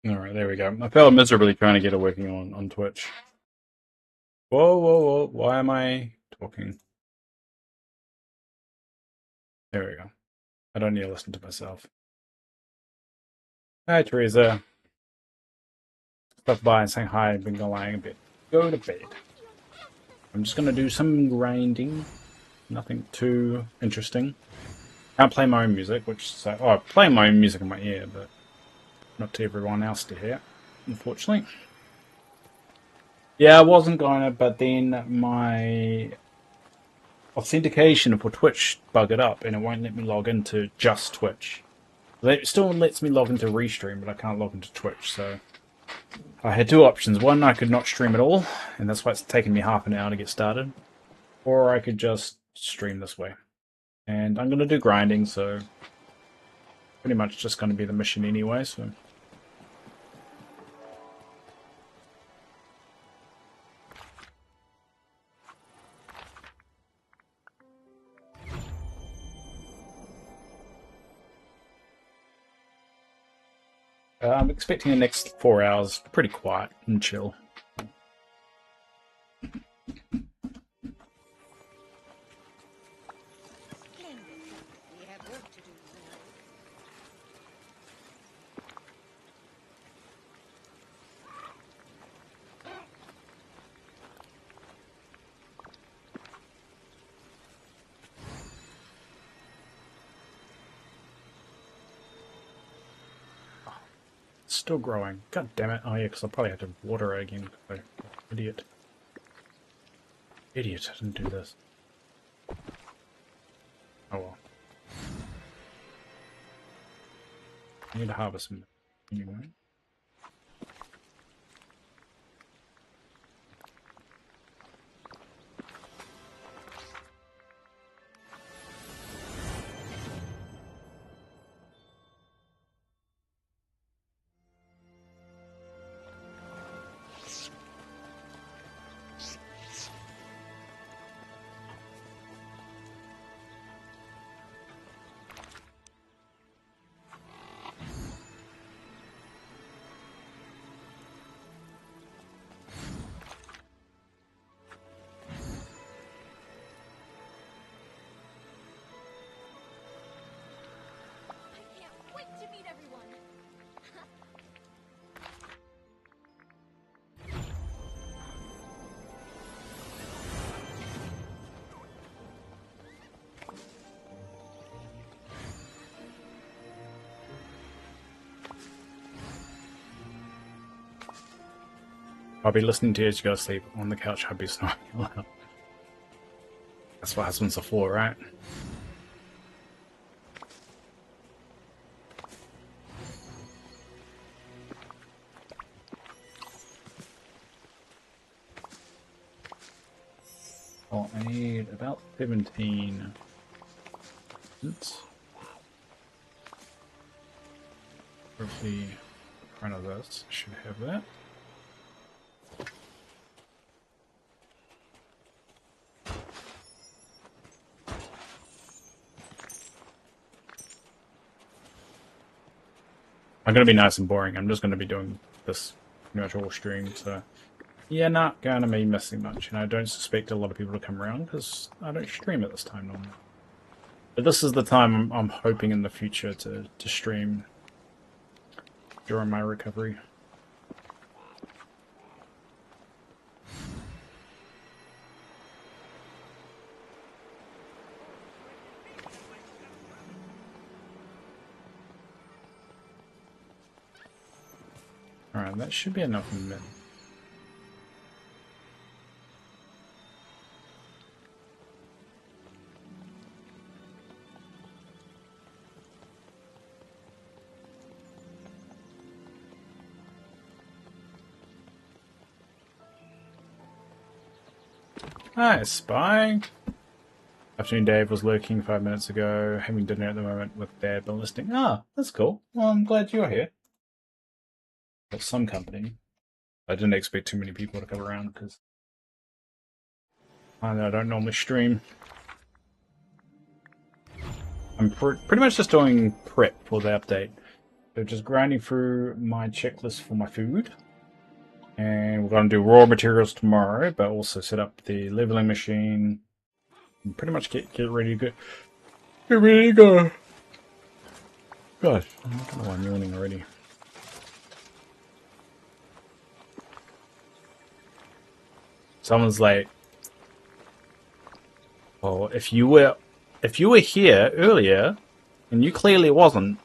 Alright, there we go. I failed miserably trying to get it working on Twitch. Whoa, whoa, whoa. Why am I talking? There we go. I don't need to listen to myself. Hi, Teresa. Stop by and saying hi. I've been lying a bit. Go to bed. I'm just going to do some grinding. Nothing too interesting. Can't play my own music, which so I play my own music in my ear, but not to everyone else to hear, unfortunately. Yeah, I wasn't going to, but then my authentication for Twitch buggered up and it won't let me log into just Twitch. It still lets me log into Restream, but I can't log into Twitch, so I had two options. One, I could not stream at all, and that's why it's taken me half an hour to get started. Or I could just stream this way. And I'm going to do grinding, so pretty much just going to be the mission anyway, so... I'm expecting the next 4 hours pretty quiet and chill. It's still growing. God damn it. Oh yeah, because I'll probably have to water it again. Idiot. Idiot, I didn't do this. Oh well. I need to harvest some anyway. I'll be listening to you as you go to sleep on the couch. I'll be snoring loud. That's what husbands are for, right? Well, I need about 17 minutes. Roughly in front of this. Should have that. I'm going to be nice and boring. I'm just going to be doing this pretty much all stream, so yeah, not going to be missing much. And I don't suspect a lot of people to come around because I don't stream at this time normally. But this is the time I'm hoping in the future to stream during my recovery. Alright, that should be enough in a minute. Hi, Spy. Afternoon Dave was lurking 5 minutes ago, having dinner at the moment with Dad, but listening. Ah, that's cool. Well, I'm glad you're here. Got some company. I didn't expect too many people to come around because I don't normally stream. I'm pretty much just doing prep for the update. So just grinding through my checklist for my food. And we're going to do raw materials tomorrow, but also set up the leveling machine. And pretty much get ready to go. Get ready to go. Gosh, I don't know why I'm yawning already. Someone's like, "Oh, if you were here earlier, and you clearly wasn't,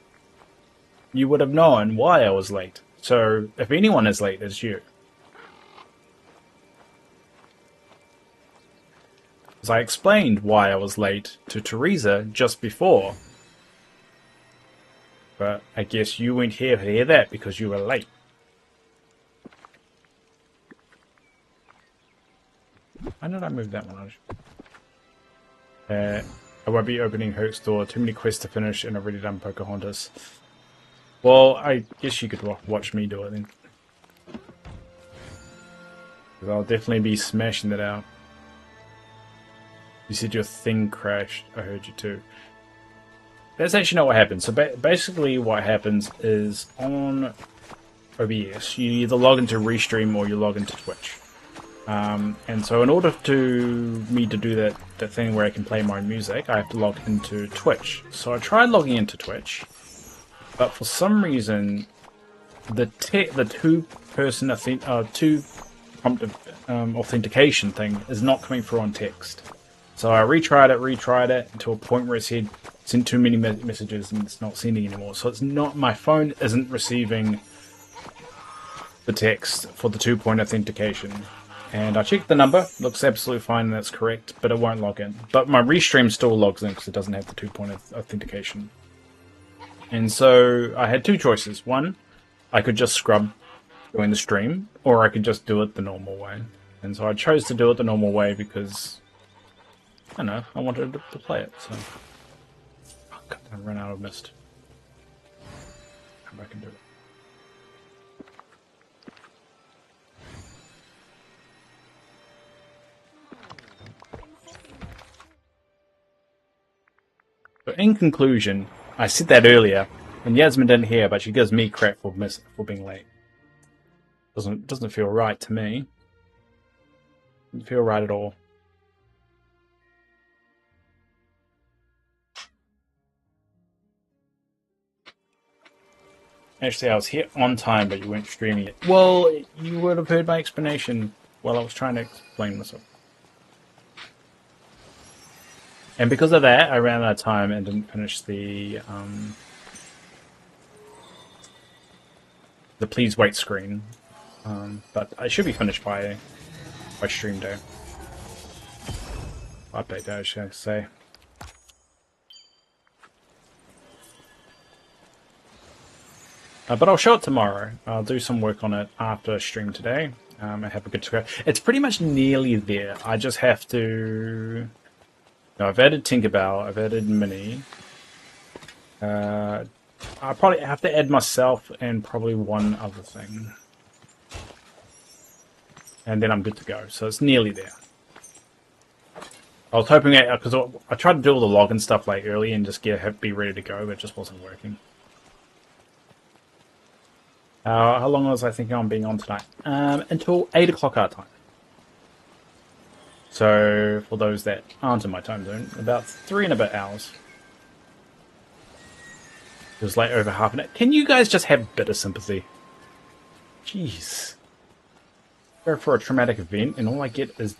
you would have known why I was late. So if anyone is late, it's you." Because I explained why I was late to Teresa just before. But I guess you weren't here to hear that because you were late. Why did I move that one? I won't be opening Hook's door. Too many quests to finish and I've already done Pocahontas. Well, I guess you could watch me do it then. Because I'll definitely be smashing that out. You said your thing crashed. I heard you too. That's actually not what happens. So basically what happens is on OBS, you either log into Restream or you log into Twitch. And so in order to do that thing where I can play my music, I have to log into Twitch. So I tried logging into Twitch, but for some reason, the two-person two-prompt authentication thing is not coming through on text. So I retried it until a point where it said sent too many messages and it's not sending anymore. So it's not, my phone isn't receiving the text for the two-point authentication. And I checked the number, looks absolutely fine and that's correct, but it won't log in. But my Restream still logs in because it doesn't have the two-point authentication. And so I had two choices. One, I could just scrub during the stream, or I could just do it the normal way. And so I chose to do it the normal way because, I don't know, I wanted to play it, so. Oh, God, I ran out of mist. Come back and do it. So in conclusion, I said that earlier, and Yasmin didn't hear, but she gives me crap for being late. Doesn't feel right to me. Doesn't feel right at all. Actually, I was here on time, but you weren't streaming it. Well, you would have heard my explanation while I was trying to explain myself. And because of that, I ran out of time and didn't finish the please wait screen. But I should be finished by stream day. Update day, I should say. But I'll show it tomorrow. I'll do some work on it after stream today. I have a good go. It's pretty much nearly there. I just have to... No, I've added Tinkerbell, I've added Minnie. I probably have to add myself and probably one other thing. And then I'm good to go. So it's nearly there. I was hoping that, because I tried to do all the login stuff like early and just be ready to go, but it just wasn't working. How long was I thinking I'm being on tonight? Until 8 o'clock our time. So, for those that aren't in my time zone, about 3 and a bit hours. It was like over half an hour. Can you guys just have a bit of sympathy? Jeez. Go for a traumatic event and all I get is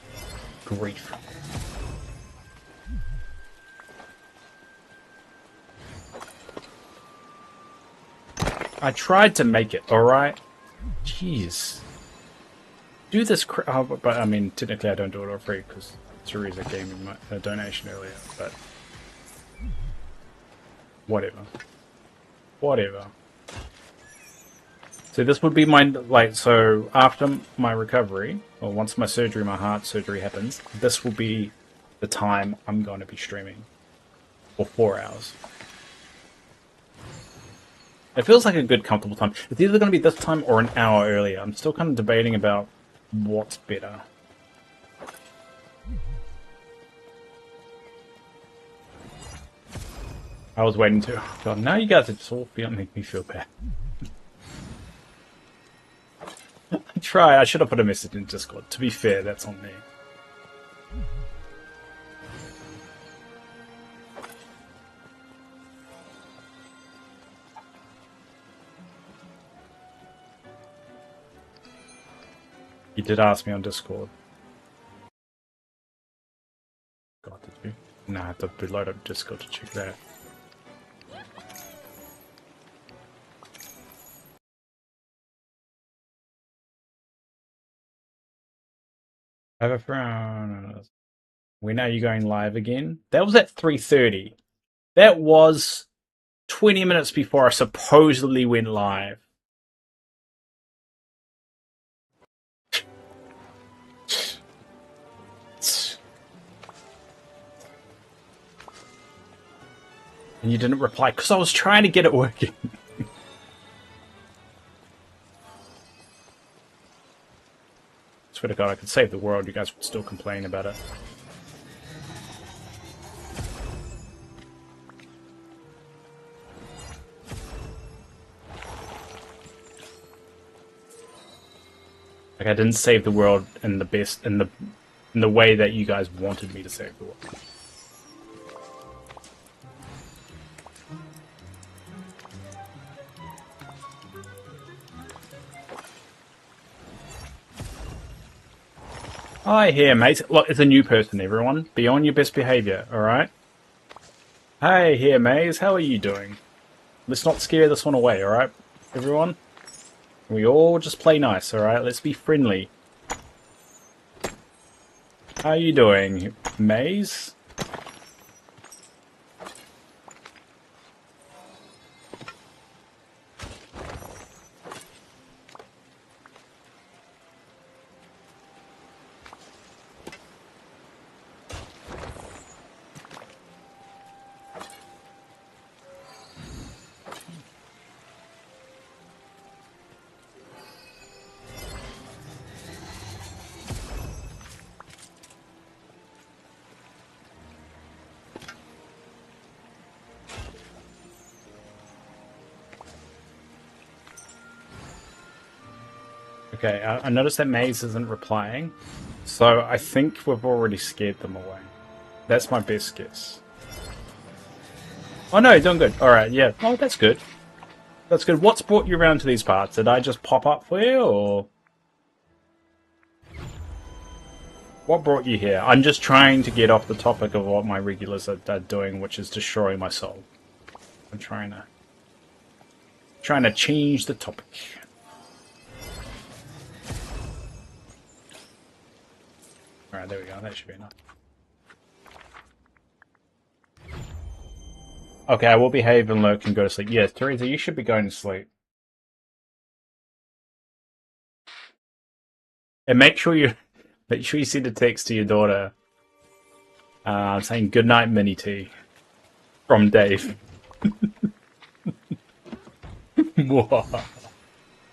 grief. I tried to make it, alright? Jeez. Do this but I mean, technically I don't do it all free because Teresa gave me a donation earlier, but whatever. Whatever. So this would be my, so after my recovery, or once my surgery, my heart surgery happens, this will be the time I'm going to be streaming. For 4 hours. It feels like a good, comfortable time. It's either going to be this time or an hour earlier. I'm still kind of debating about what's better. I was waiting to. Oh God, now you guys are just all making me feel bad. I should have put a message in Discord. To be fair, that's on me. You did ask me on Discord. God, did you? Nah, I have to reload up Discord to check that. Have a frown. When are you going live again? That was at 3:30. That was 20 minutes before I supposedly went live. And you didn't reply because I was trying to get it working. Swear to God, I could save the world. You guys would still complain about it. Like I didn't save the world in the way that you guys wanted me to save the world. Hi here, mate. Look, it's a new person, everyone. Be on your best behavior, alright? Hey here, Maze. How are you doing? Let's not scare this one away, alright? Everyone? We all just play nice, alright? Let's be friendly. How are you doing, Maze? Okay, I noticed that Maze isn't replying, so I think we've already scared them away. That's my best guess. Oh no, doing good. Alright, yeah. Oh, that's good. That's good. What's brought you around to these parts? Did I just pop up for you, or...? What brought you here? I'm just trying to get off the topic of what my regulars are doing, which is destroying my soul. I'm trying to change the topic. Alright, there we go. That should be enough. Okay, I will behave and lurk and go to sleep. Yes, Teresa, you should be going to sleep. And make sure you send a text to your daughter saying good night, Mini T, from Dave.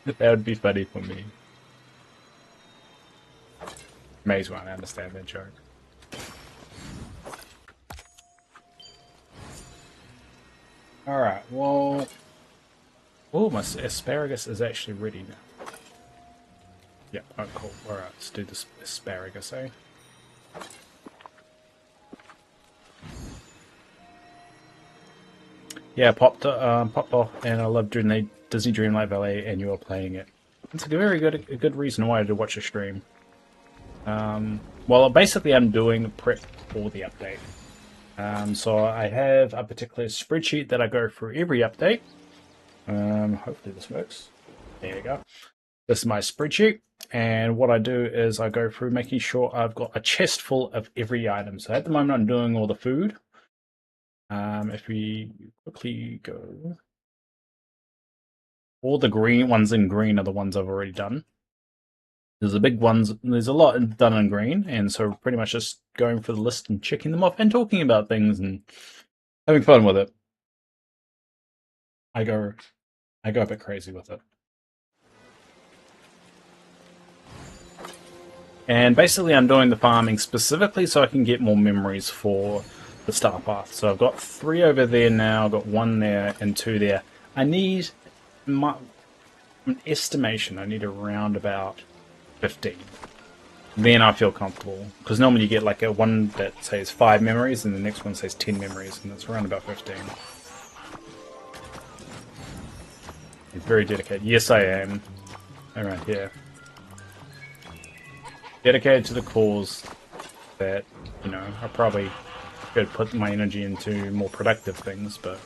That would be funny for me. Maze won't understand that joke. Alright, well... Oh, my asparagus is actually ready now. Yep, oh cool. Alright, let's do this asparagus, eh? Yeah, popped off, and I love Disney Dreamlight Valley, and you were playing it. It's a good reason why to watch a stream. Well, basically I'm doing prep for the update. So I have a particular spreadsheet that I go through every update. Hopefully this works. There you go. This is my spreadsheet, and what I do is I go through making sure I've got a chest full of every item. So at the moment I'm doing all the food. If we quickly go... All the green ones in green are the ones I've already done. There's a lot done in green, and so pretty much just going for the list and checking them off and talking about things and having fun with it. I go a bit crazy with it. And basically I'm doing the farming specifically so I can get more memories for the star path. So I've got 3 over there now, I've got 1 there and 2 there. I need an estimation, I need around about 15. Then I feel comfortable. Because normally you get like a one that says 5 memories and the next one says 10 memories, and it's around about 15. He's very dedicated. Yes, I am. Around here. Dedicated to the cause that, you know, I probably could put my energy into more productive things, but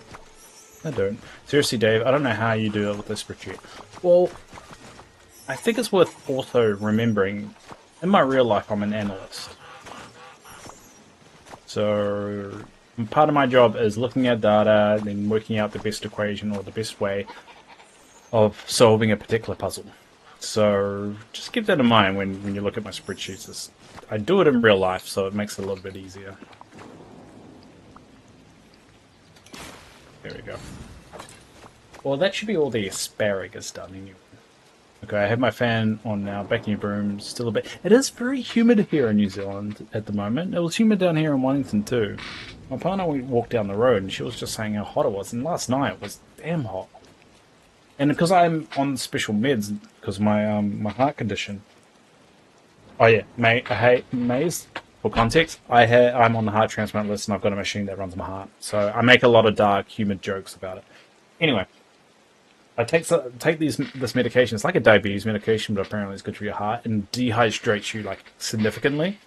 I don't. Seriously, Dave, I don't know how you do it with this spreadsheet. Well, I think it's worth also remembering, in my real life, I'm an analyst. So part of my job is looking at data, then working out the best equation or the best way of solving a particular puzzle. So just keep that in mind when you look at my spreadsheets. I do it in real life, so it makes it a little bit easier. There we go. Well, that should be all the asparagus done anyway. Okay, I have my fan on now, vacuum broom, still a bit... It is very humid here in New Zealand at the moment. It was humid down here in Wellington too. My partner walked down the road and she was just saying how hot it was, and last night it was damn hot. And because I'm on special meds because of my my heart condition. Oh yeah, Maze, for context, I'm on the heart transplant list and I've got a machine that runs my heart. So I make a lot of dark, humid jokes about it. Anyway, I take this medication. It's like a diabetes medication, but apparently it's good for your heart and dehydrates you like significantly.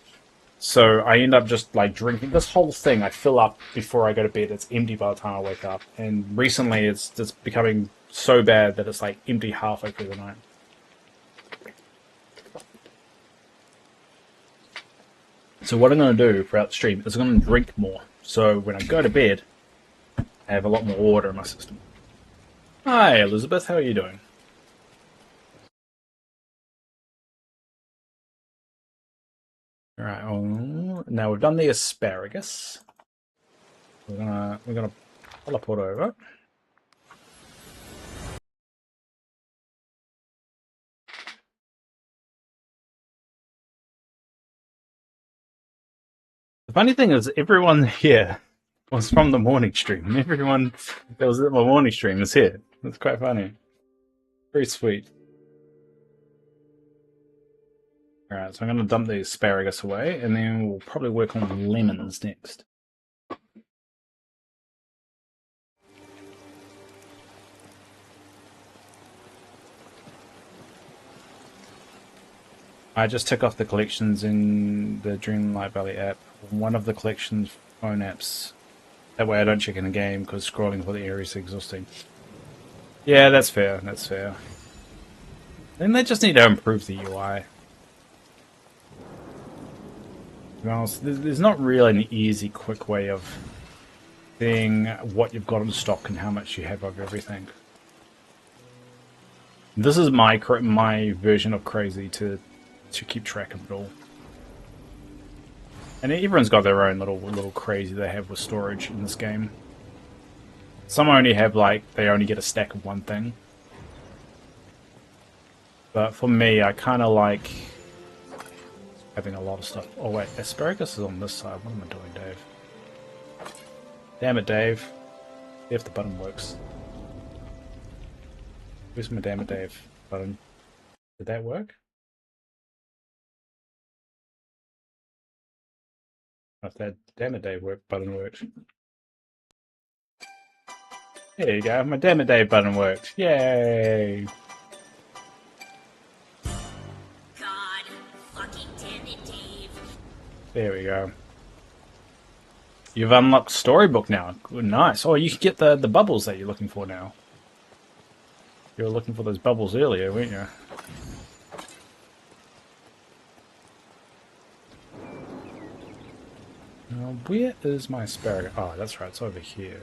So I end up just like drinking this whole thing. I fill up before I go to bed. It's empty by the time I wake up. And recently, it's becoming so bad that it's like empty halfway through the night. So what I'm going to do throughout the stream is I'm going to drink more. So when I go to bed, I have a lot more water in my system. Hi, Elizabeth. How are you doing? All right. Now we've done the asparagus. We're gonna teleport over. The funny thing is, everyone here was from the morning stream. Everyone that was at my morning stream is here. That's quite funny. Very sweet. Alright, so I'm going to dump the asparagus away, and then we'll probably work on lemons next. I just took off the collections in the Dreamlight Valley app. One of the collections phone apps. That way I don't check in the game, because scrolling for the area is exhausting. Yeah, that's fair, that's fair. Then they just need to improve the UI. To be honest, there's not really an easy, quick way of seeing what you've got in stock and how much you have of everything. This is my version of crazy to keep track of it all. And everyone's got their own little crazy they have with storage in this game. Some only have they only get a stack of one thing. But for me, I kind of like having a lot of stuff. Oh wait, asparagus is on this side. What am I doing, Dave? Damn it, Dave. See if the button works. Where's my damn it, Dave button? Did that work? If that damn it, Dave button worked. There you go. My damn it, Dave button worked. Yay! God, fucking damn it, Dave. There we go. You've unlocked Storybook now. Good, nice. Oh, you can get the bubbles that you're looking for now. You were looking for those bubbles earlier, weren't you? Now, where is my asparagus? Oh, that's right. It's over here.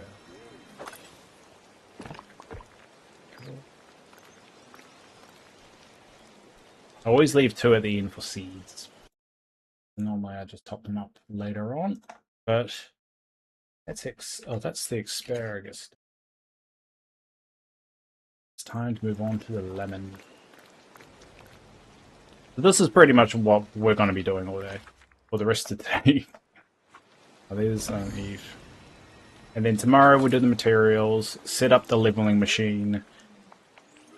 I always leave 2 at the end for seeds. Normally I just top them up later on, but that's the asparagus. It's time to move on to the lemon. So this is pretty much what we're going to be doing all day, for the rest of the day. Oh, there's Eve. And then tomorrow we'll do the materials, set up the leveling machine,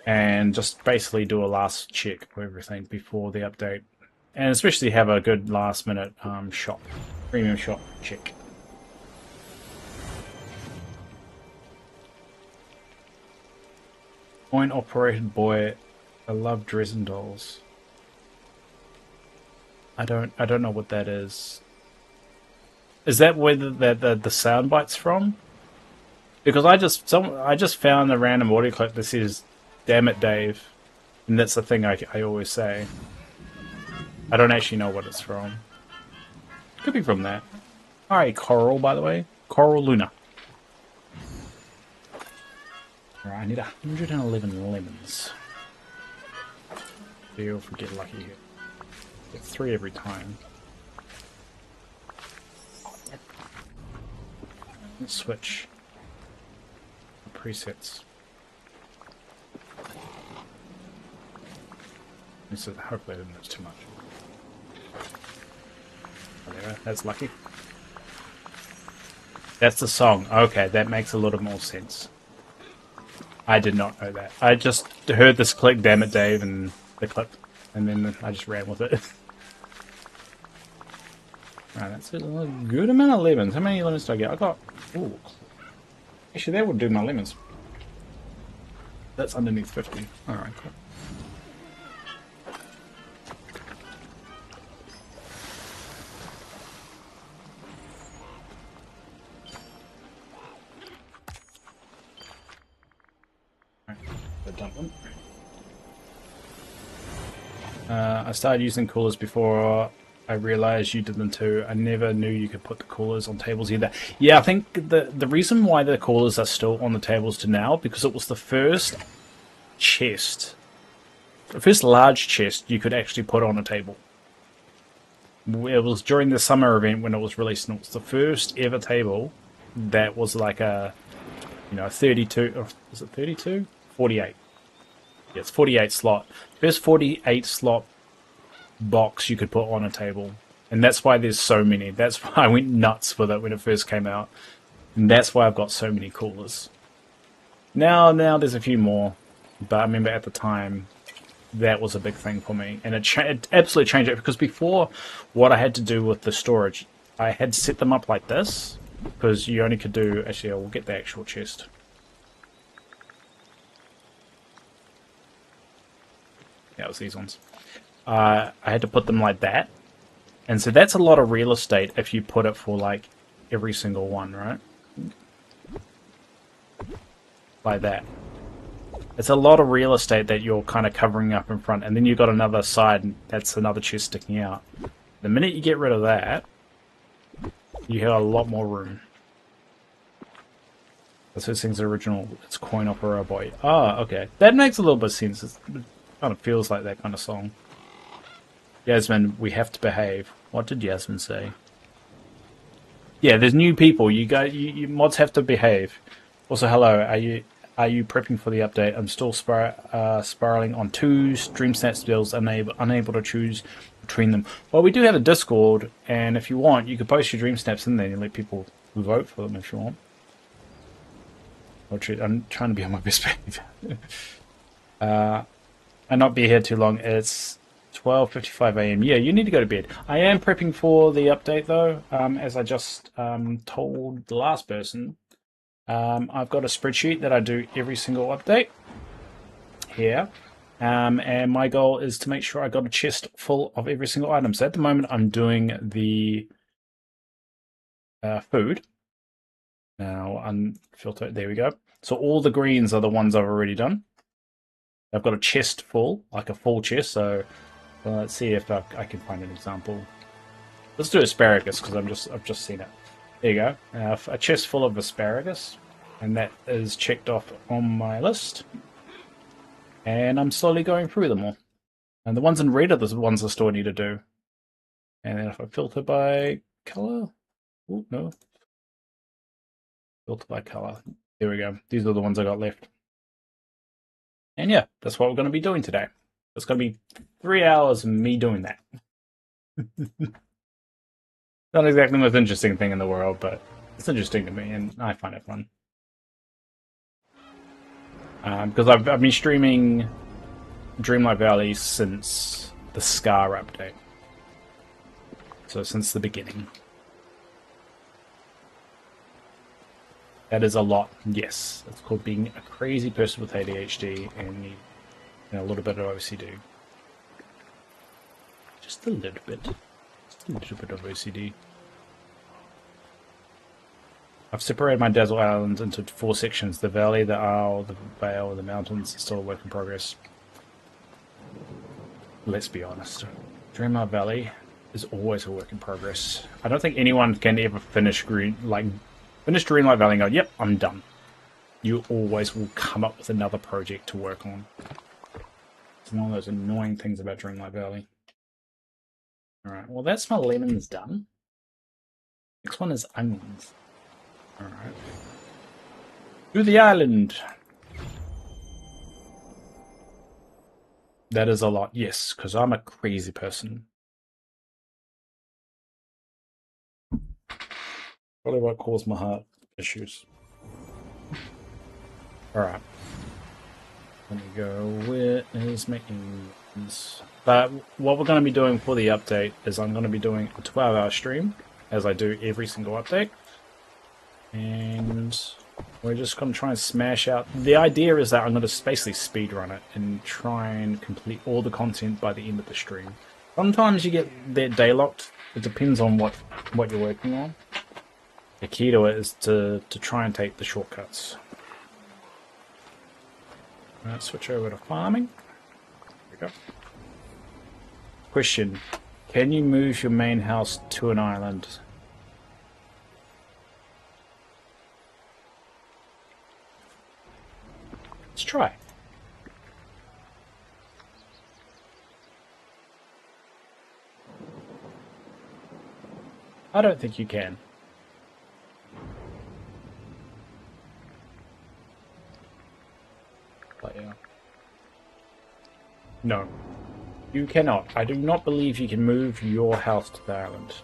and just basically do a last check of everything before the update. And especially have a good last minute shop, premium shop check. Coin operated boy, I love Dresden dolls. I don't know what that is. Is that where the sound bite's from? Because I just found a random audio clip that says "Damn it, Dave," and that's the thing I always say. I don't actually know what it's from. Could be from that. Alright, Coral, by the way. Coral Luna. Alright, I need 111 lemons. See if we get lucky here. Get 3 every time. Let's switch presets. Hopefully I didn't lose too much. Oh, there, that's lucky. That's the song. Okay, that makes a little more sense. I did not know that. I just heard this click, "Damn it, Dave," and the clip, and then I just ran with it. Right, that's a good amount of lemons. How many lemons did I get? I got... Ooh. Actually, that would do my lemons. That's underneath 50. Alright, cool. Dump them. I started using coolers before I realized you did them too. I never knew you could put the coolers on tables either. Yeah, I think the reason why the coolers are still on the tables to now, because it was the first chest, the first large chest you could actually put on a table. It was during the summer event when it was released, and it was the first ever table that was like a, 32, or was it 32? 48. Yeah, it's 48 slot. First 48 slot box you could put on a table. And that's why there's so many. That's why I went nuts with it when it first came out. And that's why I've got so many coolers. Now there's a few more. But I remember at the time, that was a big thing for me. And it absolutely changed it. Because before, what I had to do with the storage, I had set them up like this. Because you only could do... Actually, I will get the actual chest. Yeah, it was these ones. I had to put them like that. And so that's a lot of real estate if you put it for like every single one, right? Like that. It's a lot of real estate that you're kind of covering up in front. And then you've got another side, and that's another chest sticking out. The minute you get rid of that, you have a lot more room. That's those things original. It's Coin Opera Boy. Ah, okay. That makes a little bit of sense. It kind of feels like that kind of song. Yasmin, we have to behave. What did Yasmin say? Yeah, there's new people. You mods have to behave. Also, hello. Are you prepping for the update? I'm still spiraling on 2 Dreamsnatch builds, unable to choose between them. Well, we do have a Discord, and if you want, you can post your Dreamsnaps in there and let people vote for them if you want. I'm trying to be on my best behavior. And not be here too long. It's 12:55 a.m. Yeah, you need to go to bed. I am prepping for the update though, as I just told the last person. I've got a spreadsheet that I do every single update here, and my goal is to make sure I got a chest full of every single item. So at the moment, I'm doing the food. Now unfilter. There we go. So all the greens are the ones I've already done. I've got a chest full, like a full chest. So let's see if I can find an example. Let's do asparagus because I've just seen it. There you go. A chest full of asparagus, and that is checked off on my list. And I'm slowly going through them all. And the ones in red are the ones I still need to do. And then if I filter by color, oh no, filter by color. There we go. These are the ones I got left. And yeah, that's what we're going to be doing today. It's going to be 3 hours of me doing that. Not exactly the most interesting thing in the world, but it's interesting to me, and I find it fun. Because I've been streaming Dreamlight Valley since the Scar update. So since the beginning. That is a lot, yes. It's called being a crazy person with ADHD and a little bit of OCD. Just a little bit. Just a little bit of OCD. I've separated my desert islands into 4 sections. The valley, the isle, the vale, the mountains. It's still a work in progress. Let's be honest. Dreamlight Valley is always a work in progress. I don't think anyone can ever finish Dreamlight Valley and go, yep, I'm done. You always will come up with another project to work on. It's one of those annoying things about Dreamlight Valley. Alright, well that's my lemons done. Next one is onions. Alright. To the island! That is a lot, yes, because I'm a crazy person. Probably what caused my heart issues. Alright. Let me go. Where is my onions? But what we're going to be doing for the update is I'm going to be doing a 12-hour stream, as I do every single update. And we're just going to try and smash out. The idea is that I'm going to basically speedrun it and try and complete all the content by the end of the stream. Sometimes you get that day locked. It depends on what you're working on. The key to it is to try and take the shortcuts. Let's switch over to farming. There we go. Question. Can you move your main house to an island? Let's try. I don't think you can. But yeah. No. You cannot. I do not believe you can move your house to the island.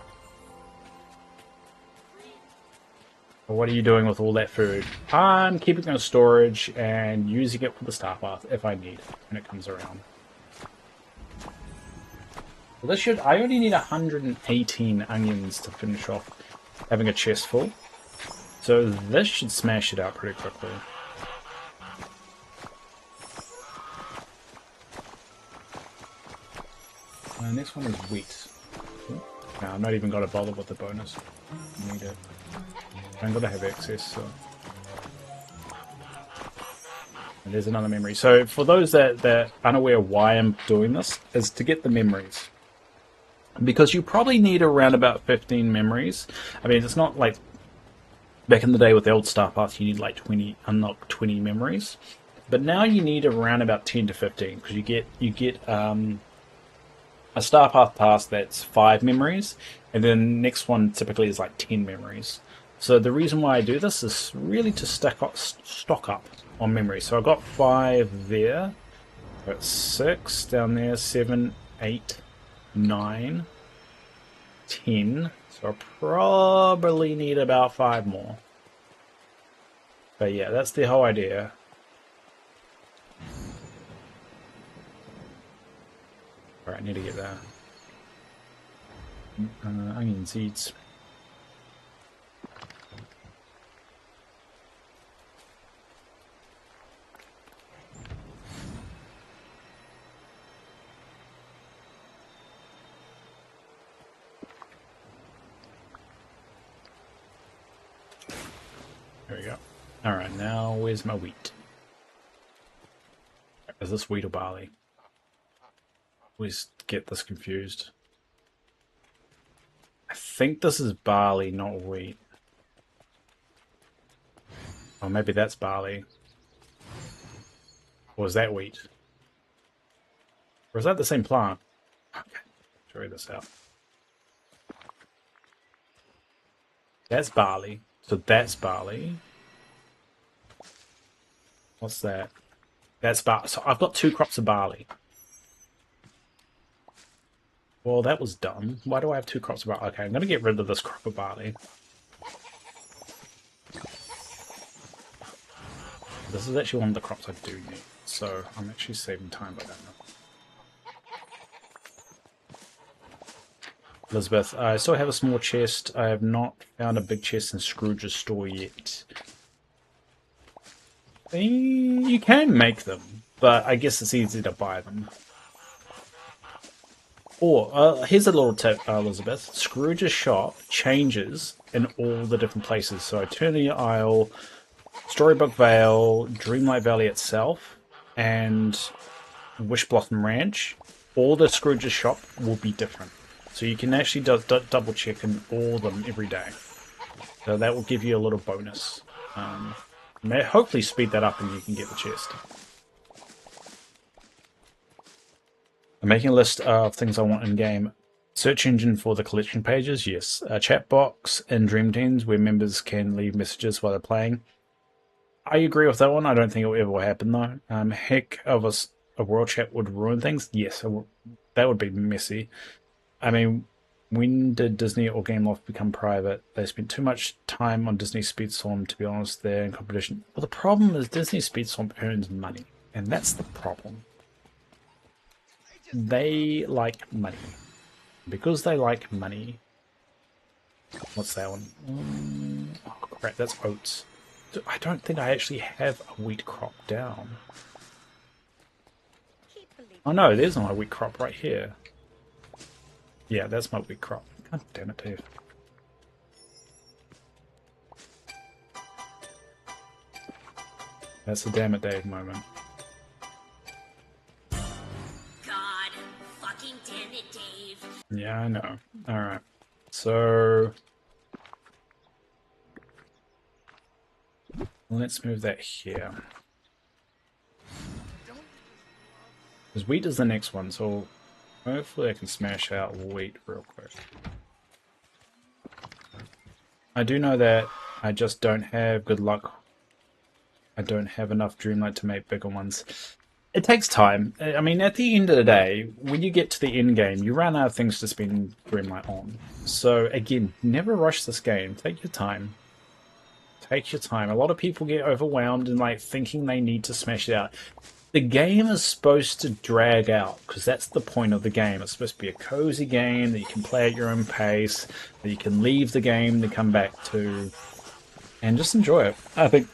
What are you doing with all that food? I'm keeping it in storage and using it for the star path if I need when it comes around. Well, this should. I only need 118 onions to finish off having a chest full. So this should smash it out pretty quickly. Next one is wheat. No, I'm not even going to bother with the bonus. I need it. I'm going to have access, so... And there's another memory. So for those that are unaware why I'm doing this, is to get the memories. Because you probably need around about 15 memories. I mean, it's not like back in the day with the old Star Path, you need like unlock 20 memories. But now you need around about 10 to 15, because you get a Star Path that's 5 memories, and then the next one typically is like 10 memories. So the reason why I do this is really to stock up on memory. So I've got 5 there, I've got 6 down there, 7, 8, 9, 10. So I probably need about 5 more. But yeah, that's the whole idea. Alright, I need to get that. Onion seeds. There we go. Alright, now where's my wheat? Is this wheat or barley? Always get this confused. I think this is barley, not wheat. Or maybe that's barley. Or is that wheat? Or is that the same plant? Okay, try this out. That's barley. So that's barley. What's that? That's barley. So I've got 2 crops of barley. Well, that was dumb. Why do I have 2 crops of barley? Okay, I'm going to get rid of this crop of barley. This is actually one of the crops I do need, so I'm actually saving time by that now. Elizabeth, I still have a small chest. I have not found a big chest in Scrooge's store yet. You can make them, but I guess it's easy to buy them. Or, here's a little tip, Elizabeth. Scrooge's shop changes in all the different places. So Eternity Isle, Storybook Vale, Dreamlight Valley itself, and Wish Blossom Ranch. All the Scrooge's shop will be different. So you can actually double check in all of them every day. So that will give you a little bonus. May hopefully speed that up and you can get the chest. I'm making a list of things I want in game. Search engine for the collection pages, yes. A chat box in Dream Teams where members can leave messages while they're playing. I agree with that one. I don't think it will ever happen though. Heck of a world chat would ruin things. Yes, that would be messy. I mean, when did Disney or Gameloft become private? They spent too much time on Disney Speedstorm, to be honest. They're in competition. Well, the problem is Disney Speedstorm earns money, and that's the problem. They like money. Because they like money. What's that one? Oh crap, that's oats. I don't think I actually have a wheat crop down. Oh no, there's my wheat crop right here. Yeah, that's my wheat crop. God damn it, Dave. That's the damn it, Dave moment. God fucking damn it, Dave. Yeah, I know. Alright. So let's move that here. Because wheat is the next one, so hopefully I can smash out wheat real quick. I do know that I just don't have good luck. I don't have enough Dreamlight to make bigger ones. It takes time. I mean, at the end of the day, when you get to the end game, you run out of things to spend Dreamlight on. So again, never rush this game. Take your time. Take your time. A lot of people get overwhelmed and like thinking they need to smash it out. The game is supposed to drag out because that's the point of the game. It's supposed to be a cozy game that you can play at your own pace, that you can leave the game to come back to, and just enjoy it. I think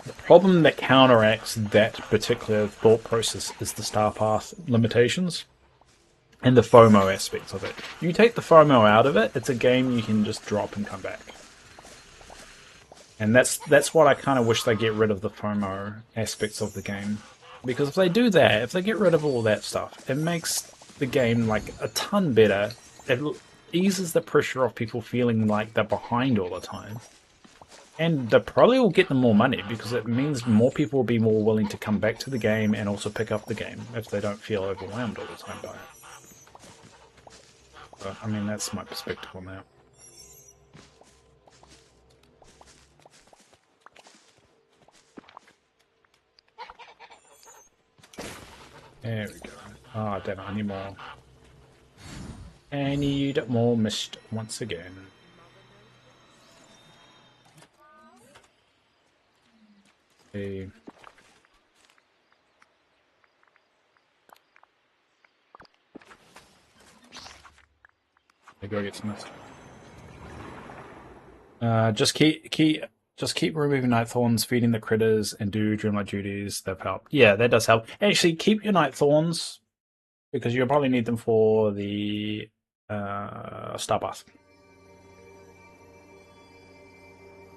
the problem that counteracts that particular thought process is the star path limitations and the FOMO aspects of it. You take the FOMO out of it, it's a game you can just drop and come back. And that's what I kind of wish they get rid of, the FOMO aspects of the game. Because if they do that, if they get rid of all that stuff, it makes the game like a ton better. It eases the pressure off people feeling like they're behind all the time. And they probably will get them more money because it means more people will be more willing to come back to the game and also pick up the game if they don't feel overwhelmed all the time by it. But, I mean, that's my perspective on that. There we go. Ah, damn it, I need more. I need more mist once again. Okay. I go get some mist. Just keep removing night thorns, feeding the critters, and do Dreamlight duties. They've helped. Yeah, that does help. Actually, keep your night thorns because you'll probably need them for the star path.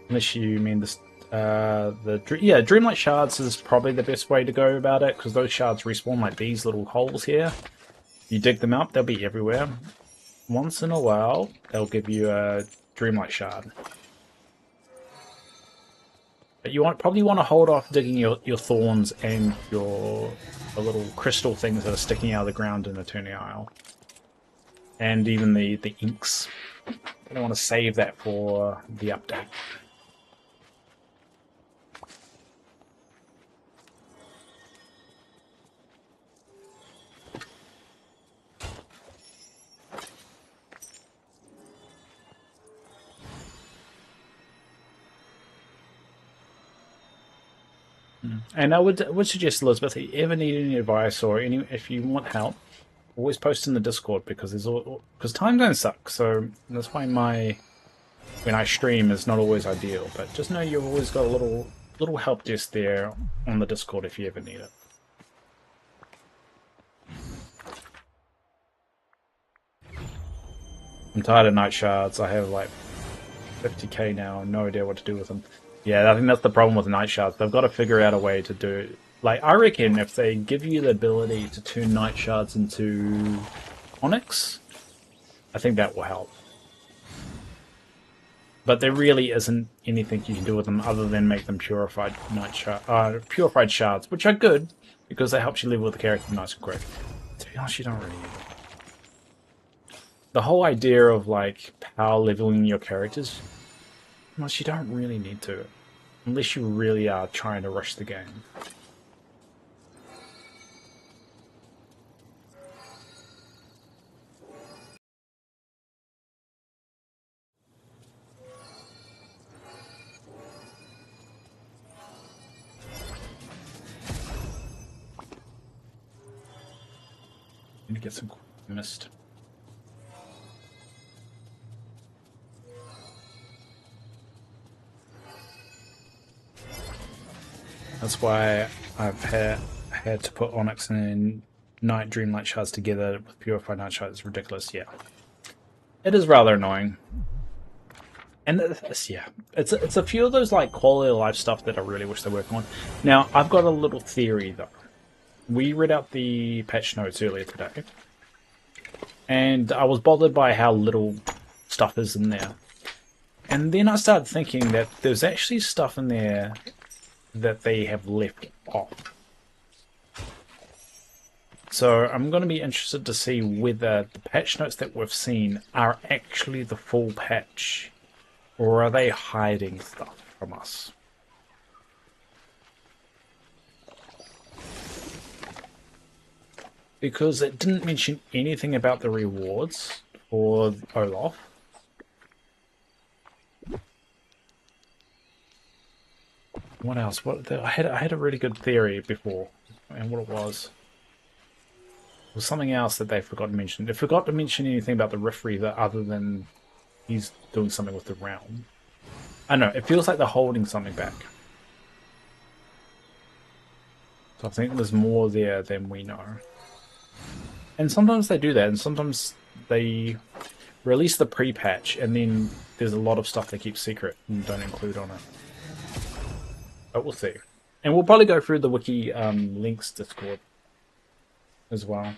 Unless you mean this, Dreamlight shards is probably the best way to go about it because those shards respawn like these little holes here. You dig them up, they'll be everywhere. Once in a while, they'll give you a Dreamlight shard. But you probably want to hold off digging your thorns and the little crystal things that are sticking out of the ground in Eternity Isle. And even the inks. I don't want to save that for the update. And I would suggest, Elizabeth, if you ever need any advice or any if you want help, always post in the Discord because because time zones suck. So that's why my when I stream is not always ideal. But just know you've always got a little help desk there on the Discord if you ever need it. I'm tired of night shards. I have like 50k now. No idea what to do with them. Yeah, I think that's the problem with night shards. They've got to figure out a way to do. Like, I reckon if they give you the ability to turn night shards into onyx, I think that will help. But there really isn't anything you can do with them other than make them purified purified shards, which are good because they help you level the character nice and quick. To be honest, you don't really need them. The whole idea of like power leveling your characters, well, you don't really need to, unless you really are trying to rush the game. Need to get some mist. That's why I've had to put Onyx and Night Dreamlight shards together with Purified Night shards. It's ridiculous, yeah. It is rather annoying. And yeah, it's a few of those like quality of life stuff that I really wish they work on. Now, I've got a little theory though. We read out the patch notes earlier today, and I was bothered by how little stuff is in there. And then I started thinking that there's actually stuff in there that they have left off. So I'm going to be interested to see whether the patch notes that we've seen are actually the full patch, or are they hiding stuff from us? Because it didn't mention anything about the rewards for Olaf. What else? I had a really good theory before, and what it was something else that they forgot to mention. They forgot to mention anything about the Rift Reaver other than he's doing something with the realm. I don't know. It feels like they're holding something back. So I think there's more there than we know. And sometimes they do that, and sometimes they release the pre-patch, and then there's a lot of stuff they keep secret and don't include on it. But we'll see. And we'll probably go through the wiki links Discord as well.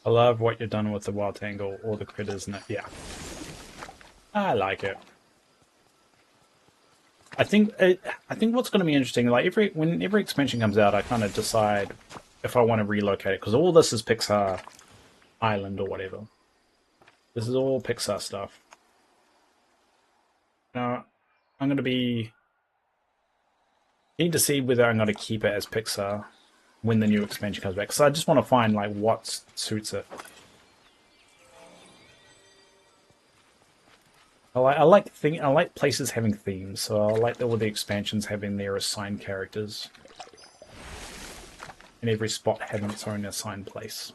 I love what you've done with the wild tangle or the critters in it. Yeah, I like it. I think what's going to be interesting, like when every expansion comes out, I kind of decide if I want to relocate it because all this is Pixar Island or whatever. This is all Pixar stuff. Now, I'm going to be need to see whether I'm going to keep it as Pixar when the new expansion comes back. Because I just want to find like what suits it. I like places having themes, so I like all the expansions having their assigned characters, and every spot having its own assigned place.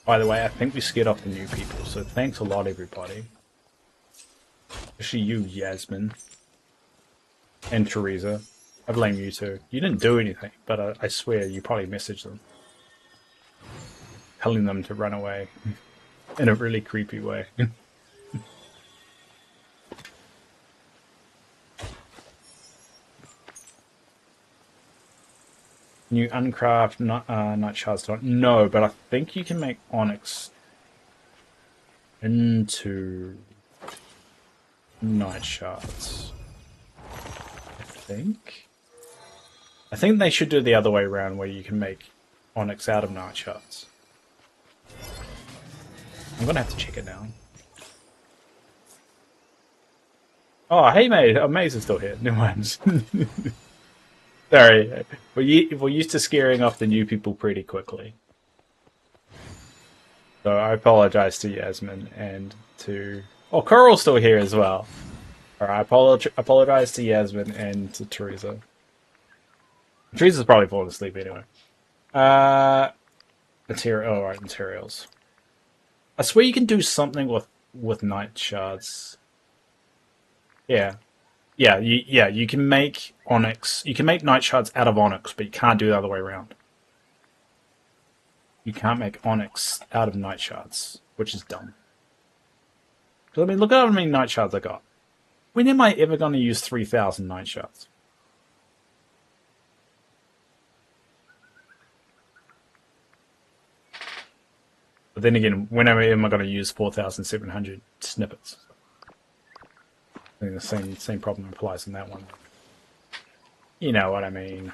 By the way, I think we scared off the new people, so thanks a lot, everybody. Especially you, Yasmin. And Teresa. I blame you too. You didn't do anything, but I swear you probably messaged them. Telling them to run away. In a really creepy way. Can you uncraft night shards? No, but I think you can make onyx into night shards. I think. I think they should do the other way around, where you can make onyx out of night shards. I'm gonna have to check it now. Oh, hey, mate. Oh, Maze is still here. Never mind. Sorry. We're used to scaring off the new people pretty quickly. So I apologize to Yasmin and to... Oh, Coral's still here as well. Alright, I apologize to Yasmin and to Teresa. Teresa's probably falling asleep anyway. Alright, materials. I swear you can do something with night shards. Yeah. Yeah, you can make onyx. You can make night shards out of onyx, but you can't do the other way around. You can't make onyx out of night shards, which is dumb. Because, I mean, look at how many night shards I got. When am I ever going to use 3,000 night shards? But then again, when am I going to use 4,700 snippets? I think the same problem applies in that one. You know what I mean.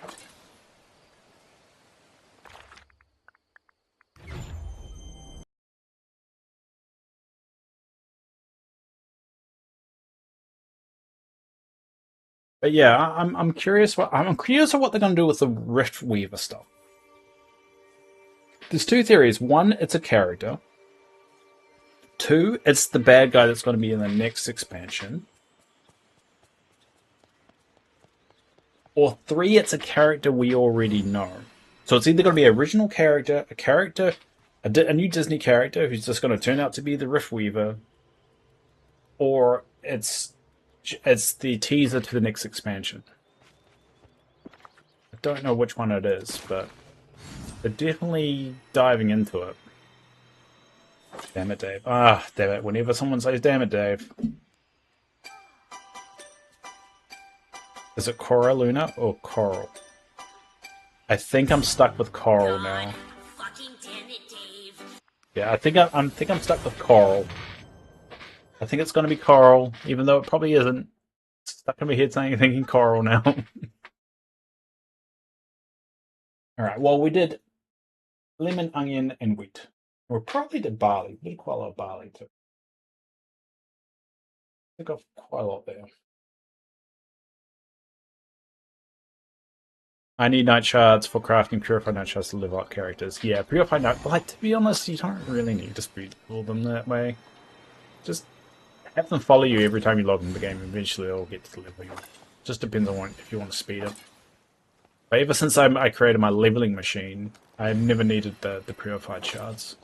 But yeah, I'm curious what they're going to do with the Rift Weaver stuff. There's two theories. One, it's a character. Two, it's the bad guy that's going to be in the next expansion. Or three, it's a character we already know. So it's either going to be an original character, a new Disney character who's just going to turn out to be the Rift Weaver, or it's the teaser to the next expansion. I don't know which one it is, but they're definitely diving into it. Damn it, Dave. Ah, damn it. Whenever someone says, damn it, Dave. Is it Cora Luna or Coral? I think I'm stuck with Coral now. Fucking damn it, Dave. Yeah, I think I'm stuck with Coral. I think it's going to be Coral, even though it probably isn't. It's stuck in my head thinking Coral now. Alright, well, we did lemon, onion, and wheat. We probably did barley. We did quite a lot of barley, too. I got quite a lot there. I need night shards for crafting purified night shards to live out characters. Yeah, purified night... Like, to be honest, you don't really need to speed all them that way. Just have them follow you every time you log into the game. Eventually they'll get to the level you want. Just depends on if you want to speed it. But ever since I created my leveling machine, I've never needed the purified shards.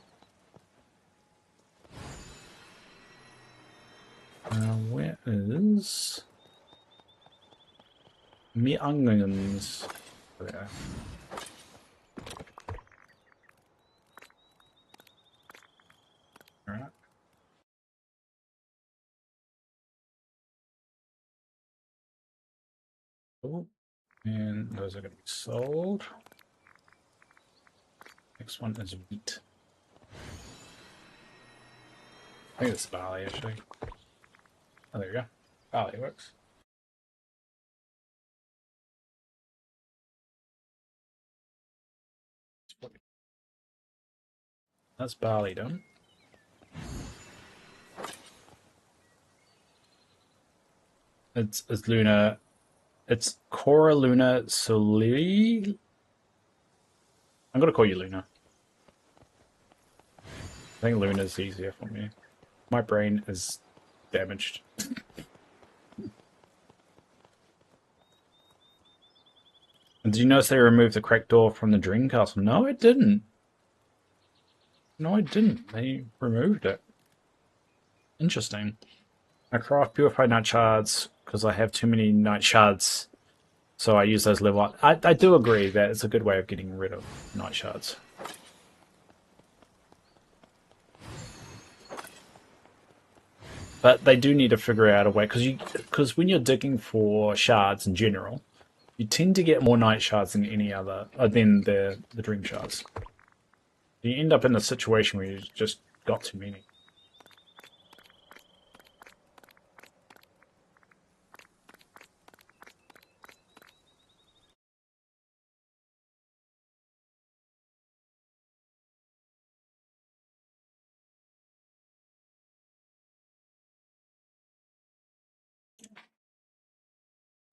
Where is... Me onions? There. Alright. Cool. And those are going to be sold. Next one is wheat. I think it's barley, actually. Oh, there you go. Barley works. That's barley done. It's Luna. It's Cora Luna Soliri. I'm gonna call you Luna. I think Luna's easier for me. My brain is damaged. And did you notice they removed the cracked door from the Dream Castle? No, it didn't. No, I didn't. They removed it. Interesting. I craft purified night shards, because I have too many night shards. So I use those level up. I do agree that it's a good way of getting rid of night shards. But they do need to figure out a way, because when you're digging for shards in general, you tend to get more night shards than any other than the dream shards. You end up in a situation where you've just got too many.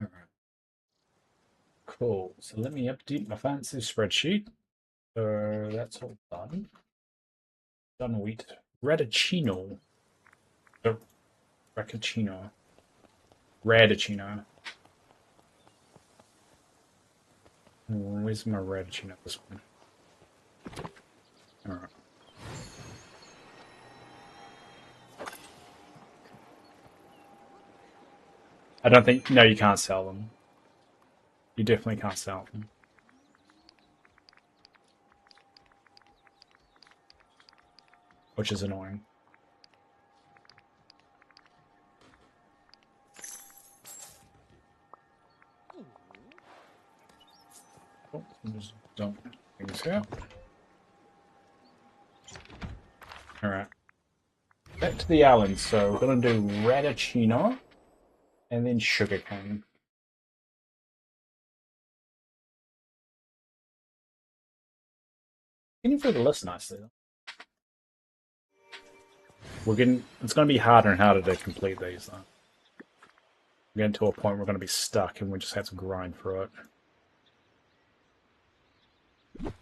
Alright. Cool. So let me update my fancy spreadsheet. So that's all done. Done wheat. Radicchino. Oh, Radicchino. Radicchino. Where's my radicchino? This one. Alright. I don't think... No, you can't sell them. You definitely can't sell them. Which is annoying. Oh, just dump things here. Alright. Back to the island. So we're going to do radicchino and then sugarcane. Can you feel the list nicely? We're getting. It's going to be harder and harder to complete these, though. We're getting to a point where we're going to be stuck, and we just have to grind through it. Alright,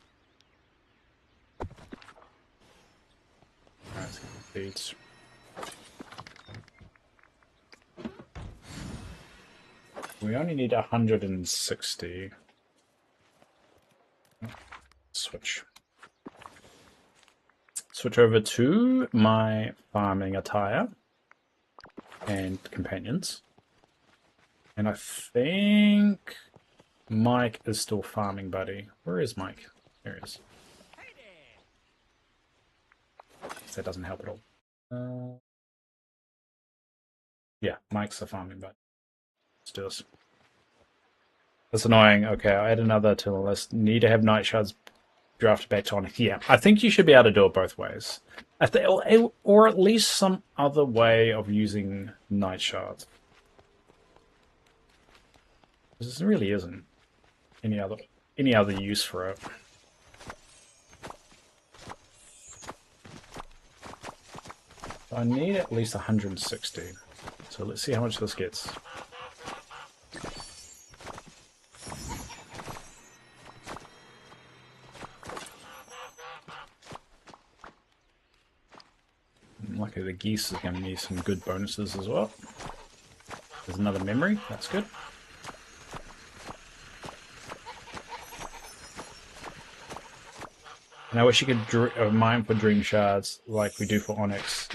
let's get the beads. We only need 160. Switch. Switch over to my farming attire and companions. And I think Mike is still farming, buddy. Where is Mike? There he is. That doesn't help at all. Yeah, Mike's the farming buddy. Let's do this. That's annoying. Okay, I'll add another to the list. Need to have night shards drafted back to Onyx. Yeah, I think you should be able to do it both ways. Or at least some other way of using night shards. There really isn't any other use for it. I need at least 160. So let's see how much this gets. Lucky the geese is going to need some good bonuses as well. There's another memory. That's good. And I wish you could mine for dream shards like we do for Onyx.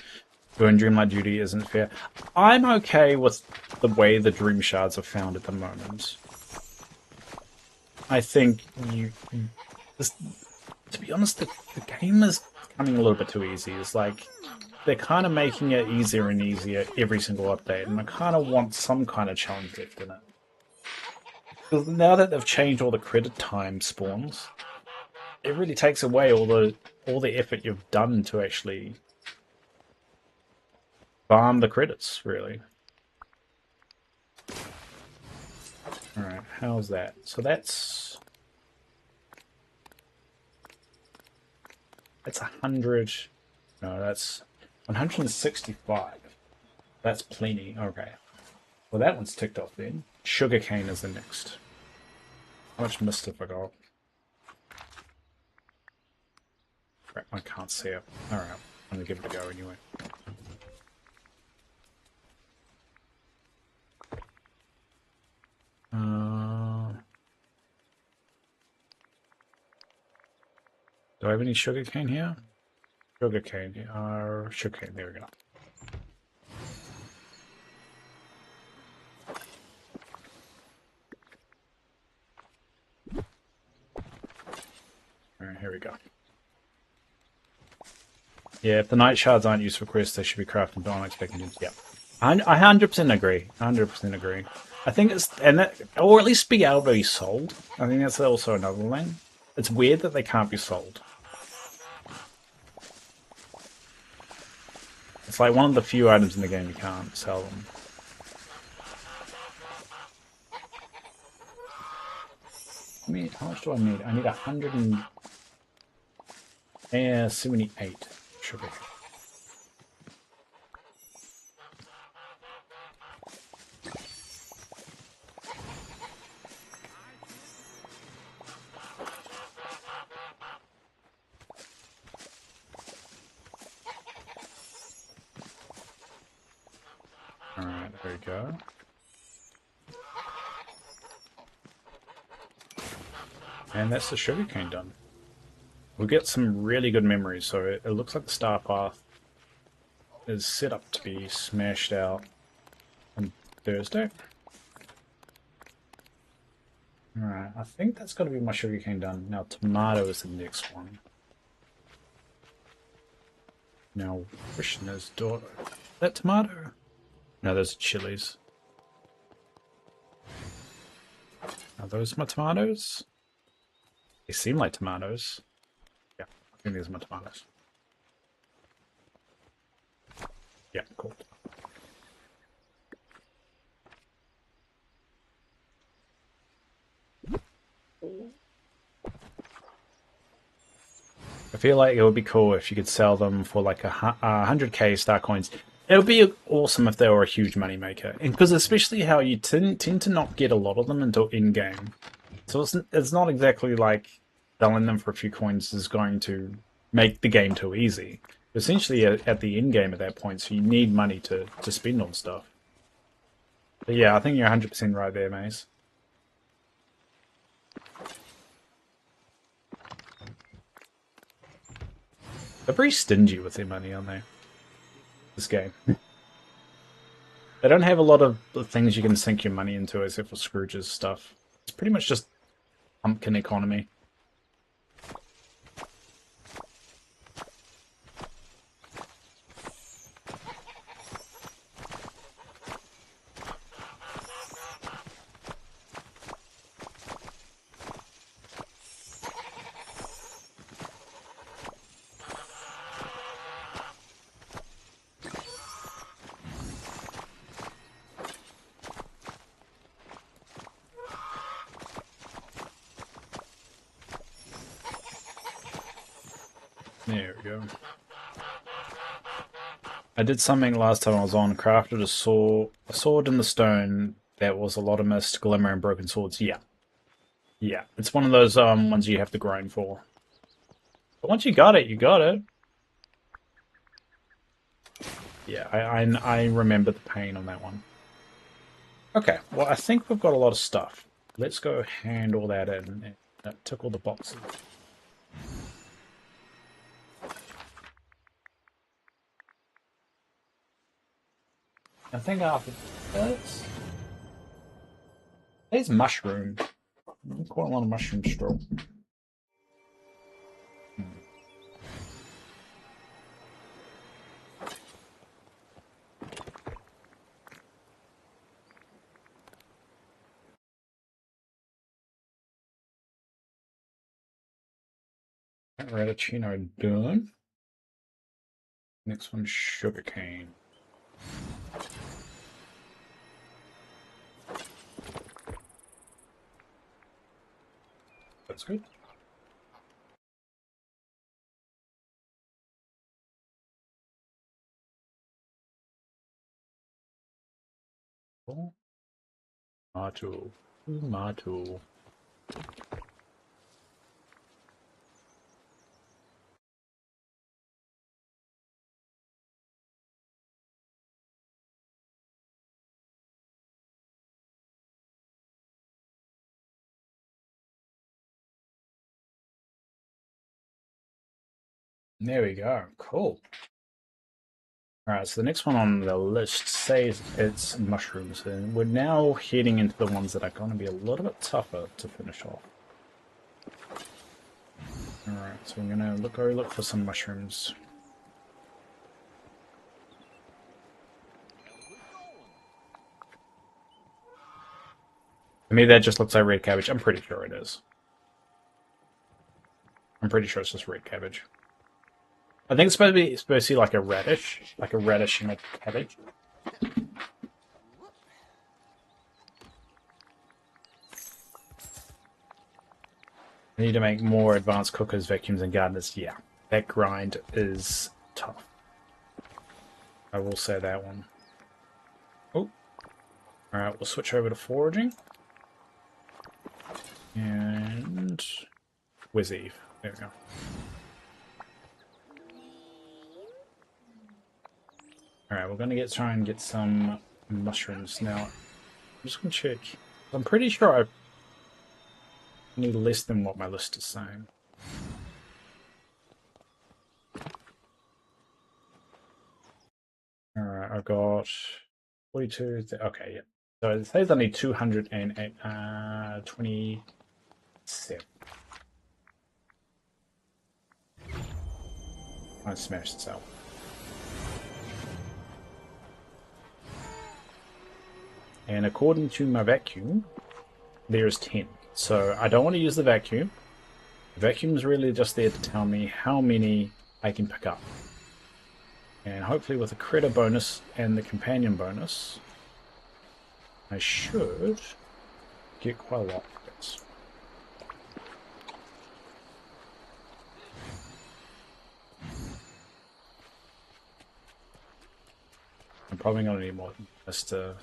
Doing Dreamlight duty isn't fair. I'm okay with the way the dream shards are found at the moment. I think to be honest, the game is becoming a little bit too easy. It's like they're kind of making it easier and easier every single update, and I kind of want some kind of challenge left in it. Because now that they've changed all the credit time spawns, it really takes away all the effort you've done to actually farm the credits, really. Alright, how's that? So that's 100. No, that's 165. That's plenty. Okay. Well, that one's ticked off then. Sugarcane is the next. How much mist have I got? Crap, I can't see it. Alright, I'm gonna give it a go anyway. Do I have any sugarcane here? Sugarcane. Sugarcane, there we go. Here we go. Yeah, if the night shards aren't used for quests, they should be crafted by unexpected use. Yeah. I 100% agree. 100% agree. I think it's, and that, or at least be able to be sold. I think that's also another thing. It's weird that they can't be sold. It's like one of the few items in the game you can't sell them. I mean, how much do I need? I need 178 sugar. Alright, there we go. And that's the sugarcane done. We'll get some really good memories, so it looks like the star path is set up to be smashed out on Thursday. Alright, I think that's got to be my sugarcane done. Now tomato is the next one. Now, question is, is that tomato? No, those are chilies. Are those my tomatoes? They seem like tomatoes. Yeah, I think these are my tomatoes. Yeah, cool. I feel like it would be cool if you could sell them for like 100k star coins. It would be awesome if they were a huge moneymaker, and because especially how you tend to not get a lot of them until in-game. So it's not exactly like selling them for a few coins is going to make the game too easy. Essentially, at the in-game at that point, so you need money to spend on stuff. But yeah, I think you're 100% right there, Maze. They're very stingy with their money, aren't they? This game. They don't have a lot of things you can sink your money into except for Scrooge's stuff. It's pretty much just pumpkin economy. There we go. I did something last time I was on, crafted a sword in the stone that was a lot of mist, glimmer, and broken swords. Yeah. Yeah. It's one of those ones you have to grind for. But once you got it, you got it. Yeah, I remember the pain on that one. Okay, well I think we've got a lot of stuff. Let's go hand all that in and tick all the boxes. I think after this, there's mushroom. Quite a lot of mushroom straw. Radicchino done. Next one's sugarcane. That's good. Tomato. Tomato. There we go. Cool. Alright, so the next one on the list says it's mushrooms, and we're now heading into the ones that are going to be a little bit tougher to finish off. Alright, so I'm gonna go look for some mushrooms. To me, that just looks like red cabbage. I'm pretty sure it is. I'm pretty sure it's just red cabbage. I think it's supposed to be like a radish and a cabbage. I need to make more advanced cookers, vacuums, and gardeners. Yeah, that grind is tough. I will say that one. Oh, all right. We'll switch over to foraging. And where's Eve? There we go. All right, we're gonna try and get some mushrooms now. I'm just gonna check. I'm pretty sure I need less than what my list is saying. All right, I've got 42. Okay, yeah. So it says I need 227. I smashed this out. And according to my vacuum, there's 10. So I don't want to use the vacuum. The vacuum is really just there to tell me how many I can pick up. And hopefully with the critter bonus and the companion bonus, I should get quite a lot of this. I'm probably going to need more just to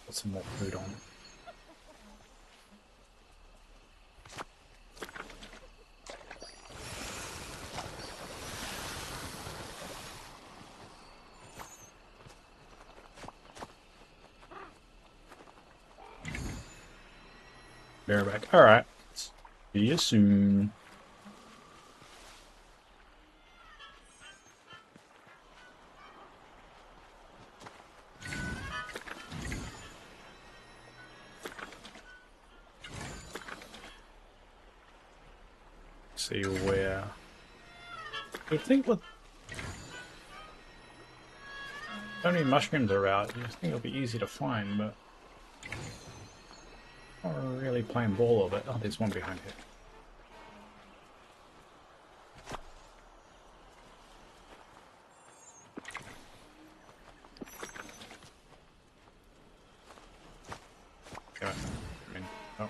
put some more food on. Bareback. Alright. See you soon. See where... I think with so many mushrooms are out, you think it'll be easy to find, but not really playing ball of it. Oh, there's one behind here. Go. I mean, oh.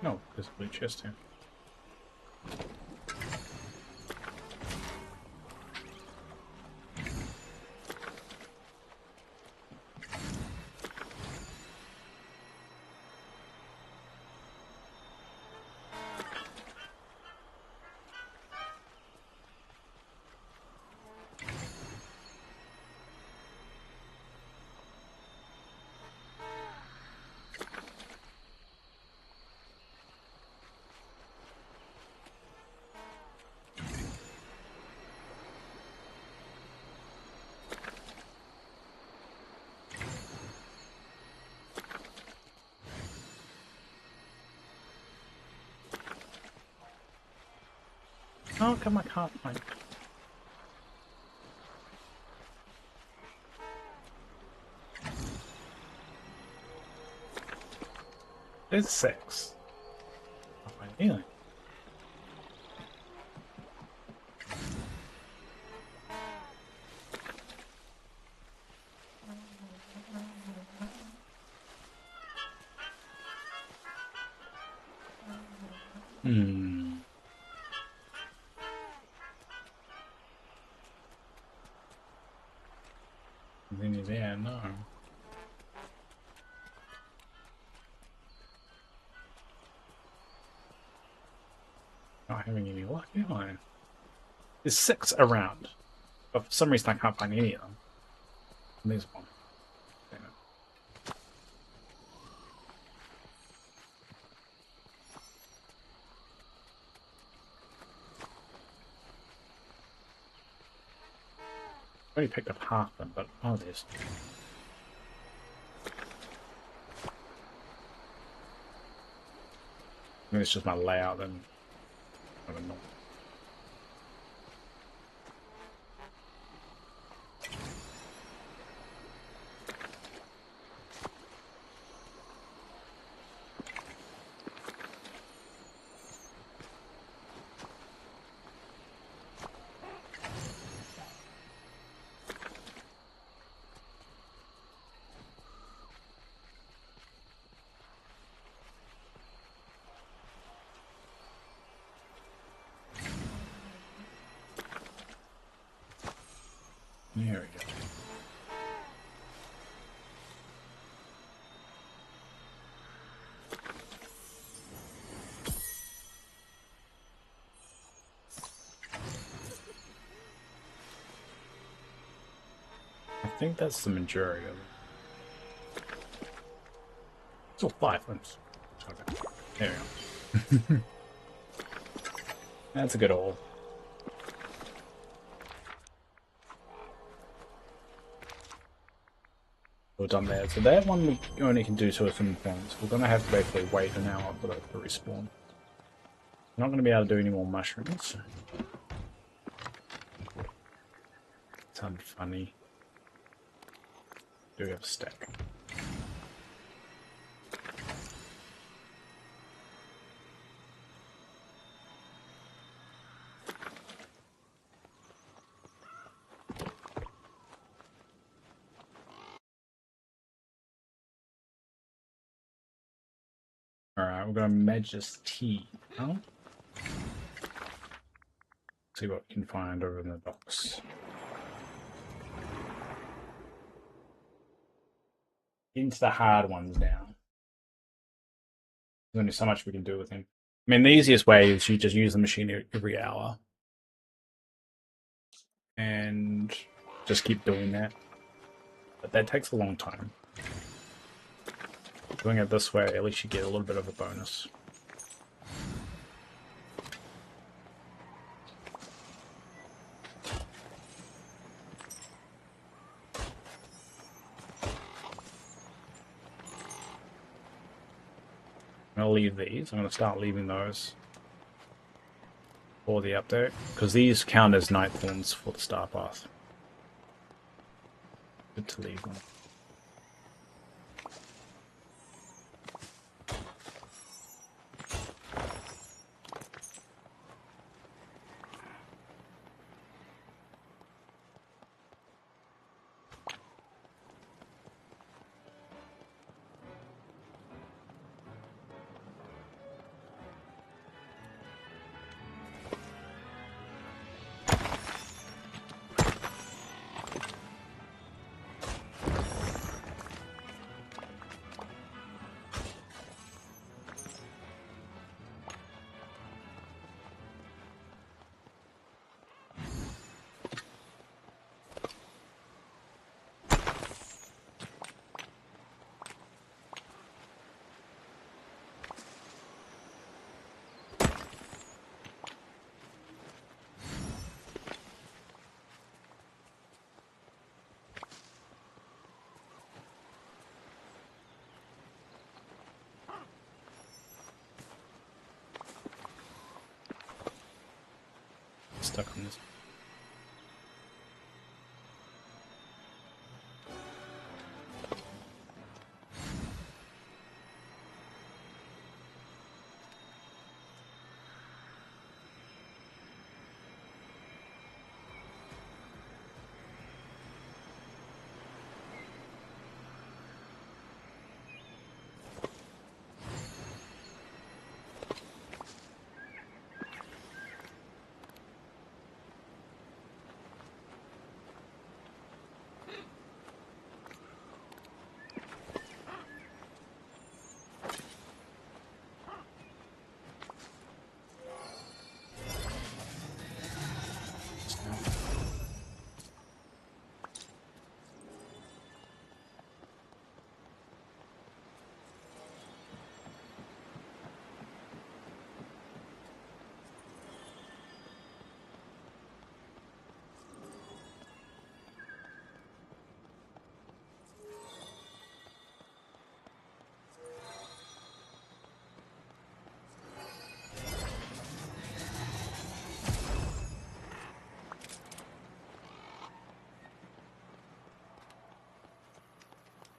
No, there's a blue chest here. How come I can't find it? There's 6. Can't find anything. Hmm. Nothing there, no. Not having any luck, am I? There's 6 around, but for some reason I can't find any of them. And there's one. Damn it. Only picked up half of them, but oh, there's. Maybe it's just my layout then. I don't know. There we go. I think that's the majority of it. It's all 5 limbs. Okay. There we go. That's a good haul. We're done there. So that one we only can do to a certain point. We're going to have to basically wait an hour for that to respawn. We're not going to be able to do any more mushrooms. Sounded funny. Do we have a stack? Alright, we're going to majesty. Oh? See what we can find over in the docks. Into the hard ones now. There's only so much we can do with him. I mean, the easiest way is you just use the machine every hour. And just keep doing that. But that takes a long time. Doing it this way, at least you get a little bit of a bonus. I'm going to leave these. I'm going to start leaving those for the update, because these count as night thorns for the star path. Good to leave them. Stuck on this.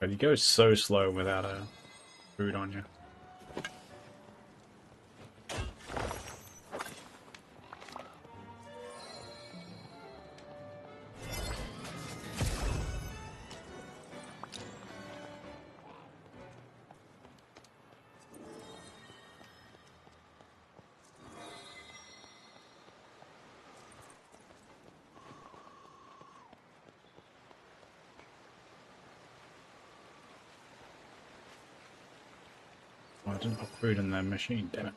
But you go so slow without a food on you. Oh, I didn't put food in the machine, damn it.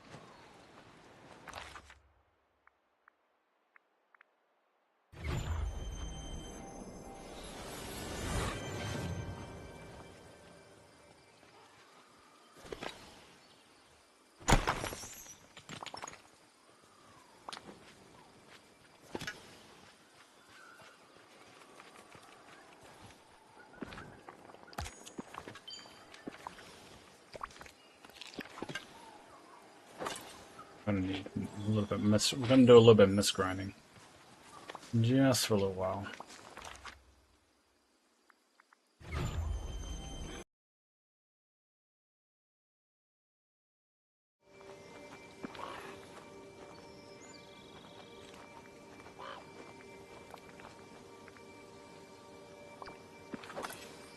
Gonna need a little bit we're gonna do a little bit of misgrinding. Just for a little while.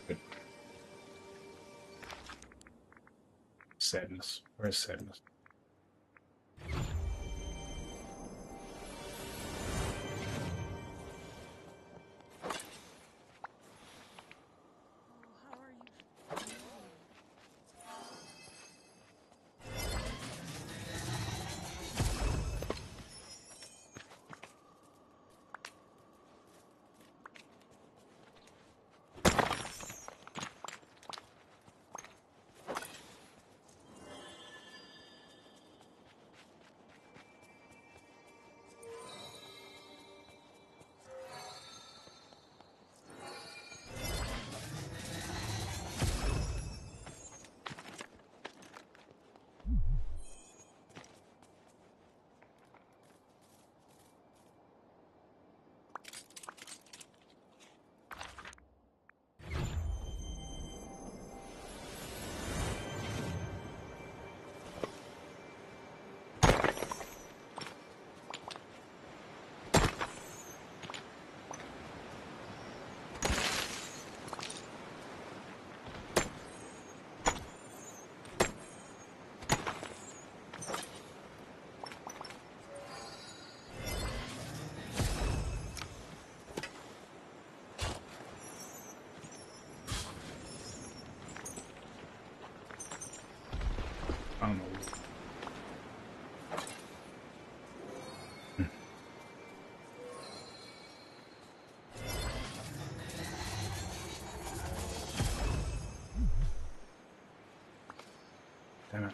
Good. Sadness. Where's sadness? I don't know. Damn it.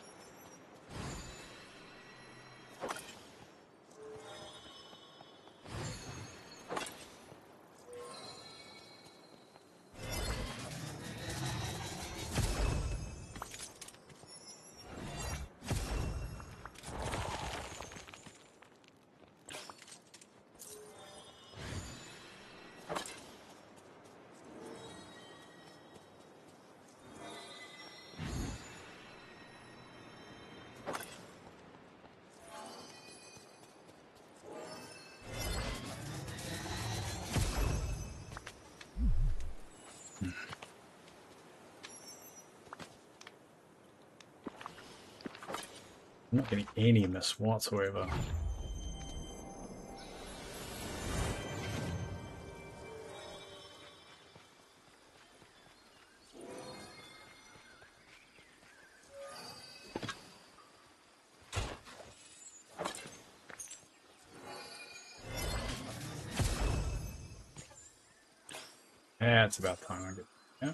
I'm not getting any miss whatsoever. Yeah, it's about time I get. Yeah.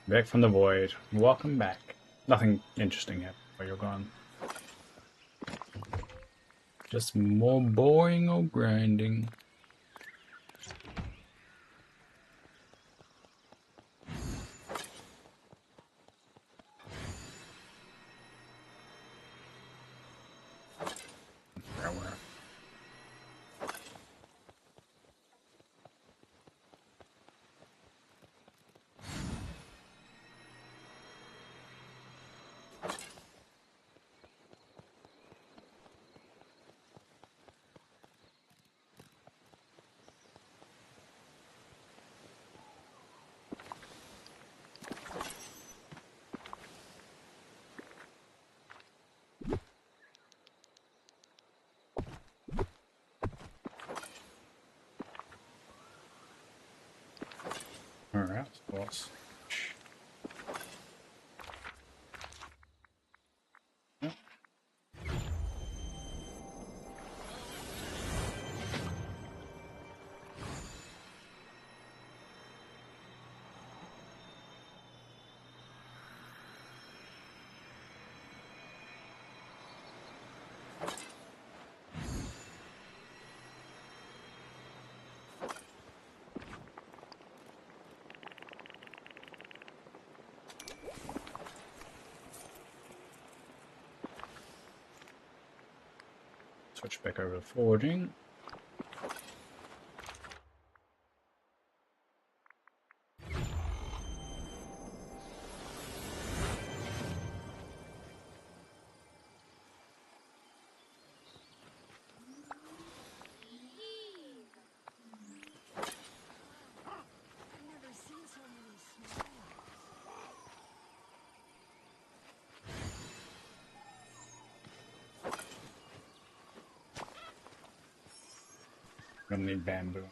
Back from the void. Welcome back. Nothing interesting happened while you're gone. Just more boring or grinding. Alright, boss. Switch back over to forging. Gonna need bamboo.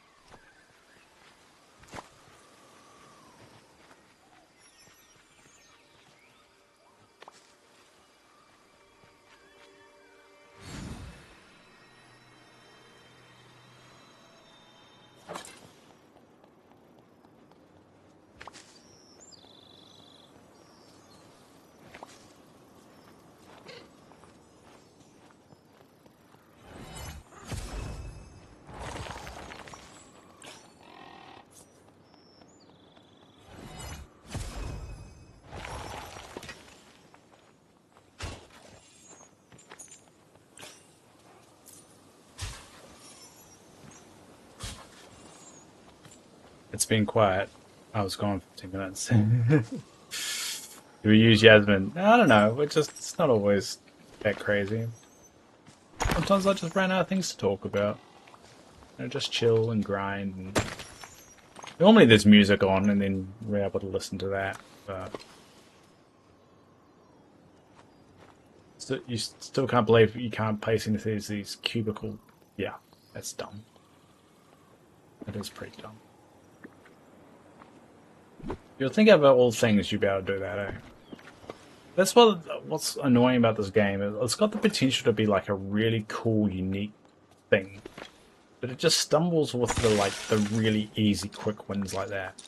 It's been quiet. I was gone for 10 minutes. Do we use Yasmin? I don't know. It's not always that crazy. Sometimes I just ran out of things to talk about. Just chill and grind. And normally there's music on, and then we're able to listen to that. But you still can't believe you can't place into these cubicle. Yeah, that's dumb. That is pretty dumb. You'll think about all things you'd be able to do that, eh? That's what's annoying about this game. It's got the potential to be like a really cool, unique thing, but it just stumbles with the really easy, quick wins like that.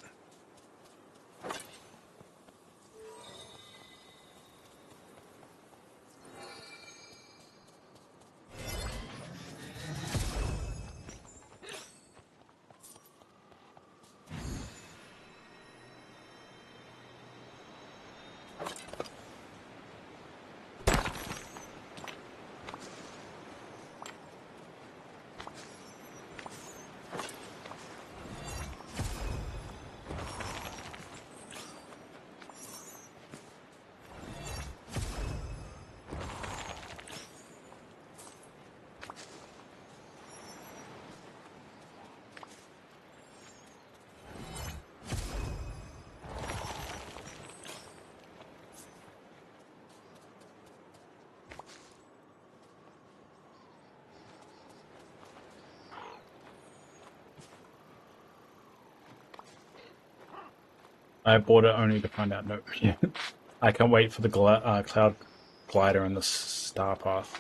I bought it only to find out. No, yeah. I can't wait for the cloud glider and the star path.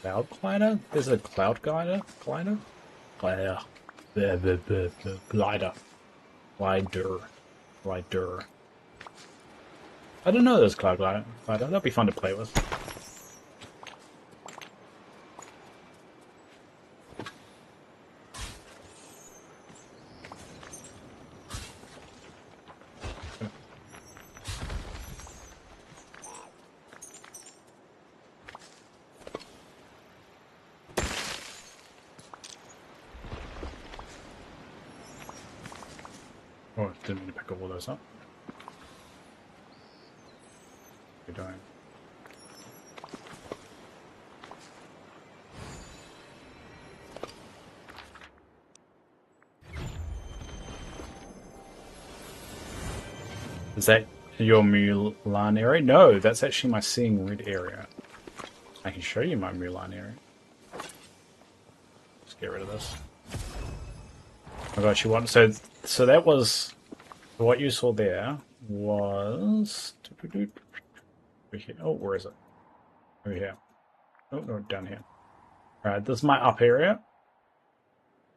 Cloud glider? There's a cloud glider? Glider? Glider. Glider. Glider. Glider. I don't know there's cloud glider. That'd be fun to play with. Oh, didn't mean to pick all those up. We're doing. Is that your Mulan area? No, that's actually my Seeing Red area. I can show you my Mulan area. Let's get rid of this. I got you one. So that was what you saw there was over here. Oh, where is it? Over here. Oh no, down here. Alright, this is my up area.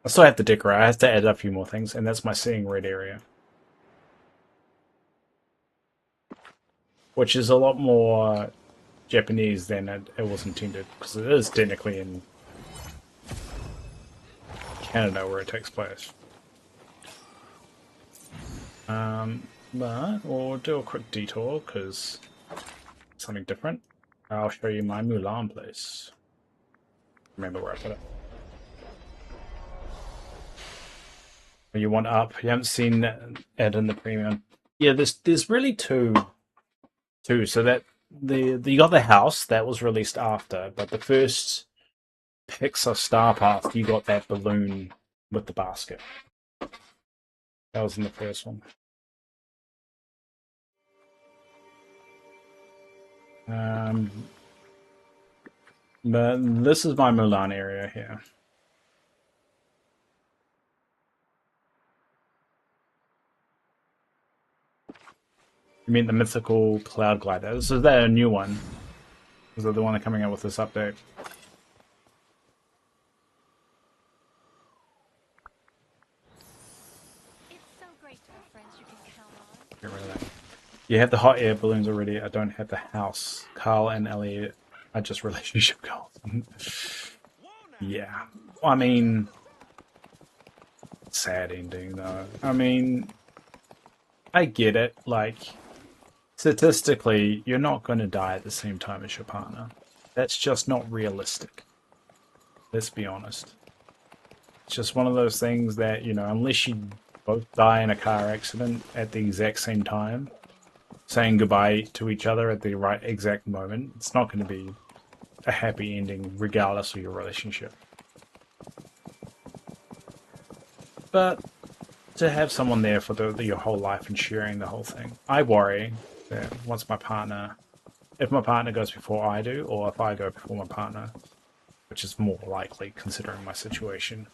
I still have to decorate. I have to add a few more things, and that's my Seeing Red area. Which is a lot more Japanese than it was intended, because it is technically in Canada where it takes place. But we'll do a quick detour, because something different. I'll show you my Mulan place. Remember where I put it. You want up? You haven't seen it in the premium. Yeah, there's really two. So that you got the house that was released after, but the first Pixar Star Path you got that balloon with the basket. That was in the first one. But this is my Mulan area here. You mean the mythical cloud glider? This is a new one. Is that the one that's coming out with this update? It's so great to have friends you can count on. Get rid of that. You have the hot air balloons already. I don't have the house. Carl and Elliot are just relationship goals. Yeah. I mean, sad ending though. I mean, I get it. Like, statistically, you're not going to die at the same time as your partner. That's just not realistic. Let's be honest. It's just one of those things that, you know, unless you both die in a car accident at the exact same time, saying goodbye to each other at the right exact moment, it's not going to be a happy ending regardless of your relationship. But to have someone there for your whole life and sharing the whole thing, I worry that once my partner, if my partner goes before I do, or if I go before my partner, which is more likely considering my situation,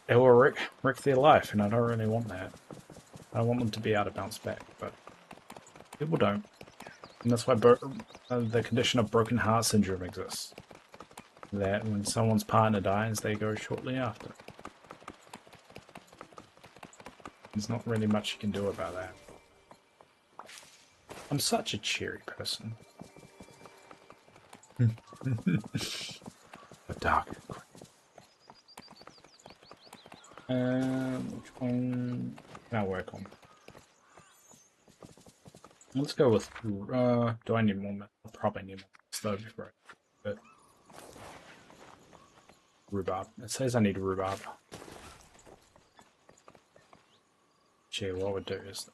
it will wreck their life, and I don't really want that. I want them to be able to bounce back, but people don't. And that's why the condition of broken heart syndrome exists. That when someone's partner dies, they go shortly after. There's not really much you can do about that. I'm such a cheery person. A dark. Which one can I work on? Let's go with. Do I need more? I probably need more. Slow before. But rhubarb. It says I need rhubarb. Gee, what would do is.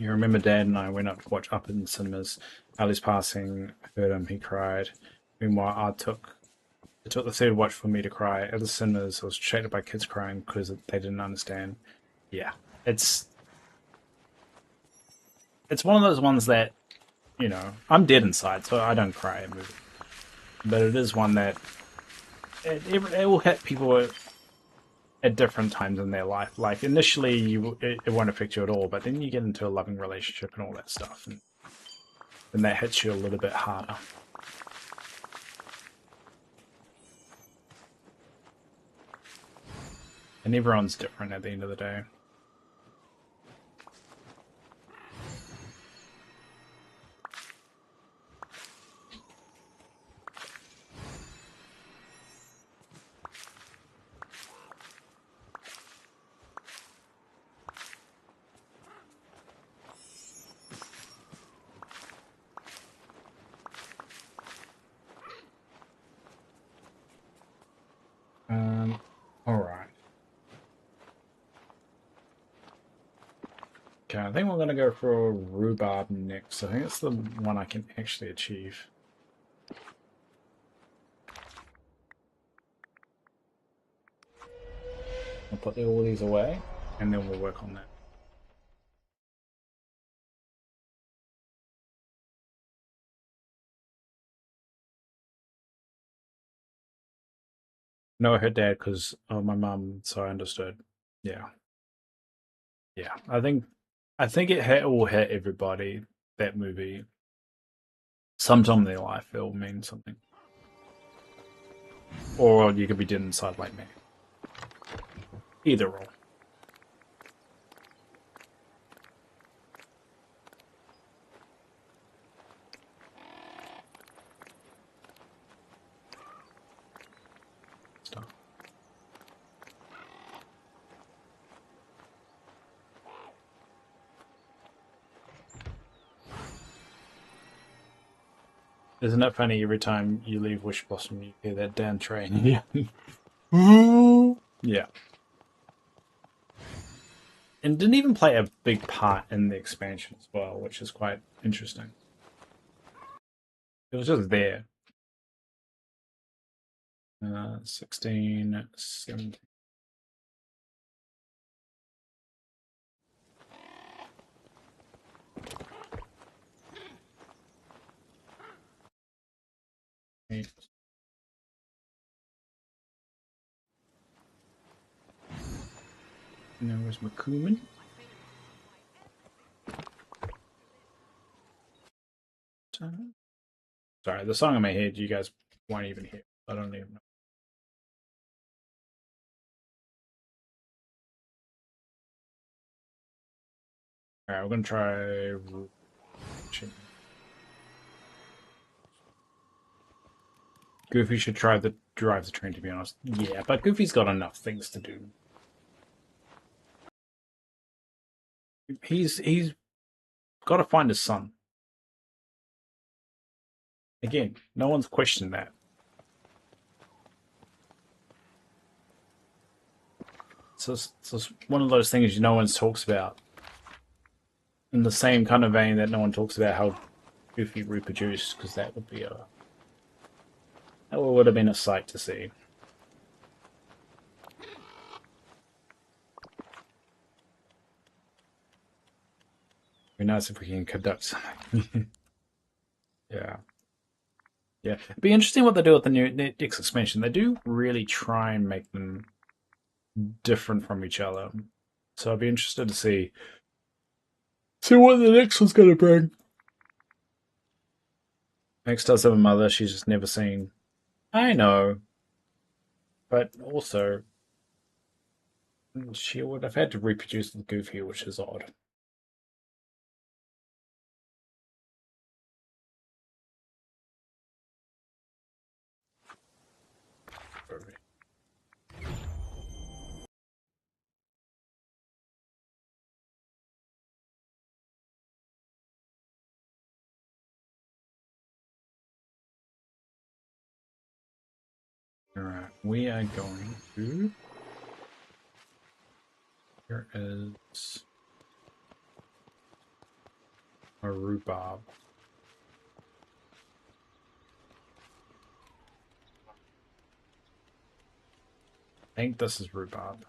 You remember Dad and I went up to watch Up in the cinemas. Ali's passing, heard him, he cried. Meanwhile, it took the third watch for me to cry. At the cinemas, I was distracted by kids crying because they didn't understand. Yeah, it's it's one of those ones that, I'm dead inside, so I don't cry at movies. But it is one that it will hit people at different times in their life. Like initially, it won't affect you at all, but then you get into a loving relationship and all that stuff, and then that hits you a little bit harder. And everyone's different at the end of the day. All right. Okay, I think we're gonna go for a rhubarb next. I think it's the one I can actually achieve. I'll put all these away, and then we'll work on that. No, I heard Dad because of my mum, so I understood. Yeah, yeah. I think it will hit everybody. That movie, sometime in their life, it will mean something. Or you could be dead inside like me. Either or. Stuff. Isn't it funny every time you leave Wish Blossom, you hear that damn train? Yeah. Yeah. And didn't even play a big part in the expansion as well, which is quite interesting. It was just there. 16, 17. Now where's McCooman? Sorry, the song in my head you guys won't even hear. I don't even know. Alright, we're gonna try. Goofy should try the drive the train, to be honest. Yeah, but Goofy's got enough things to do. He's got to find his son. Again, no one's questioned that. It's one of those things no one talks about. In the same kind of vein that no one talks about how Goofy reproduced, because that would have been a sight to see. Be nice if we can conduct something. Yeah. Yeah. It'd be interesting what they do with the new next expansion. They do really try and make them different from each other. So I'd be interested to see what the next one's gonna bring. Max does have a mother she's just never seen. I know. But also she would have had to reproduce with Goofy, which is odd. Alright, we are going to. Here is. Or rhubarb. I think this is rhubarb.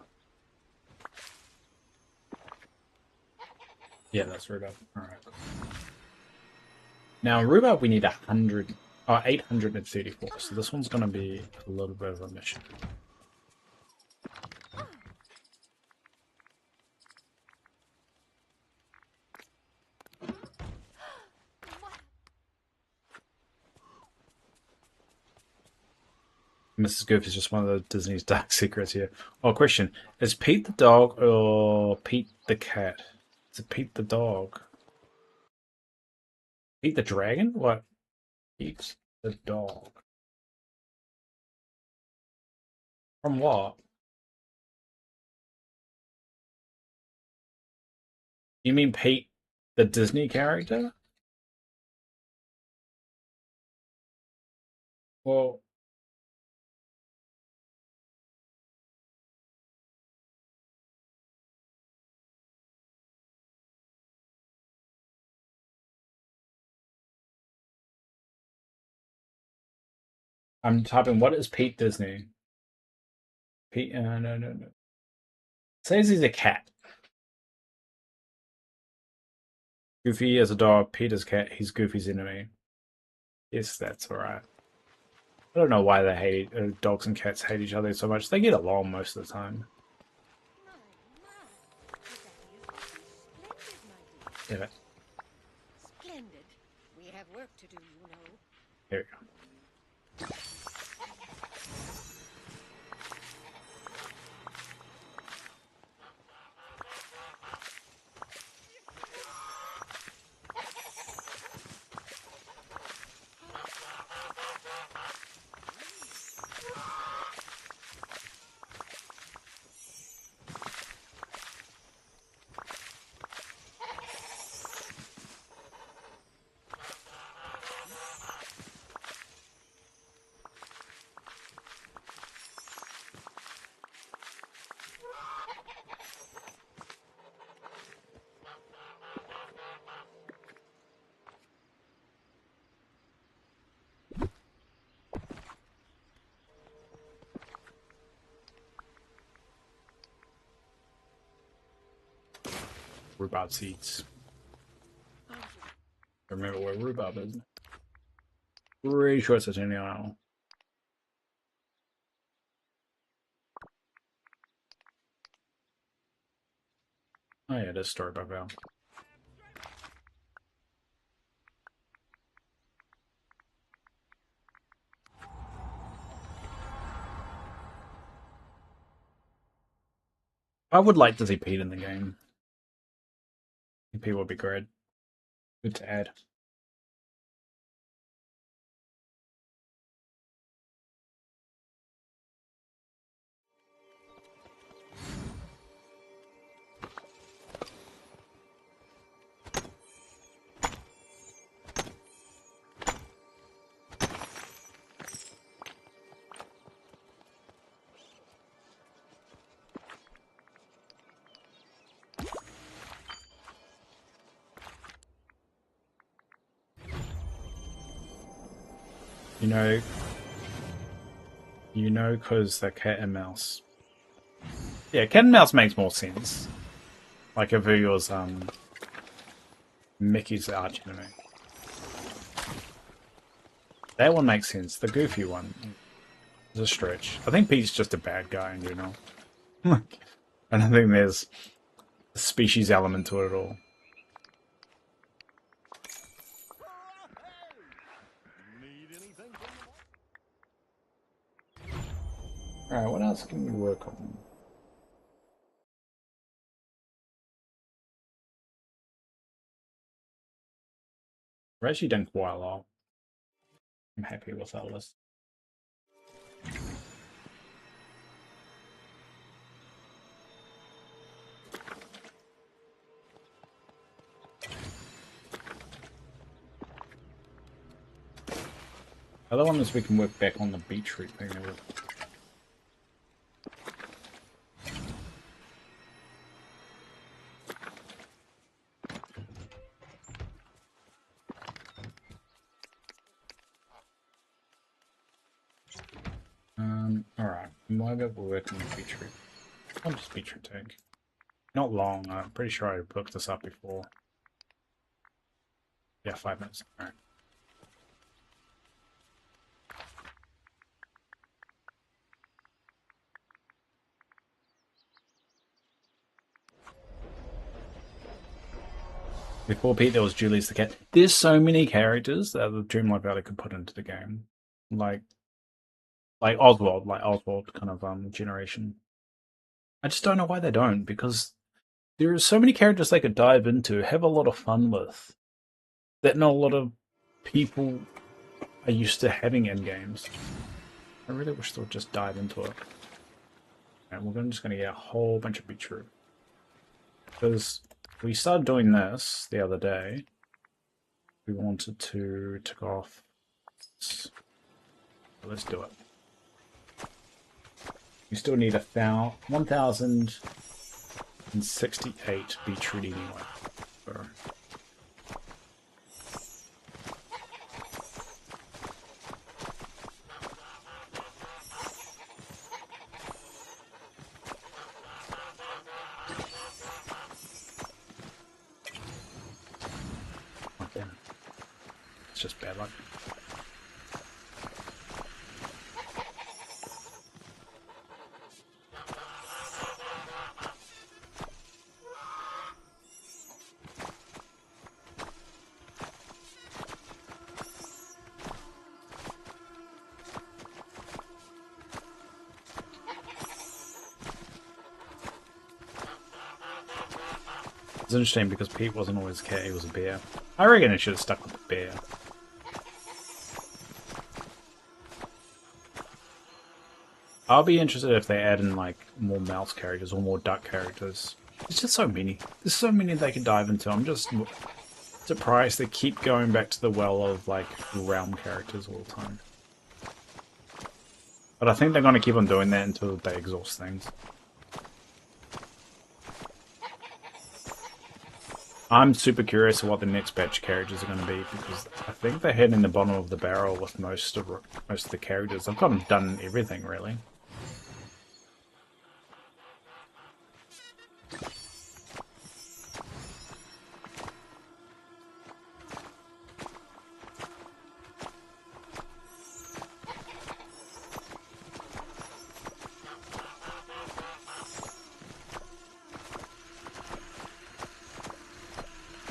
Yeah, that's rhubarb. Alright, cool. Now, rhubarb we need 100, 834, so this one's gonna be a little bit of a mission. Mrs. Goof is just one of the Disney's dark secrets here. Oh, question. Is Pete the dog or Pete the cat? Is it Pete the dog? Pete the dragon? What? Pete the dog. From what? You mean Pete the Disney character? Well, I'm typing, what is Pete Disney? Pete, no. Says he's a cat. Goofy as a dog, Pete as a cat, he's Goofy's enemy. Yes, that's alright. I don't know why they hate dogs and cats hate each other so much. They get along most of the time. Yeah. Splendid. We have work to do, you know. Here we go. Rhubarb seeds. Remember where rhubarb is. Pretty sure it's a Tiny Isle. Oh yeah, it is Story by Val. I would like to see Pete in the game. I think Pete would be great. Good to add. You know, because they're cat and mouse. Yeah, cat and mouse makes more sense. Like if he was Mickey's arch enemy. That one makes sense. The goofy one is a stretch. I think Pete's just a bad guy in general. I don't think there's a species element to it at all. Alright, what else can we work on? We're actually done quite a lot. I'm happy with our list. The other one is we can work back on the beetroot thing. Alright, might be working with beetroot. I'll just beetroot tank. Not long, I'm pretty sure I looked this up before. Yeah, 5 minutes. Alright. Before Pete, there was Julie's the cat. There's so many characters that the Dreamlight Valley could put into the game. Like Oswald, kind of generation. I just don't know why they don't, because there are so many characters they could dive into, have a lot of fun with, that not a lot of people are used to having in games. I really wish they would just dive into it. And we're just going to get a whole bunch of beetroot. Because we started doing this the other day. We wanted to tick off. So let's do it. We still need 1,068 beetroot anyway. So. It's just bad luck. It's interesting because Pete wasn't always a cat, he was a bear. I reckon it should have stuck with the bear. I'll be interested if they add in like more mouse characters or more duck characters. There's just so many. There's so many they could dive into. I'm just surprised they keep going back to the well of like realm characters all the time. But I think they're going to keep on doing that until they exhaust things. I'm super curious of what the next batch of characters are going to be, because I think they're hitting the bottom of the barrel with most of the characters. I've kind of done everything really.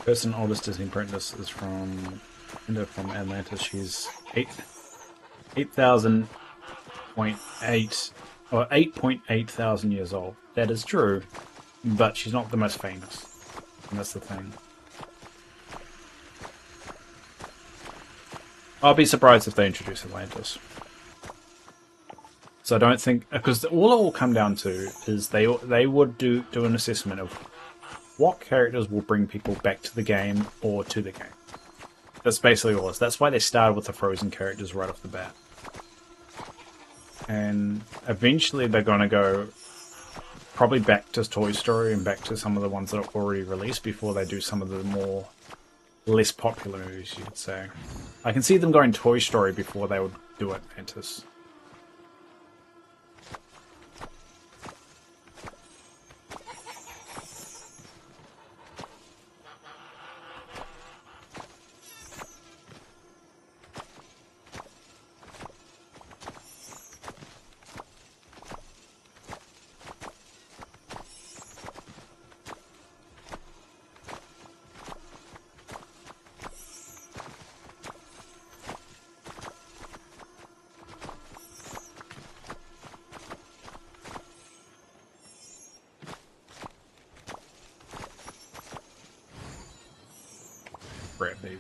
Person oldest Disney princess is from Atlantis. She's 8,000.8 or 8.8 thousand years old. That is true, but she's not the most famous, and that's the thing. I'll be surprised if they introduce Atlantis. So I don't think, because all it will come down to is they would do an assessment of what characters will bring people back to the game or to the game. That's basically all it is. That's why they started with the Frozen characters right off the bat. And eventually they're going to go probably back to Toy Story and back to some of the ones that are already released before they do some of the more less popular movies, you could say. I can see them going Toy Story before they would do Atlantis. Brett, baby.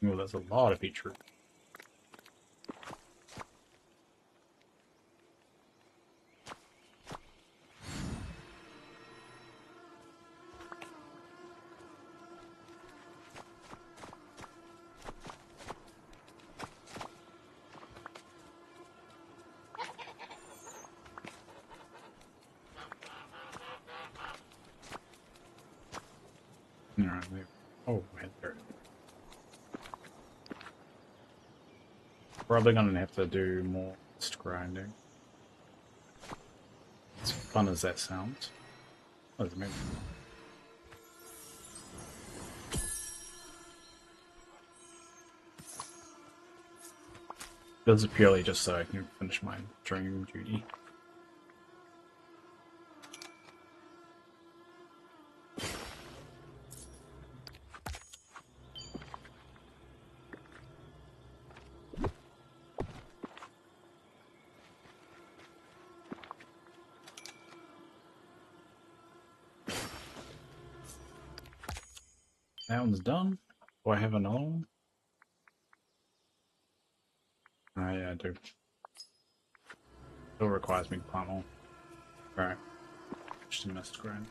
Oh, there's a lot of beetroot. Alright, oh, there. Probably gonna have to do more mist grinding. As fun as that sounds. What does it mean? This is purely just so I can finish my dream duty. That one's done. Do I have another one? Oh yeah, I do. Still requires me to plant more. Alright. Just a mist grind.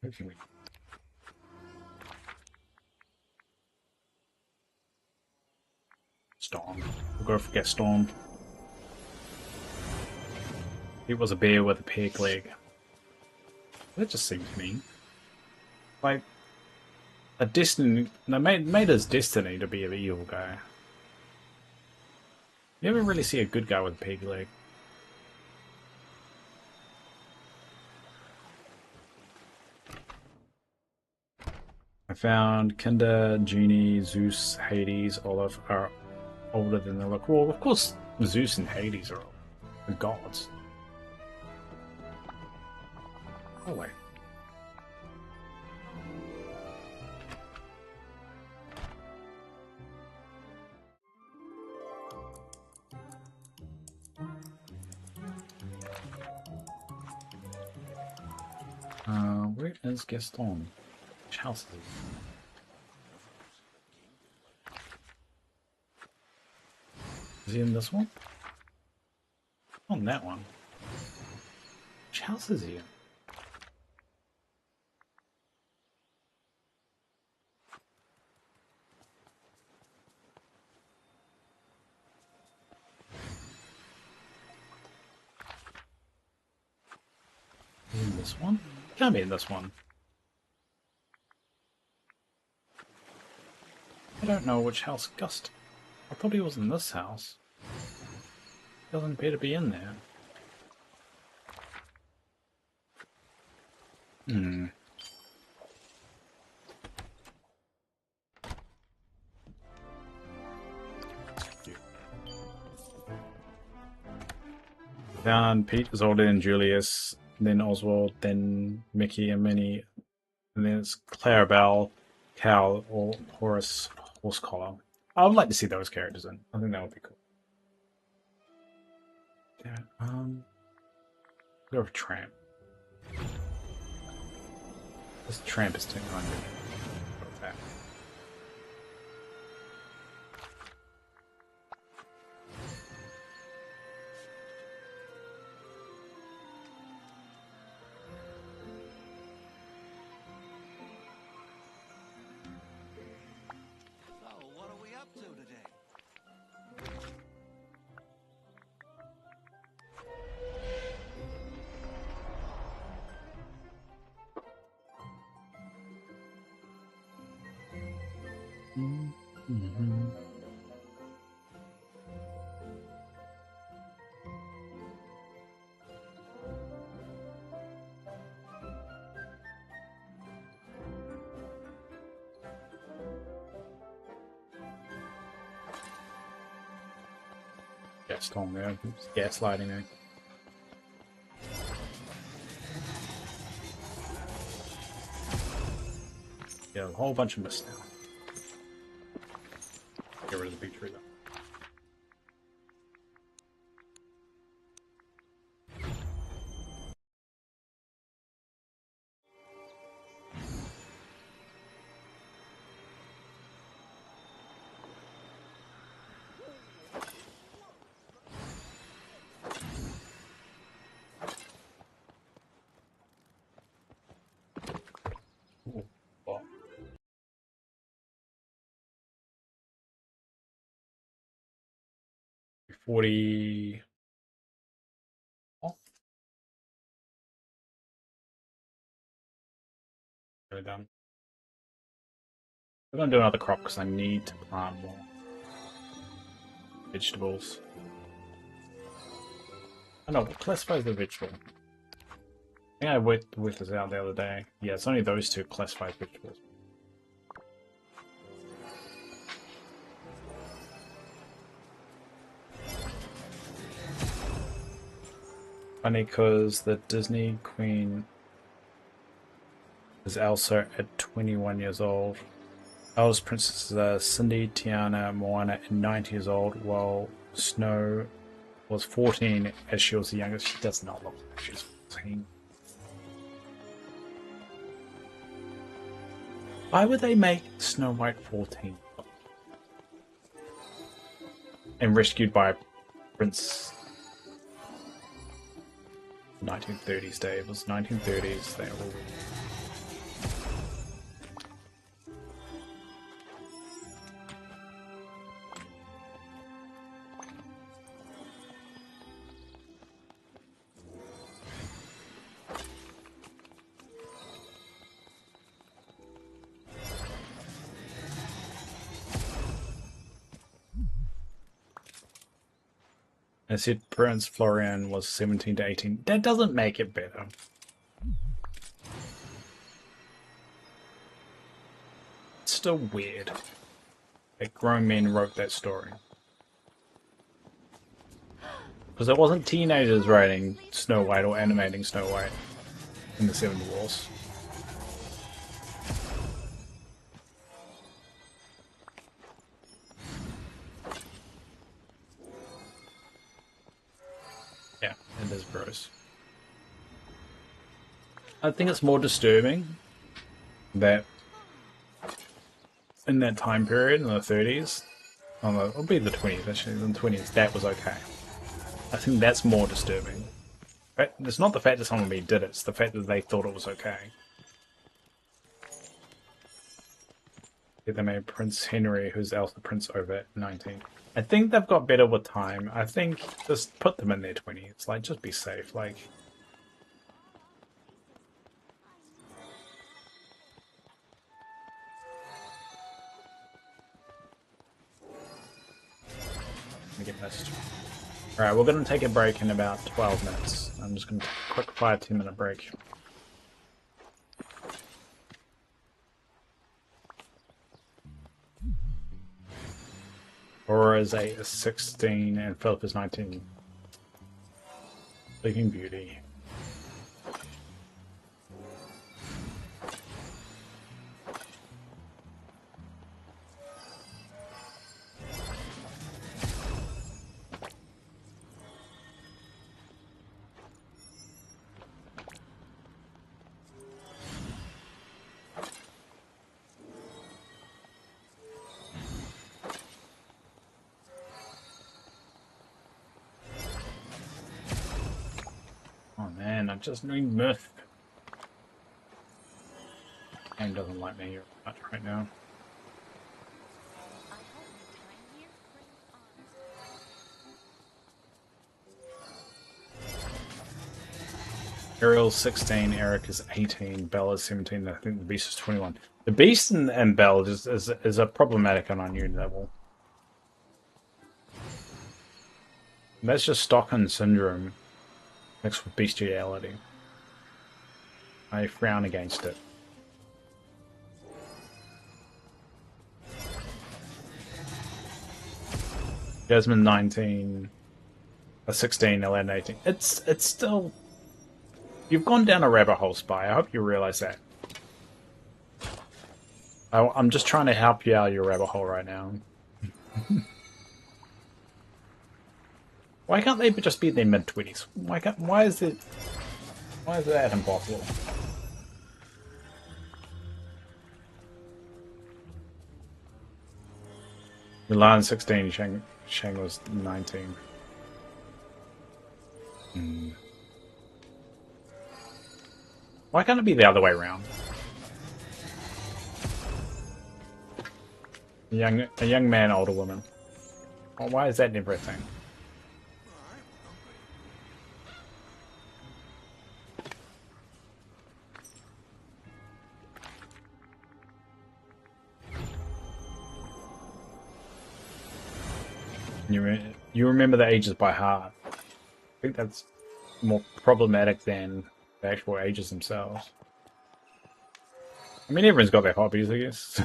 Hopefully. Storm. We'll go for Storm. It was a bear with a peg leg. That just seems mean. Like, a destiny. They made his destiny to be an evil guy. You never really see a good guy with a peg leg. I found Kinder, Genie, Zeus, Hades, Olaf are older than they look. Well, of course, Zeus and Hades are the gods. Oh wait. Where is Gaston? Which house is he? Is he in this one? On that one. Which house is he in? Is he in this one? Can't be in this one. I don't know which house Gust. I thought he was in this house. Doesn't appear to be in there. Hmm. Found Pete, Zolda, and Julius, then Oswald, then Mickey and Minnie, and then it's Clarabelle, Cal, or Horace Horsecollar. I would like to see those characters in. I think that would be cool. Yeah, go with Tramp. This Tramp is 200. Go with that. So, what are we up to today? Mm-hmm. Gaston there, it's gaslighting me. Yeah, a whole bunch of mist now. Get rid of the big tree though. Ooh, well. 40. Oh, really done. I'm gonna do another crop because I need to plant more vegetables. I know what classifies the vegetable. I think I worked this out the other day. Yeah, it's only those two classified vegetables. Funny because the Disney Queen is also at 21 years old. Eldest princesses are Cindy, Tiana, Moana, and 90 years old, while Snow was 14 as she was the youngest. She does not look like she's 14. Why would they make Snow White 14? And rescued by a prince. 1930s, Dave. It was 1930s. They all. I said Prince Florian was 17 to 18. That doesn't make it better. It's still weird that grown men wrote that story. Because it wasn't teenagers writing Snow White or animating Snow White in the Seven Dwarfs. Yeah, it is gross. I think it's more disturbing that in that time period, in the 30s, it'll be the 20s actually, in the 20s, that was okay. I think that's more disturbing. It's not the fact that someone did it, it's the fact that they thought it was okay. They made Prince Henry, who's else the prince, over at 19. I think they've got better with time. I think just put them in their 20s. Like, just be safe. Like, let me get missed. Alright, we're going to take a break in about 12 minutes. I'm just going to take a quick 5-10 minute break. Aura's 8 is 16 and Philip is 19. Sleeping Beauty. Oh man, I just need myth. Game doesn't like me much right now. Ariel's 16, Eric is 18, Belle is 17, I think the Beast is 21. The Beast and Belle is a problematic on a new level. That's just Stockholm Syndrome mixed with bestiality. I frown against it. Jasmine 19, 16, 11, 18. It's still... You've gone down a rabbit hole, Spy. I hope you realize that. I'm just trying to help you out of your rabbit hole right now. Why can't they just be in their mid-20s? Why is that impossible? Milan 16, Shang was 19. Why can't it be the other way around? A young man, older woman. Oh, why is that never a thing? You remember the ages by heart. I think that's more problematic than the actual ages themselves. I mean, everyone's got their hobbies, I guess.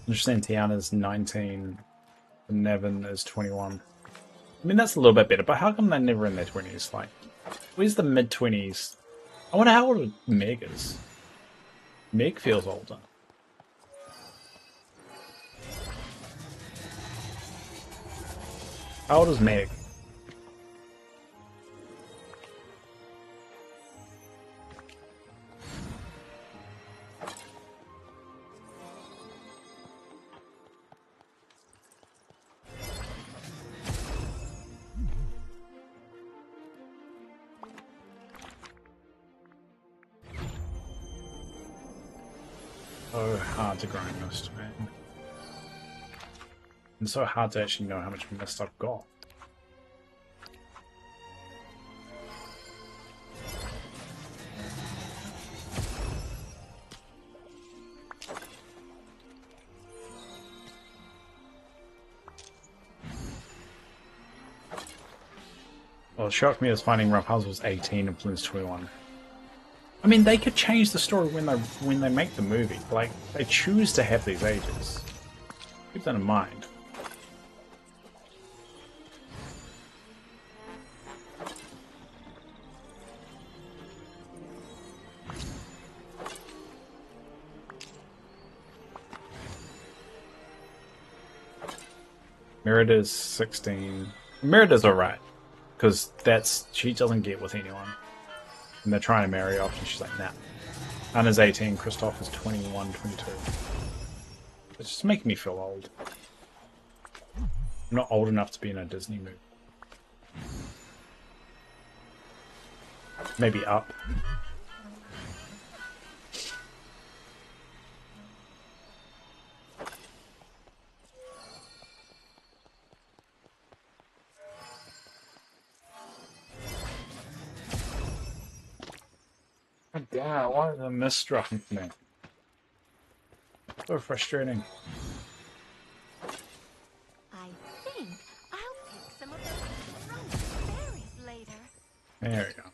Interesting, Tiana's 19, and Nevin is 21. I mean, that's a little bit better, but how come they're never in their 20s? Like, where's the mid-20s? I wonder how old Meg is. Meg feels older. How old is Meg? So hard to grind mist, man. And so hard to actually know how much mist I've got. Well, it shocked me as finding Rough House was 18 and Flynn's 21. I mean, they could change the story when they make the movie. Like, they choose to have these ages. Keep that in mind. Merida's 16. Merida's alright. Because she doesn't get with anyone. And they're trying to marry off, and she's like, nah. Anna's 18, Christoph is 21, 22. It's just making me feel old. I'm not old enough to be in a Disney movie. Maybe Up. God damn, why is the mist dropping for me? So frustrating. I think I'll pick some of those crummy berries later. There we go.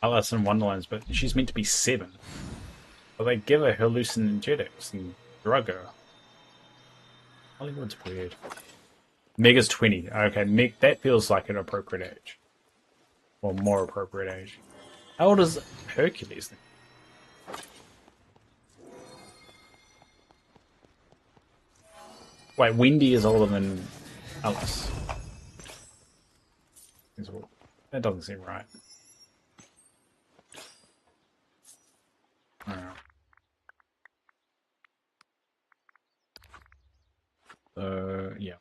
Alice in Wonderlands, but she's meant to be 7. But they give her hallucinogenics and drug her. Hollywood's weird. Mega's 20. Okay, Meg, that feels like an appropriate age. Or more appropriate age. How old is Hercules then? Wait, Wendy is older than Alice. That doesn't seem right. Yeah.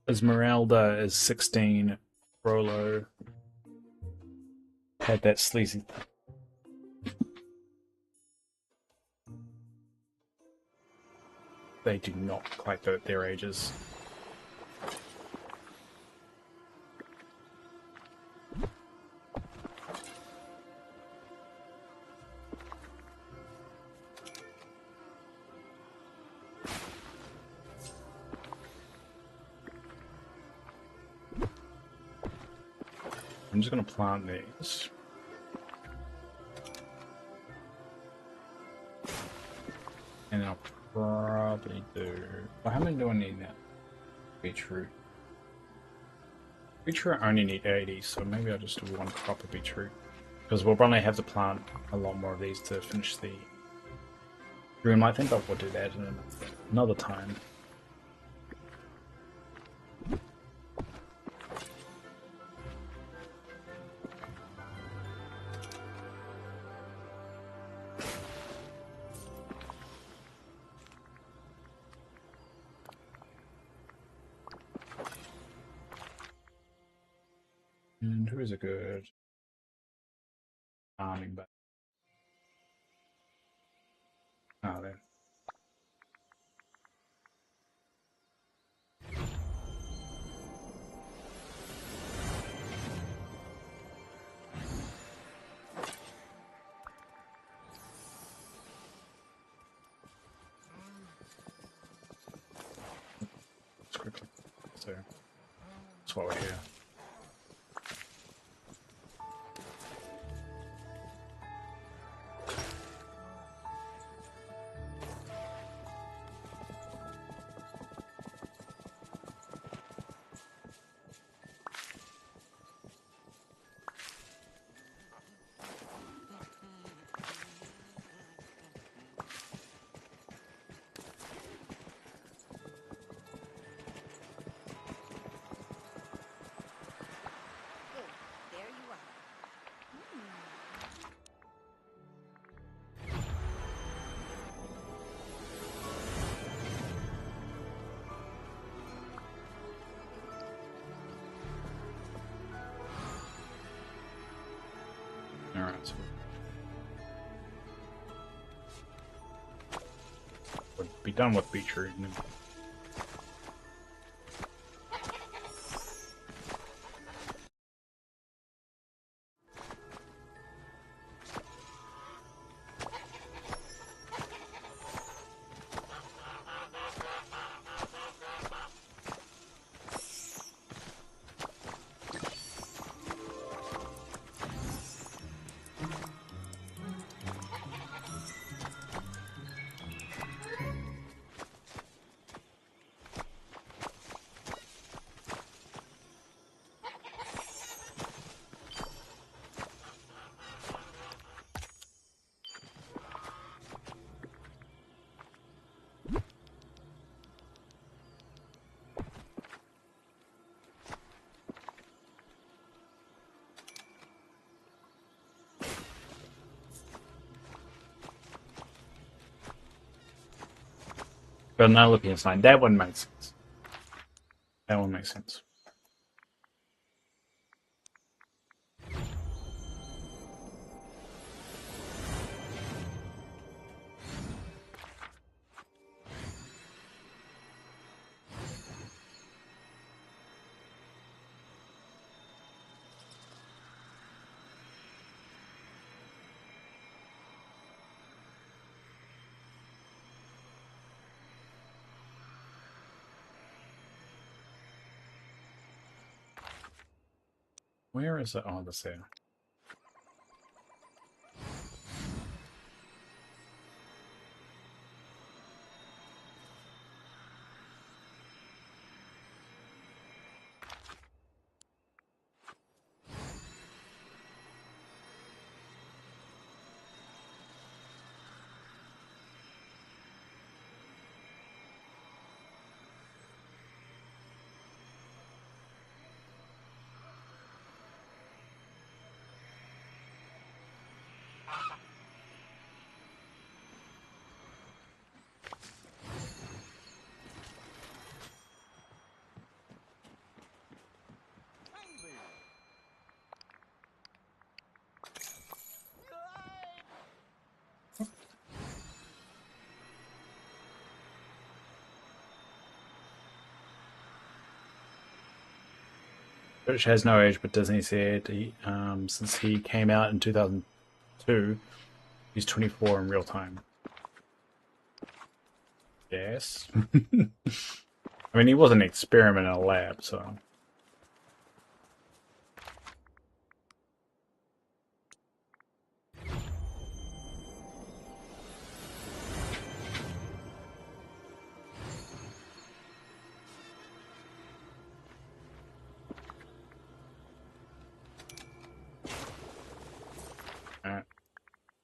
Esmeralda is 16. Rolo had that sleazy. They do not quite vote their ages. I'm just going to plant these. And I'll probably do... Well, how many do I need now? Beetroot. Beetroot I only need 80, so maybe I'll just do one crop of beetroot. Because we'll probably have to plant a lot more of these to finish the Dreamlight. I think I will do that in another time. And who is a good farming but there. Let's quickly. So that's why we're here. Hey, there you are. Alright, so we'll be done with beetroot. And then but now looking at line, that one makes sense. That one makes sense. Where is it? Oh, that's there. Twitch has no age, but Disney said since he came out in 2002, he's 24 in real time. Yes. I mean, he was an experiment in a lab, so. Alright,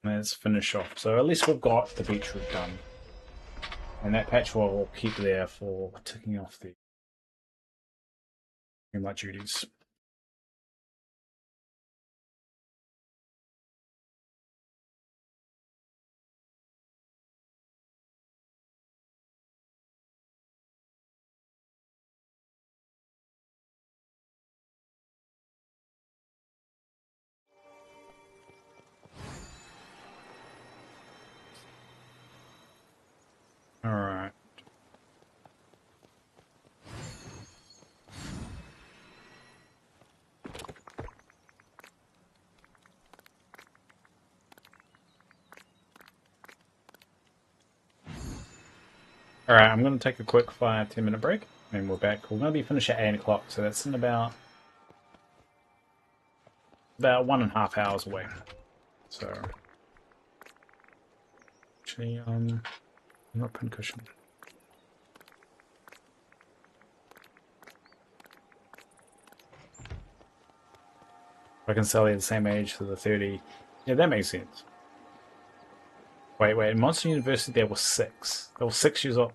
let's finish off. So at least we've got the beetroot done. And that patch will keep there for ticking off the Dreamlight duties. Alright. Alright, I'm going to take a quick 5-10 minute break, and we're back. We're going to be finished at 8 o'clock, so that's in about 1.5 hours away. So, actually, not pincushion. I can sell you the same age to the 30. Yeah, that makes sense. Wait, in Monster University there were 6. There were 6 years old.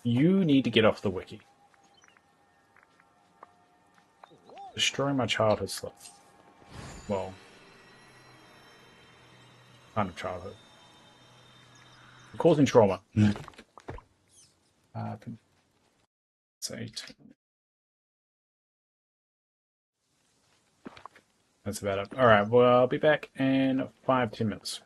You need to get off the wiki. Destroy my childhood stuff. Well, kind of childhood. Causing trauma. It's 8. That's about it. Alright, well, I'll be back in 5-10 minutes.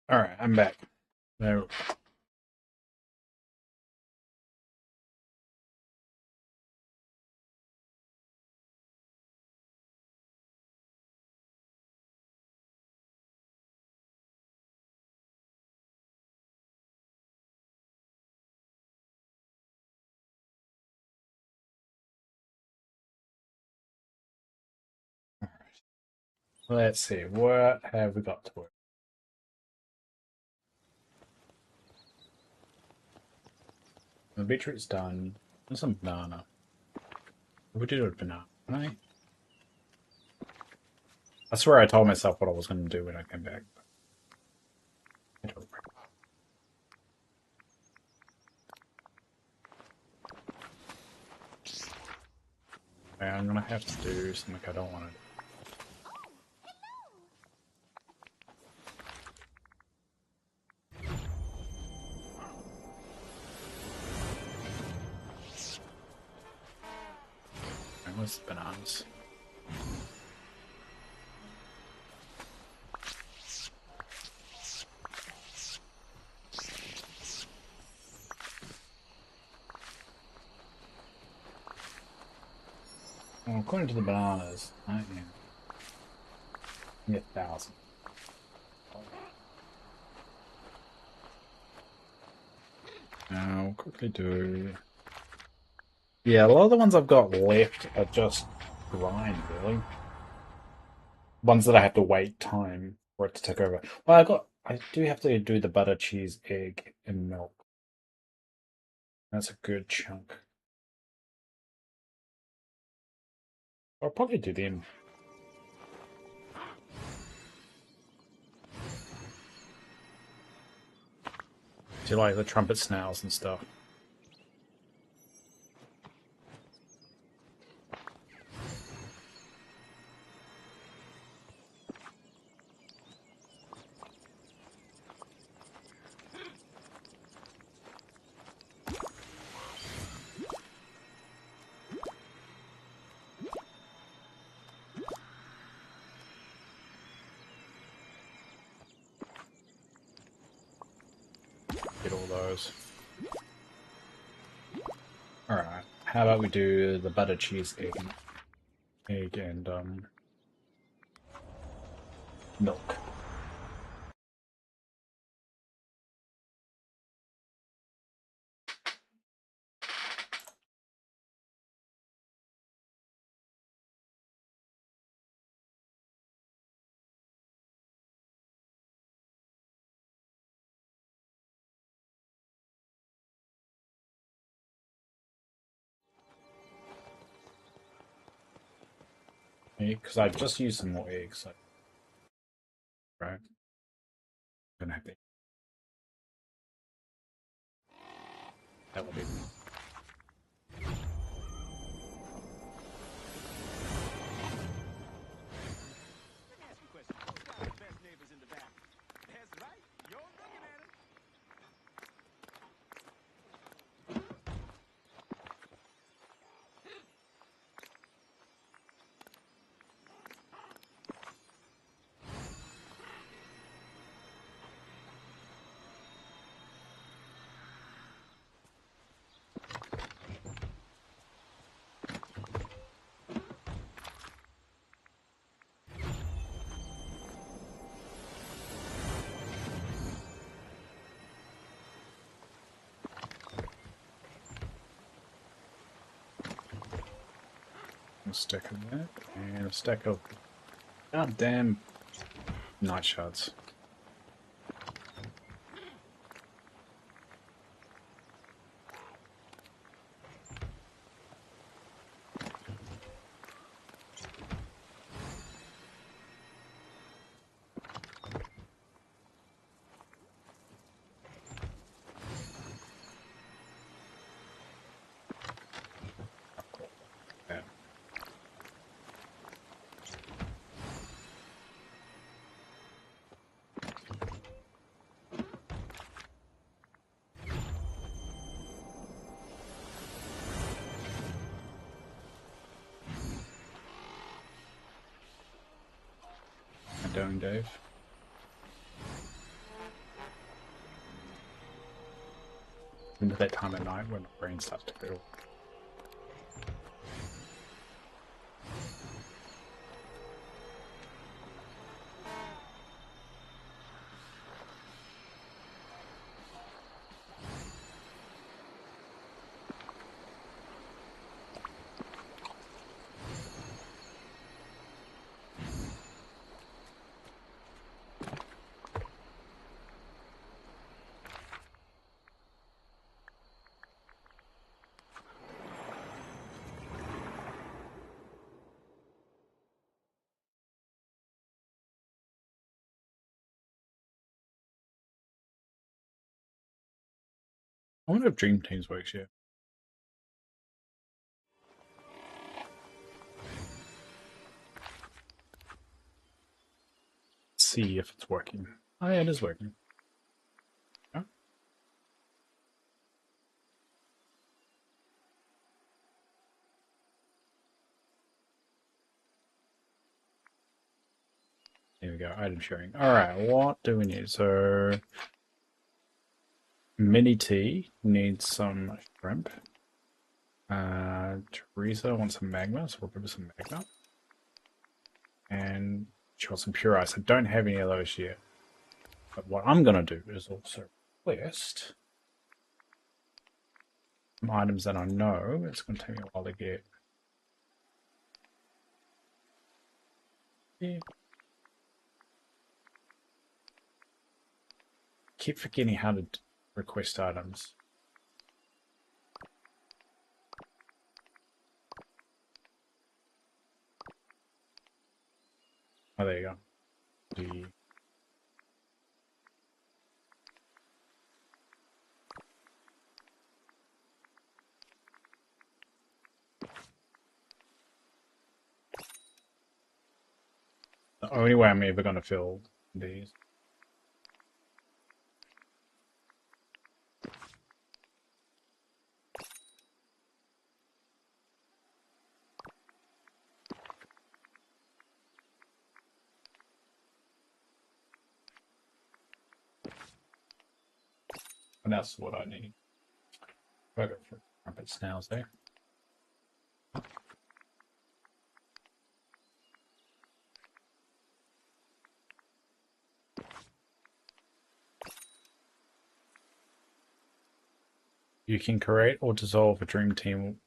Alright, I'm back. There. Let's see, what have we got to work? The beetroot's done. There's some banana. What did with banana? Right? I swear I told myself what I was going to do when I came back. I don't remember. I'm going to have to do something I don't want to do. Where's the bananas? Well, according to the bananas, I am 1,000. Now, we'll quickly do. Yeah, a lot of the ones I've got left are just grind, really. Ones that I have to wait time for it to take over. Well, I do have to do the butter, cheese, egg, and milk. That's a good chunk. I'll probably do them. Do you like the trumpet snails and stuff? Get all those. Alright, how about we do the butter, cheese, egg and milk. Because I just used some more eggs, so, right? I'm gonna have to. That will be. A stack of that, and a stack of goddamn night shards. Yeah. How you doing, Dave? into that time of night when my brain starts to feel. I wonder if Dream Teams works yet. See if it's working. Oh yeah, it is working. Oh. There we go, item sharing. Alright, what do we need? So Mini T needs some shrimp. Teresa wants some magma, so we'll give her some magma. And she wants some pure ice. I don't have any of those yet. But what I'm gonna do is also request some items that I know it's gonna take me a while to get. Yeah. Keep forgetting how to request items. Oh, there you go. The only way I'm ever going to fill these. And that's what I need. Burger for trumpet snails there. You can create or dissolve a dream team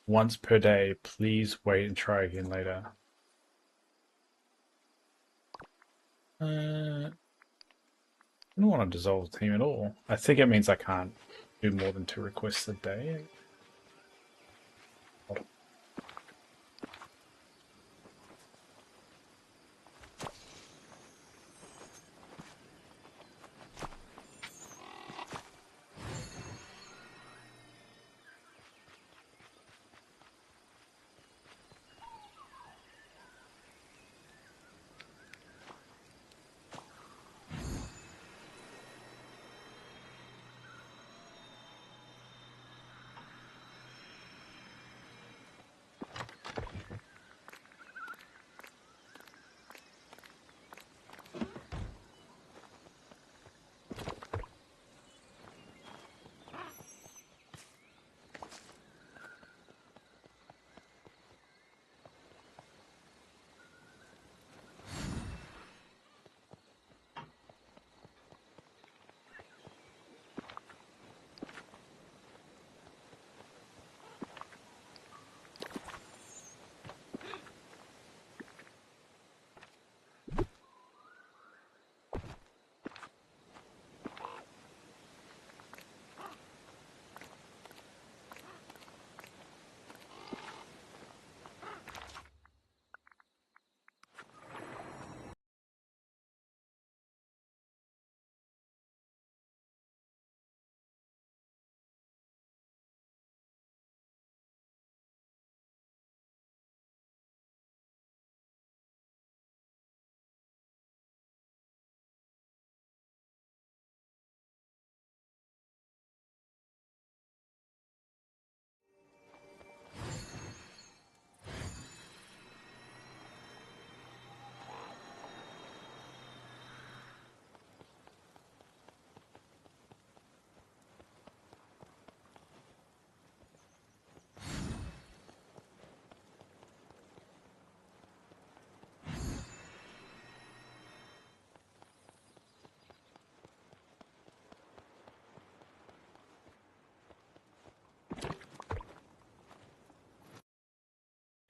once per day. Please wait and try again later. I don't want to dissolve the team at all. I think it means I can't do more than 2 requests a day.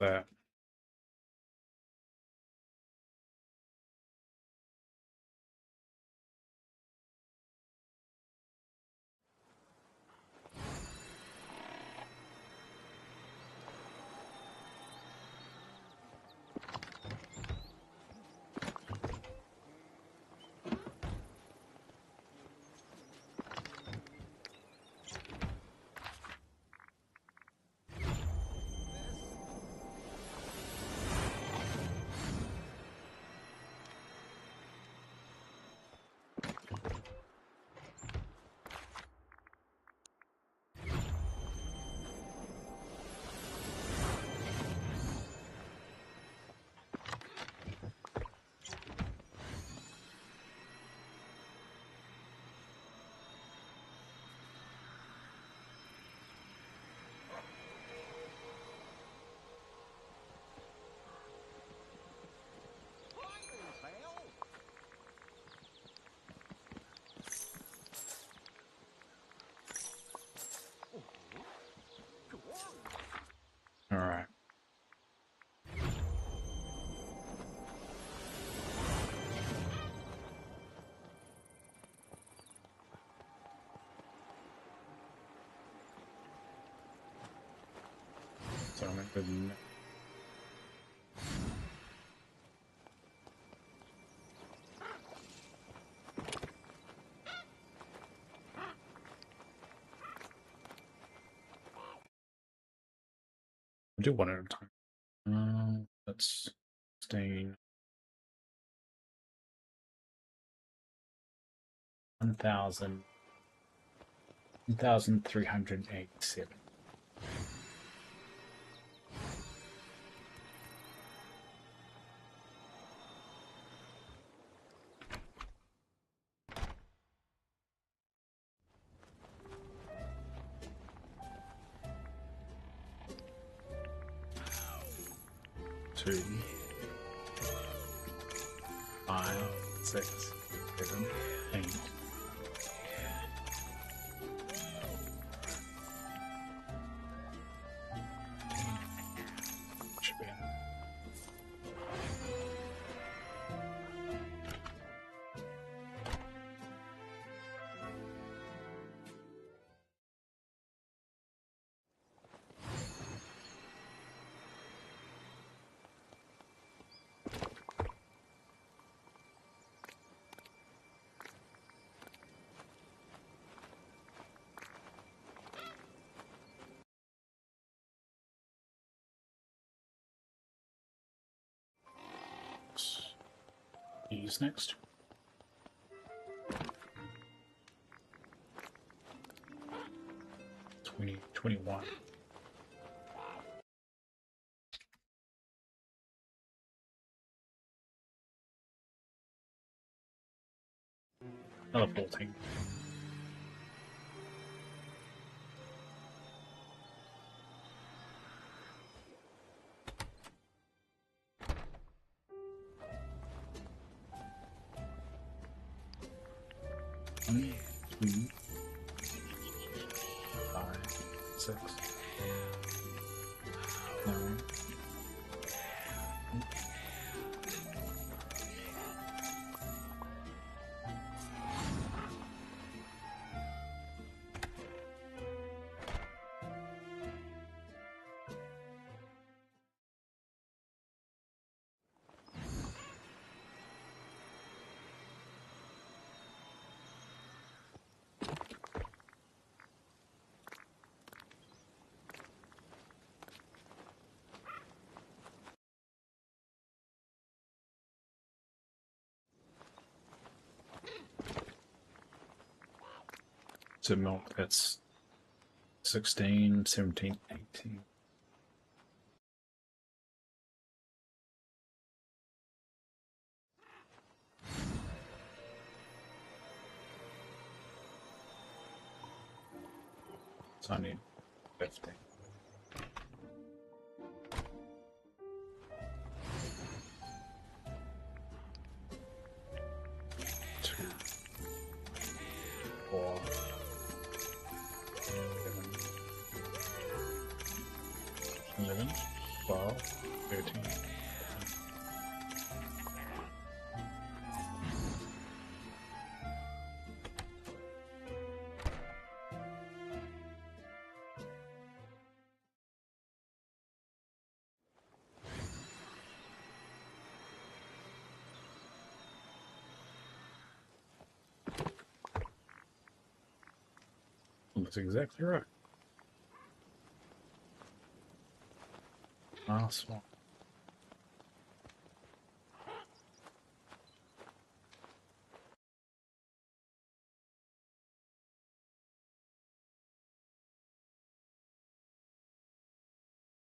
that. All right. So I'm at the I'll do one at a time. Let's stay 1,387. Two, 5, 6, 7, 8. Should be in. Use next. Twenty 21. Another 14. One, 2, 5, 6, 9. So milk, that's 16, 17, 18. So I need 50. Two, 4, 7, 11. 12, 13. That's exactly right. Last one.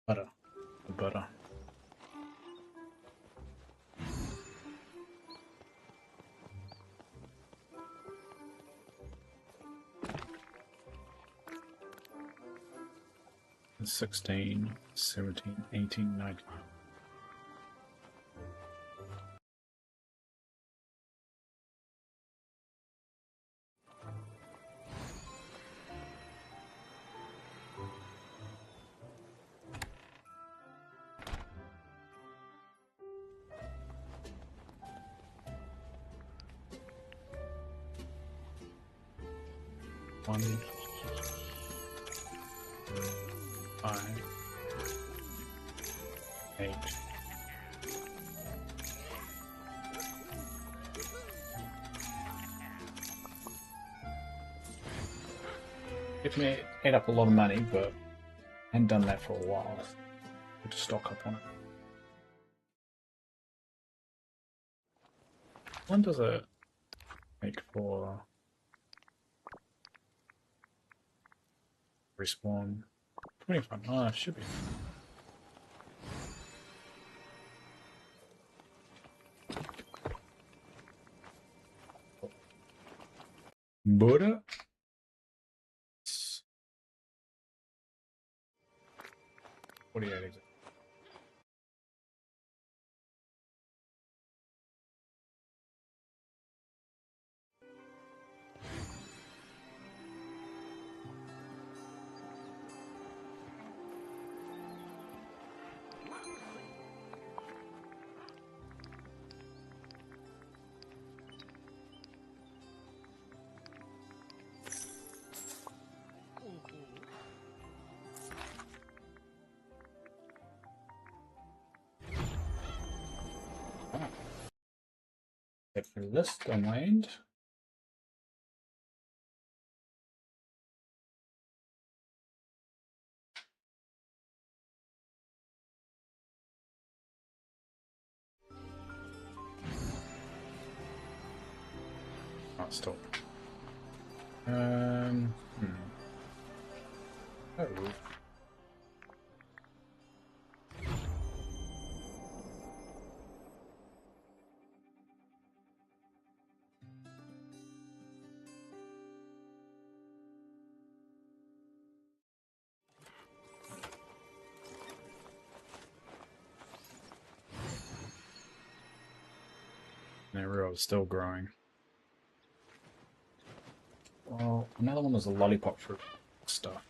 Butter. The butter. And 16, 17, 18, 19. One, 5, 8. It may add up a lot of money, but I hadn't done that for a while. Good to stock up on it. When does it make for respawn? 25. Oh, it should be. Buddha? What do you add? For list on my end. Oh, stop. Oh. There, I was still growing. Well, another one was a lollipop fruit stuff.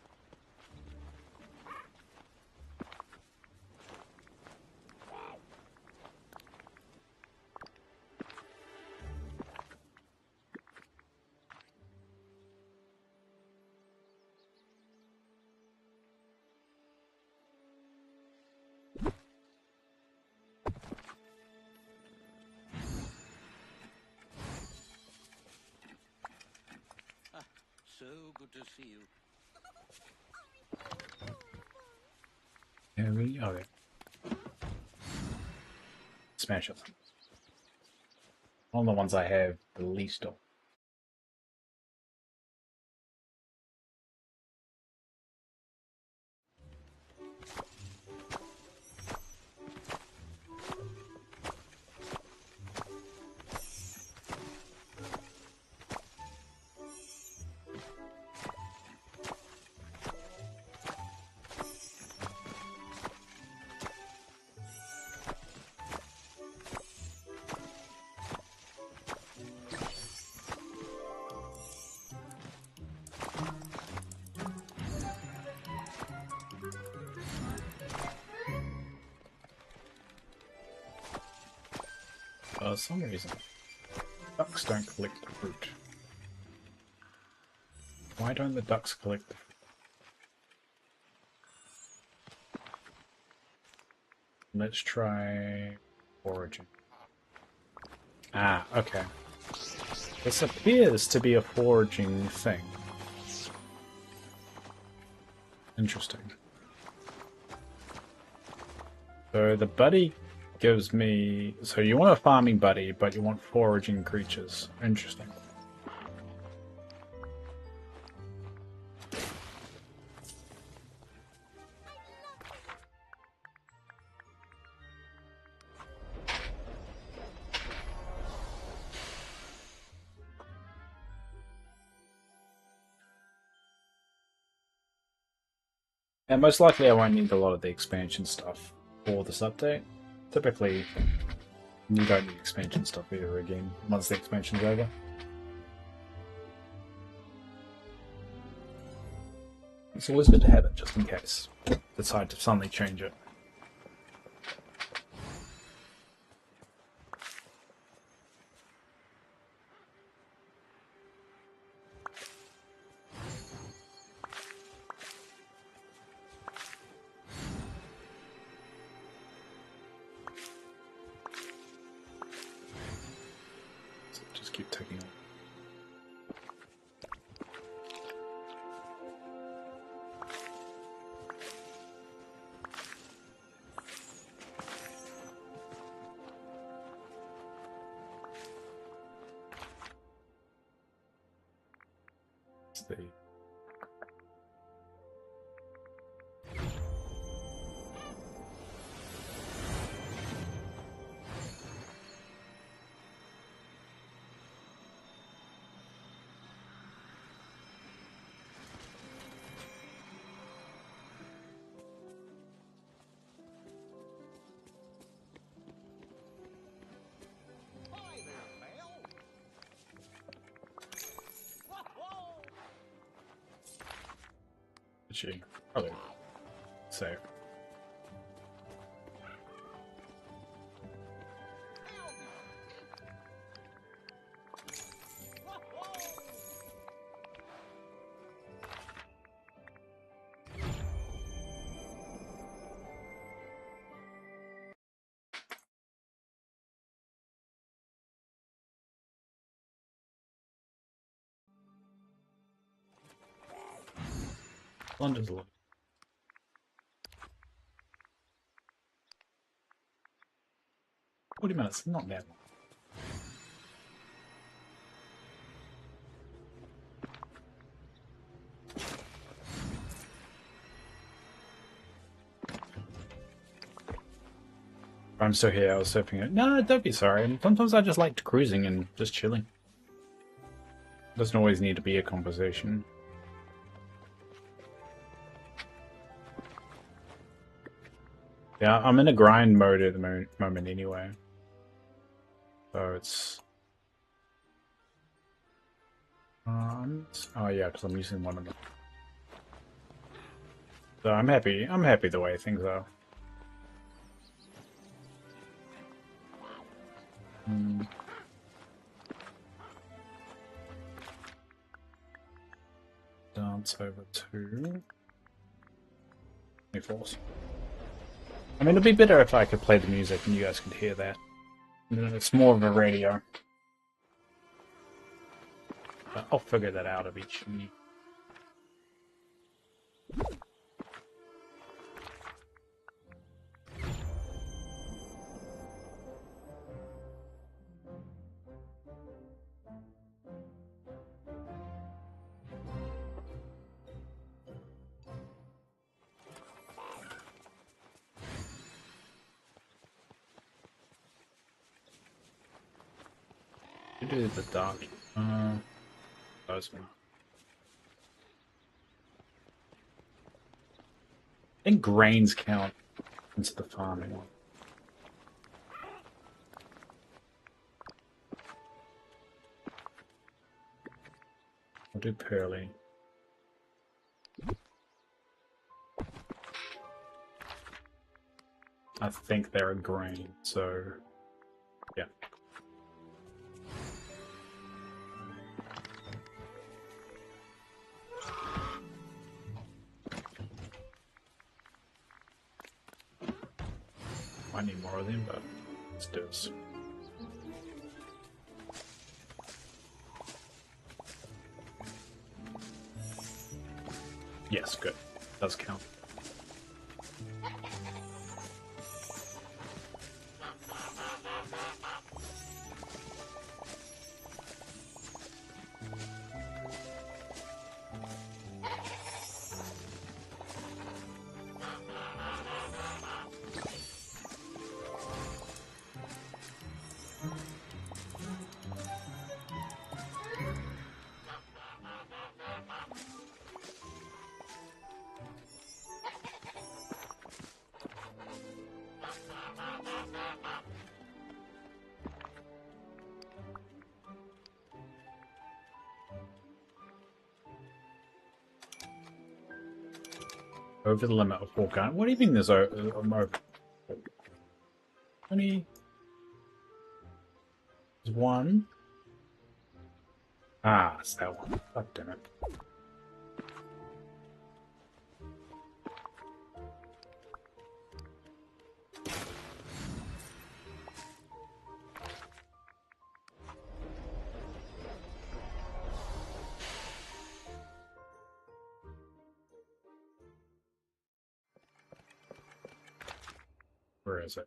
So good to see you. Yeah, really? Oh, yeah. Smash it. One of the ones I have the least of. For some reason, ducks don't collect the fruit. Why don't the ducks collect the fruit? Let's try foraging. Ah, okay. This appears to be a foraging thing. Interesting. So the buddy gives me... So you want a farming buddy, but you want foraging creatures. Interesting. And most likely I won't need a lot of the expansion stuff for this update. Typically, you don't need expansion stuff either again, once the expansion's over. It's always good to have it, just in case. Decide to suddenly change it. So just keep taking it. The Hi there, pal. Whoa! she probably safe. London's a lot. 40 minutes, not that long. I'm still here, I was surfing it. No, don't be sorry. Sometimes I just like cruising and just chilling. Doesn't always need to be a conversation. Yeah, I'm in a grind mode at the moment anyway. So it's... oh yeah, because I'm using one of them. So I'm happy the way things are. Dance over to... Force. I mean, it'd be better if I could play the music and you guys could hear that. It's more of a radio. But I'll figure that out eventually. You do the dark. Those one. I think grains count into the farming one. I'll do pearly. I think they're a grain, so yeah. Might need more of them, but let's do this. Yes, good. Does count. Over the limit of 4 gun. What do you mean there's over? Only there's one. Ah, it's that one. God damn it. Where is it?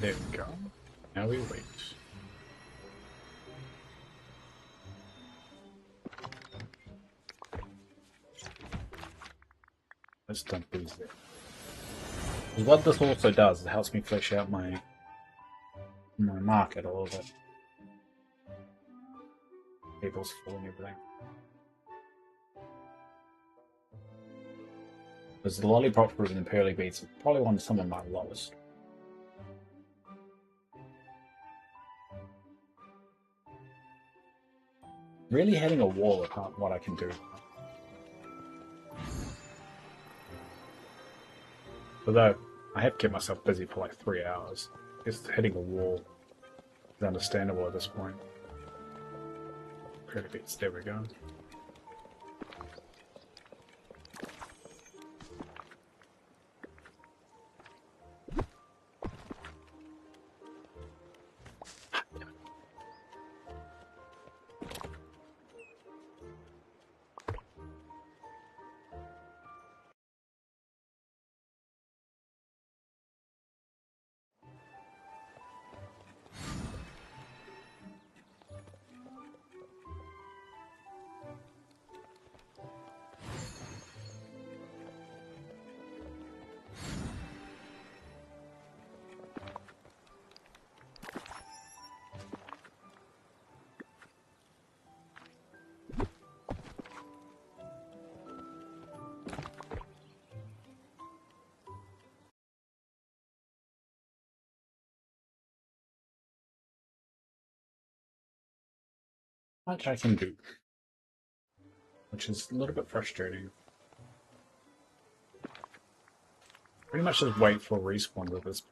There we go. Now we wait. Let's dump these there. Because what this also does, it helps me flesh out my market a little bit. People's full and everything. Because the lollipop fruit and the pearly beets are probably some of my lowest. Really hitting a wall at what I can do. Although, I have kept myself busy for like 3 hours. Just hitting a wall is understandable at this point. Pretty bits, there we go. Much I can do, which is a little bit frustrating. Pretty much just wait for respawn with this.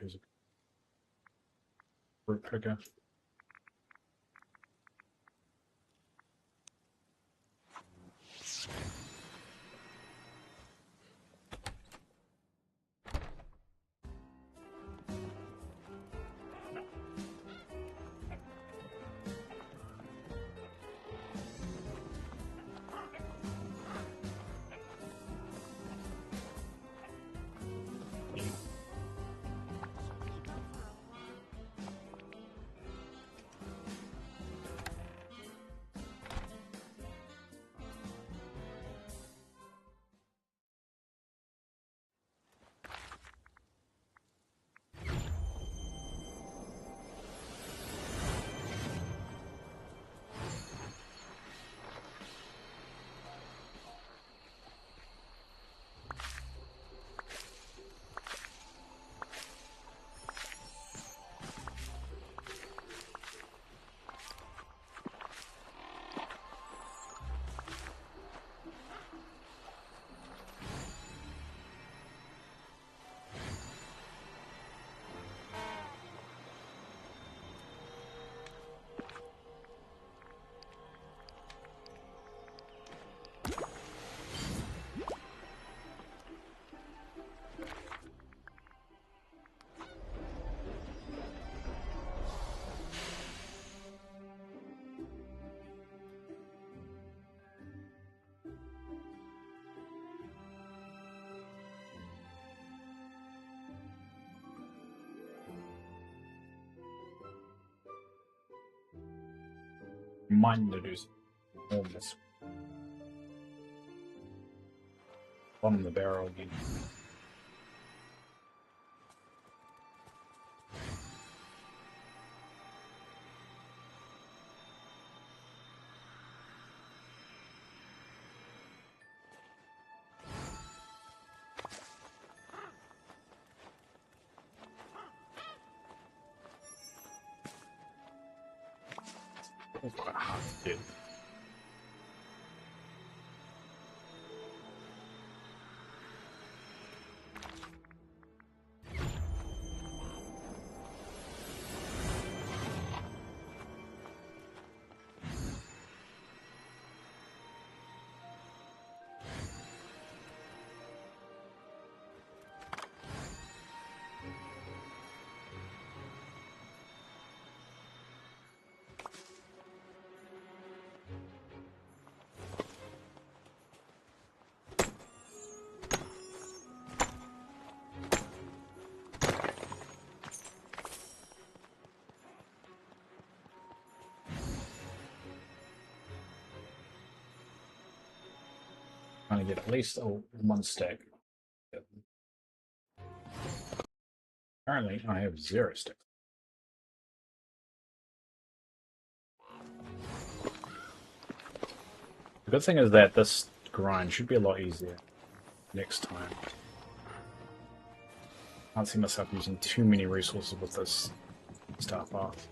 Here's a fruit picker. might need to do some more this. On the barrel again. It's quite hard to do. Trying to get at least one stack. Currently, I have 0 sticks. The good thing is that this grind should be a lot easier next time. I can't see myself using too many resources with this start path.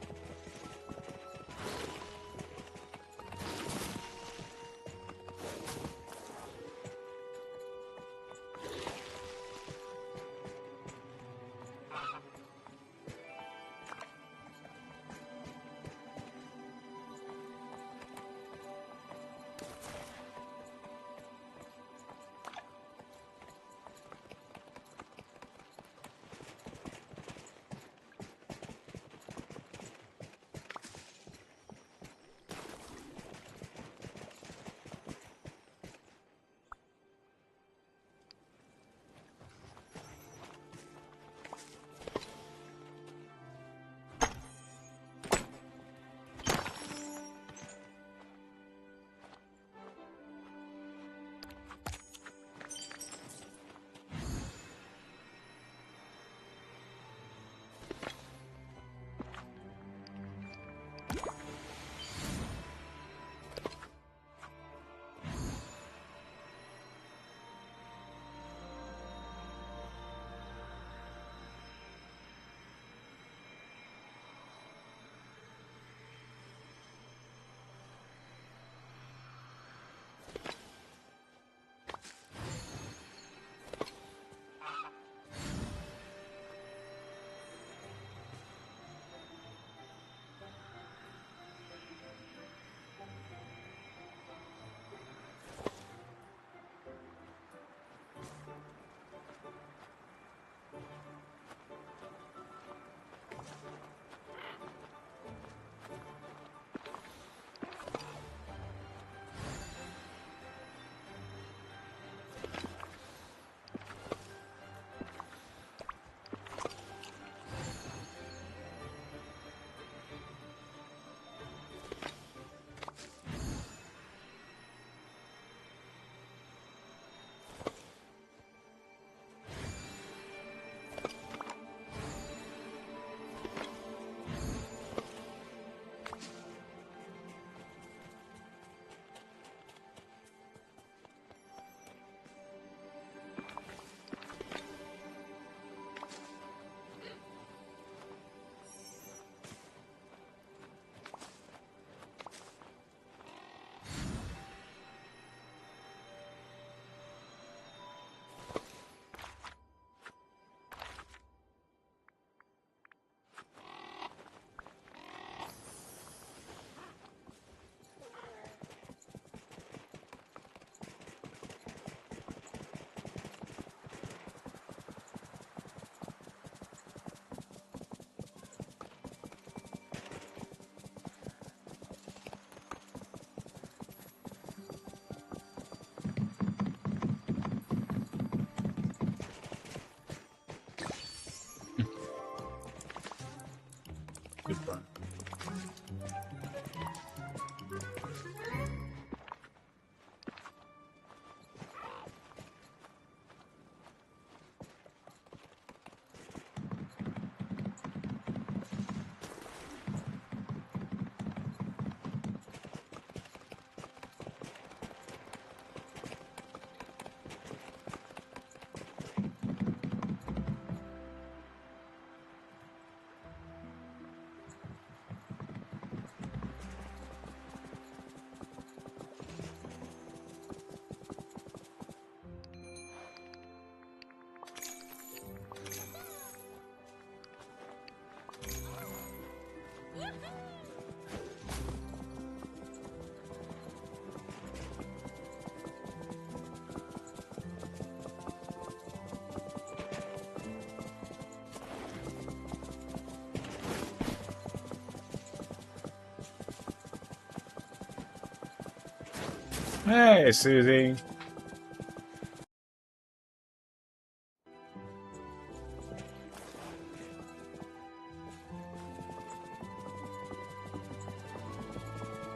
Hey, Susie.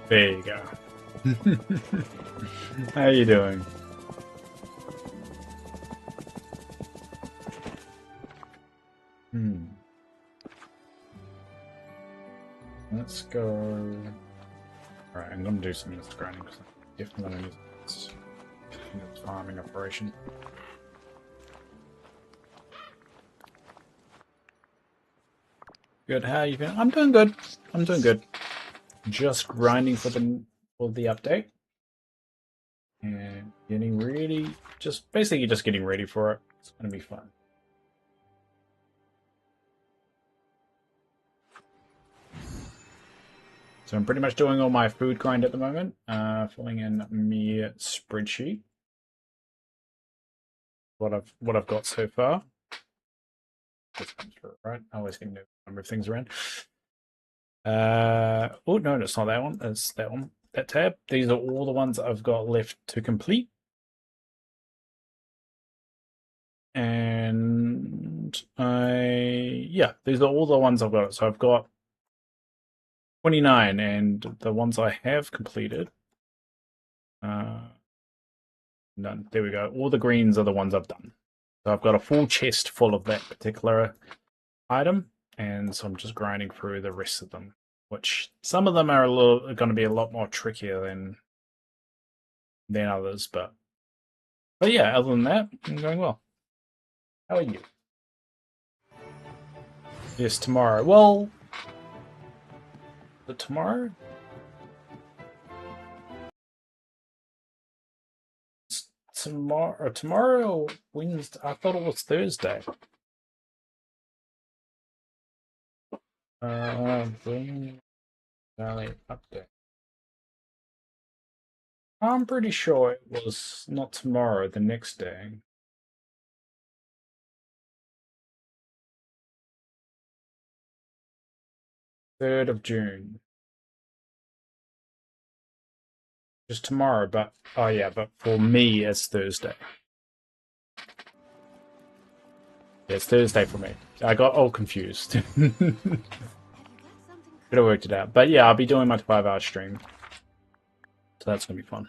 There you go. How you doing? Let's go. Alright, I'm gonna do some list grinding because I'm definitely gonna use this in the farming operation. Good, how you been? I'm doing good. I'm doing good. Just grinding for the update. And getting ready, just basically just getting ready for it. It's gonna be fun. So I'm pretty much doing all my food grind at the moment, filling in my spreadsheet. What I've got so far. Just come through, right? I always can move things around. Oh no, it's not that one. It's that one. That tab. These are all the ones I've got left to complete. And these are all the ones I've got. So I've got 29, and the ones I have completed. None. There we go. All the greens are the ones I've done. So I've got a full chest full of that particular item, and so I'm just grinding through the rest of them. Which some of them are going to be a lot more trickier than others, but yeah. Other than that, I'm going well. How are you? Yes, tomorrow. Well, tomorrow? Tomorrow, Wednesday. I thought it was Thursday. Davelight update. I'm pretty sure it was not tomorrow, the next day. June 3rd. Just tomorrow, but oh yeah, but for me it's Thursday. Yeah, it's Thursday for me. I got all confused. Could have worked it out. But yeah, I'll be doing my 5-hour stream. So that's gonna be fun.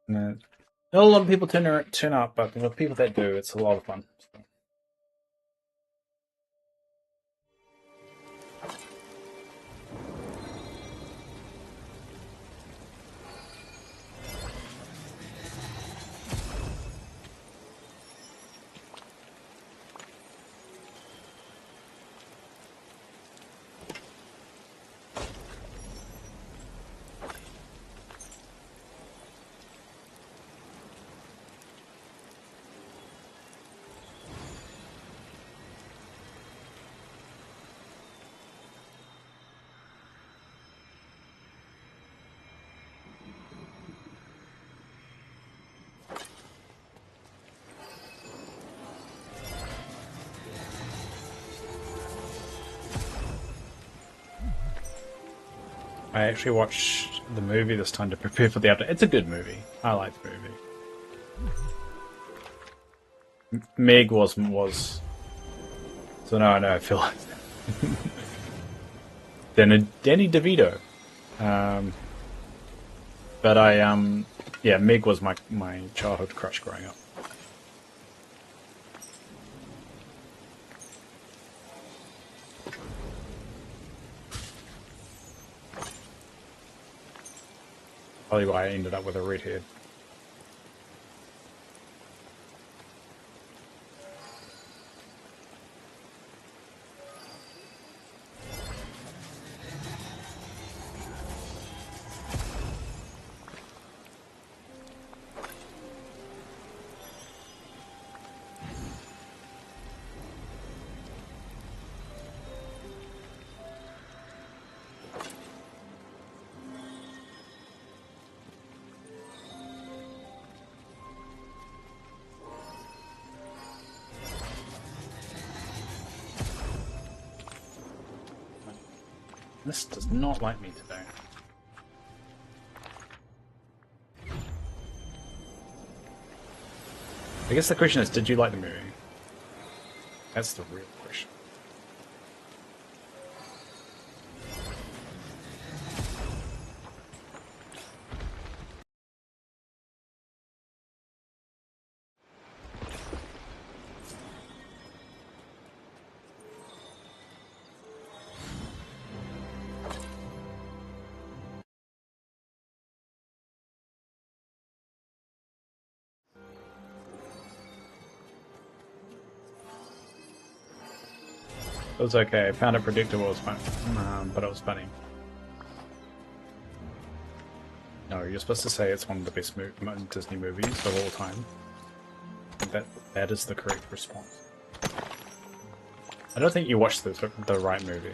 Not a lot of people turn up, but the people that do, it's a lot of fun. So. I actually watched the movie this time to prepare for the update. It's a good movie. I like the movie. Meg was. So now I know I feel like Danny DeVito. But yeah, Meg was my childhood crush growing up. Probably why I ended up with a redhead. This does not like me today. I guess the question is, did you like the movie? That's the real question. It was okay. I found it predictable. It was fun, but it was funny. No, you're supposed to say it's one of the best Disney movies of all time. That is the correct response. I don't think you watched the right movie.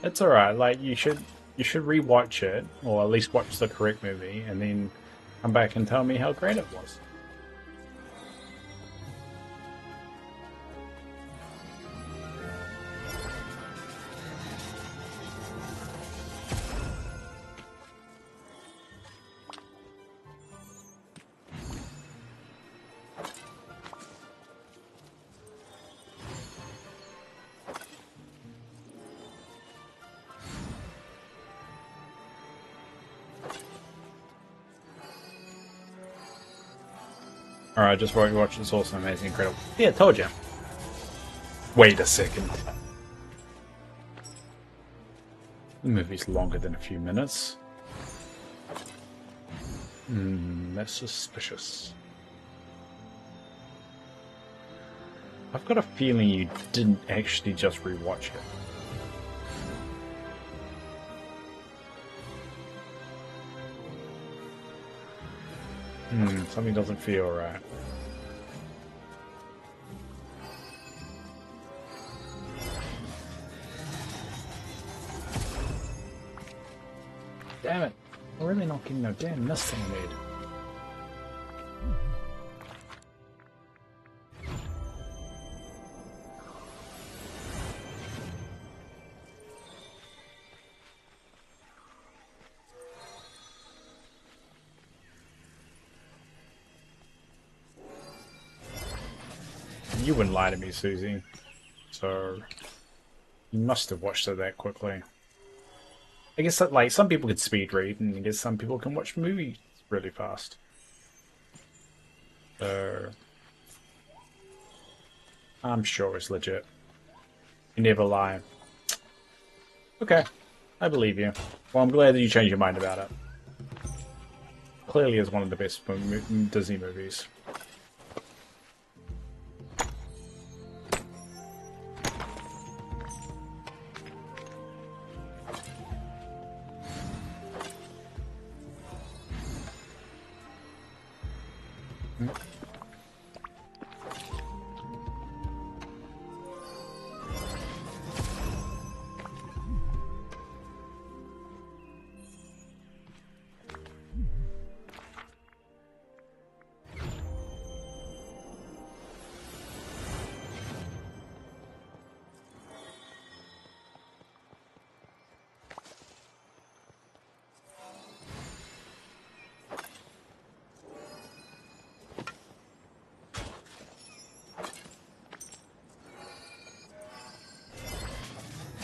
It's alright, like you should rewatch it, or at least watch the correct movie, and then come back and tell me how great it was. Alright, just watch It's Awesome, Amazing, Incredible. Yeah, told you. Wait a second. The movie's longer than a few minutes. That's suspicious. I've got a feeling you didn't actually just rewatch it. Something doesn't feel right. Damn it! We're really not getting no damn mist thing I need. You wouldn't lie to me, Susie. So you must have watched it that quickly. I guess that, like, some people could speed read, and I guess some people can watch movies really fast. So I'm sure it's legit. You never lie. Okay, I believe you. Well, I'm glad that you changed your mind about it. Clearly is one of the best Disney movies.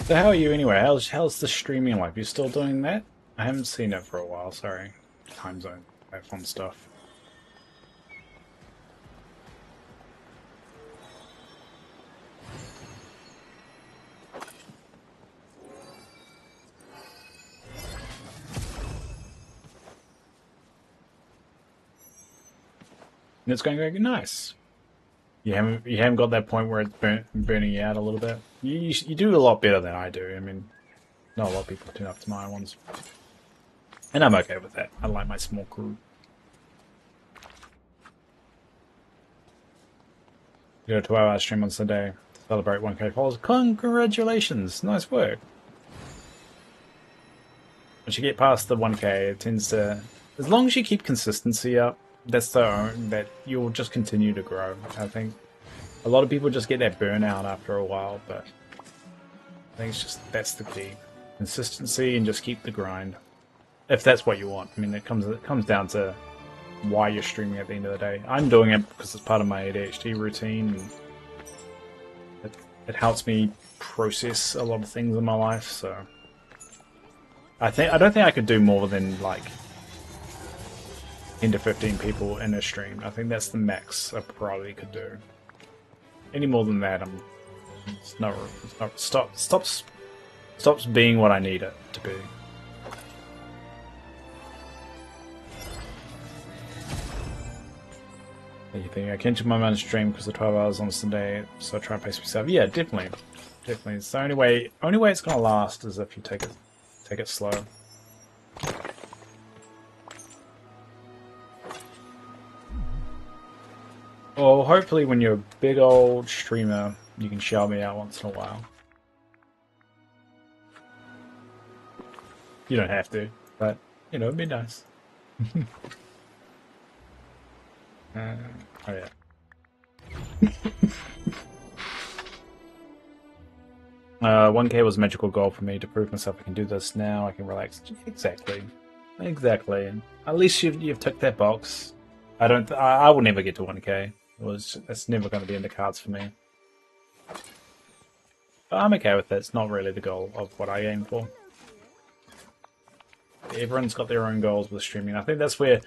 So how are you anyway? How's the streaming life? You still doing that? I haven't seen it for a while, sorry. Time zone, that fun stuff. And it's going very nice. You haven't got that point where it's burning you out a little bit. You do a lot better than I do. I mean, not a lot of people tune up to my ones, and I'm okay with that. I like my small crew. You got a 12-hour stream on Sunday to celebrate 1K followers. Congratulations! Nice work. Once you get past the 1K, it tends to, as long as you keep consistency up, that you'll just continue to grow. I think a lot of people just get that burnout after a while, but I think it's just that's the key: consistency and just keep the grind. If that's what you want. I mean, it comes down to why you're streaming at the end of the day. I'm doing it because it's part of my ADHD routine, and it helps me process a lot of things in my life. So I don't think I could do more than like 10 to 15 people in a stream. I think that's the max I probably could do. Any more than that, stops being what I need it to be. You think I can't do my man's stream because the 12 hours on Sunday, so I try and pace myself. Yeah, definitely. It's the only way it's gonna last is if you take it slow. Well, hopefully when you're a big old streamer, you can shout me out once in a while. You don't have to, but you know, it'd be nice. Oh yeah. 1K was a magical goal for me to prove myself. I can do this now. I can relax. Exactly. At least you've ticked that box. I will never get to 1K. It's never going to be in the cards for me. But I'm okay with that. It's not really the goal of what I aim for. Everyone's got their own goals with streaming. I think that's where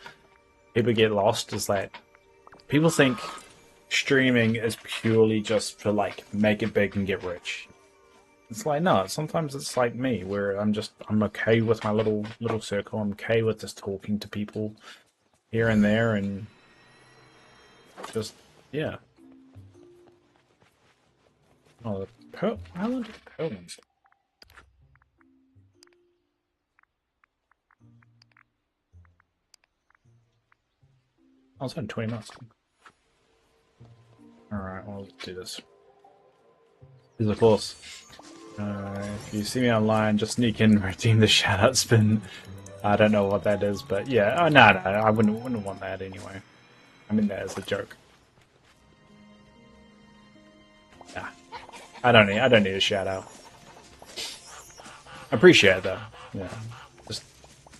people get lost. Is that people think streaming is purely just for like make it big and get rich. It's like no. Sometimes it's like me, where I'm okay with my little circle. I'm okay with just talking to people here and there, and just yeah. Oh, the pearl. How long did the pearl ones? I was on 20 minutes. Alright, well, let's do this. Here's a course. If you see me online, just sneak in, redeem the shout-out spin. I don't know what that is, but yeah. Oh, no, I wouldn't want that anyway. I mean that as a joke. Nah. I don't need a shout-out. I appreciate it, though. Yeah.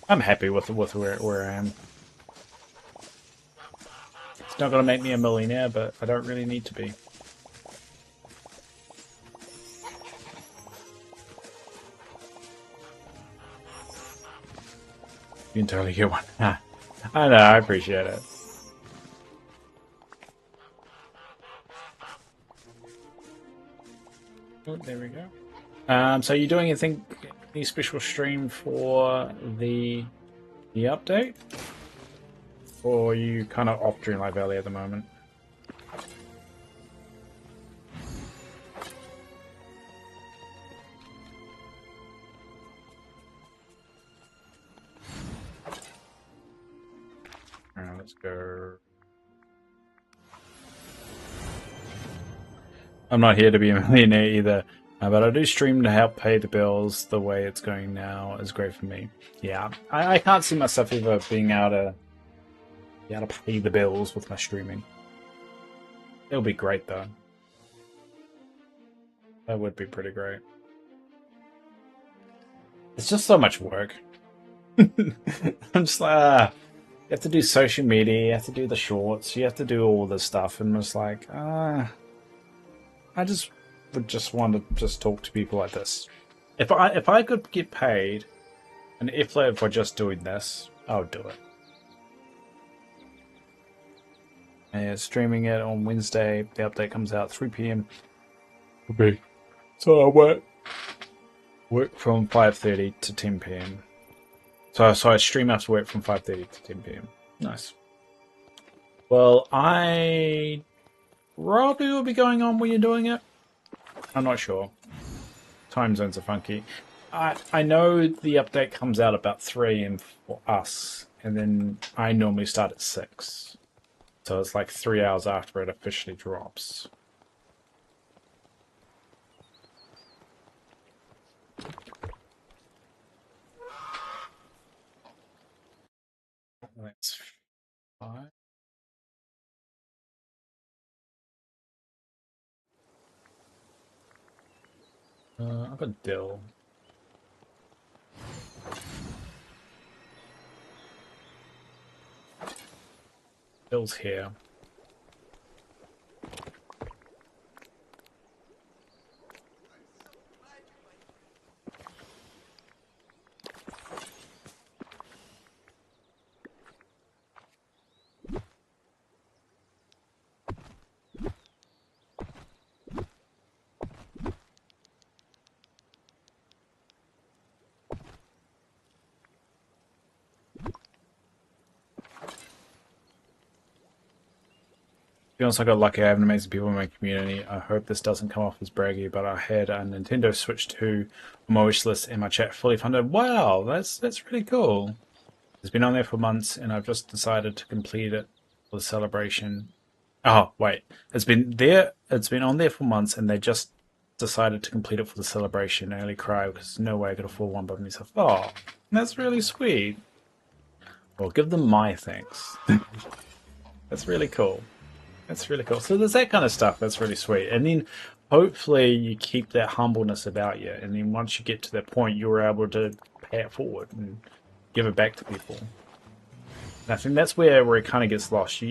I'm happy with where I am. It's not going to make me a millionaire, but I don't really need to be. You can totally get one. I know, I appreciate it. Oh, there we go. So you're doing any special stream for the update? Or are you kind of off Dreamlight Valley at the moment? Alright, let's go. I'm not here to be a millionaire either, but I do stream to help pay the bills. The way it's going now is great for me. Yeah, I can't see myself ever being able to pay the bills with my streaming. It'll be great though. That would be pretty great. It's just so much work. I'm just like, you have to do social media, you have to do the shorts, you have to do all this stuff, and I'm just like, I would just want to just talk to people like this. If I could get paid an F-Lab for just doing this, I would do it. And streaming it on Wednesday. The update comes out 3 PM. Okay. So I work from 5:30 to 10 PM. So I stream after work from 5:30 to 10 PM. Nice. Well, I probably will be going on when you're doing it. I'm not sure. Time zones are funky. I know the update comes out about 3 AM for us, and then I normally start at 6. So it's like 3 hours after it officially drops. I've got dill. Dill's here. To be honest, I got lucky. I have amazing people in my community. I hope this doesn't come off as braggy, but I had a Nintendo Switch 2 on my wish list and my chat fully funded. Wow, that's really cool. It's been on there for months, and I've just decided to complete it for the celebration. Oh, wait. It's been on there for months, and they just decided to complete it for the celebration. I nearly cried because there's no way I could afford one by myself. Oh, that's really sweet. Well, give them my thanks. That's really cool. That's really cool. So there's that kind of stuff. That's really sweet. And then hopefully you keep that humbleness about you. And then once you get to that point, you're able to pay it forward and give it back to people. And I think that's where it kind of gets lost.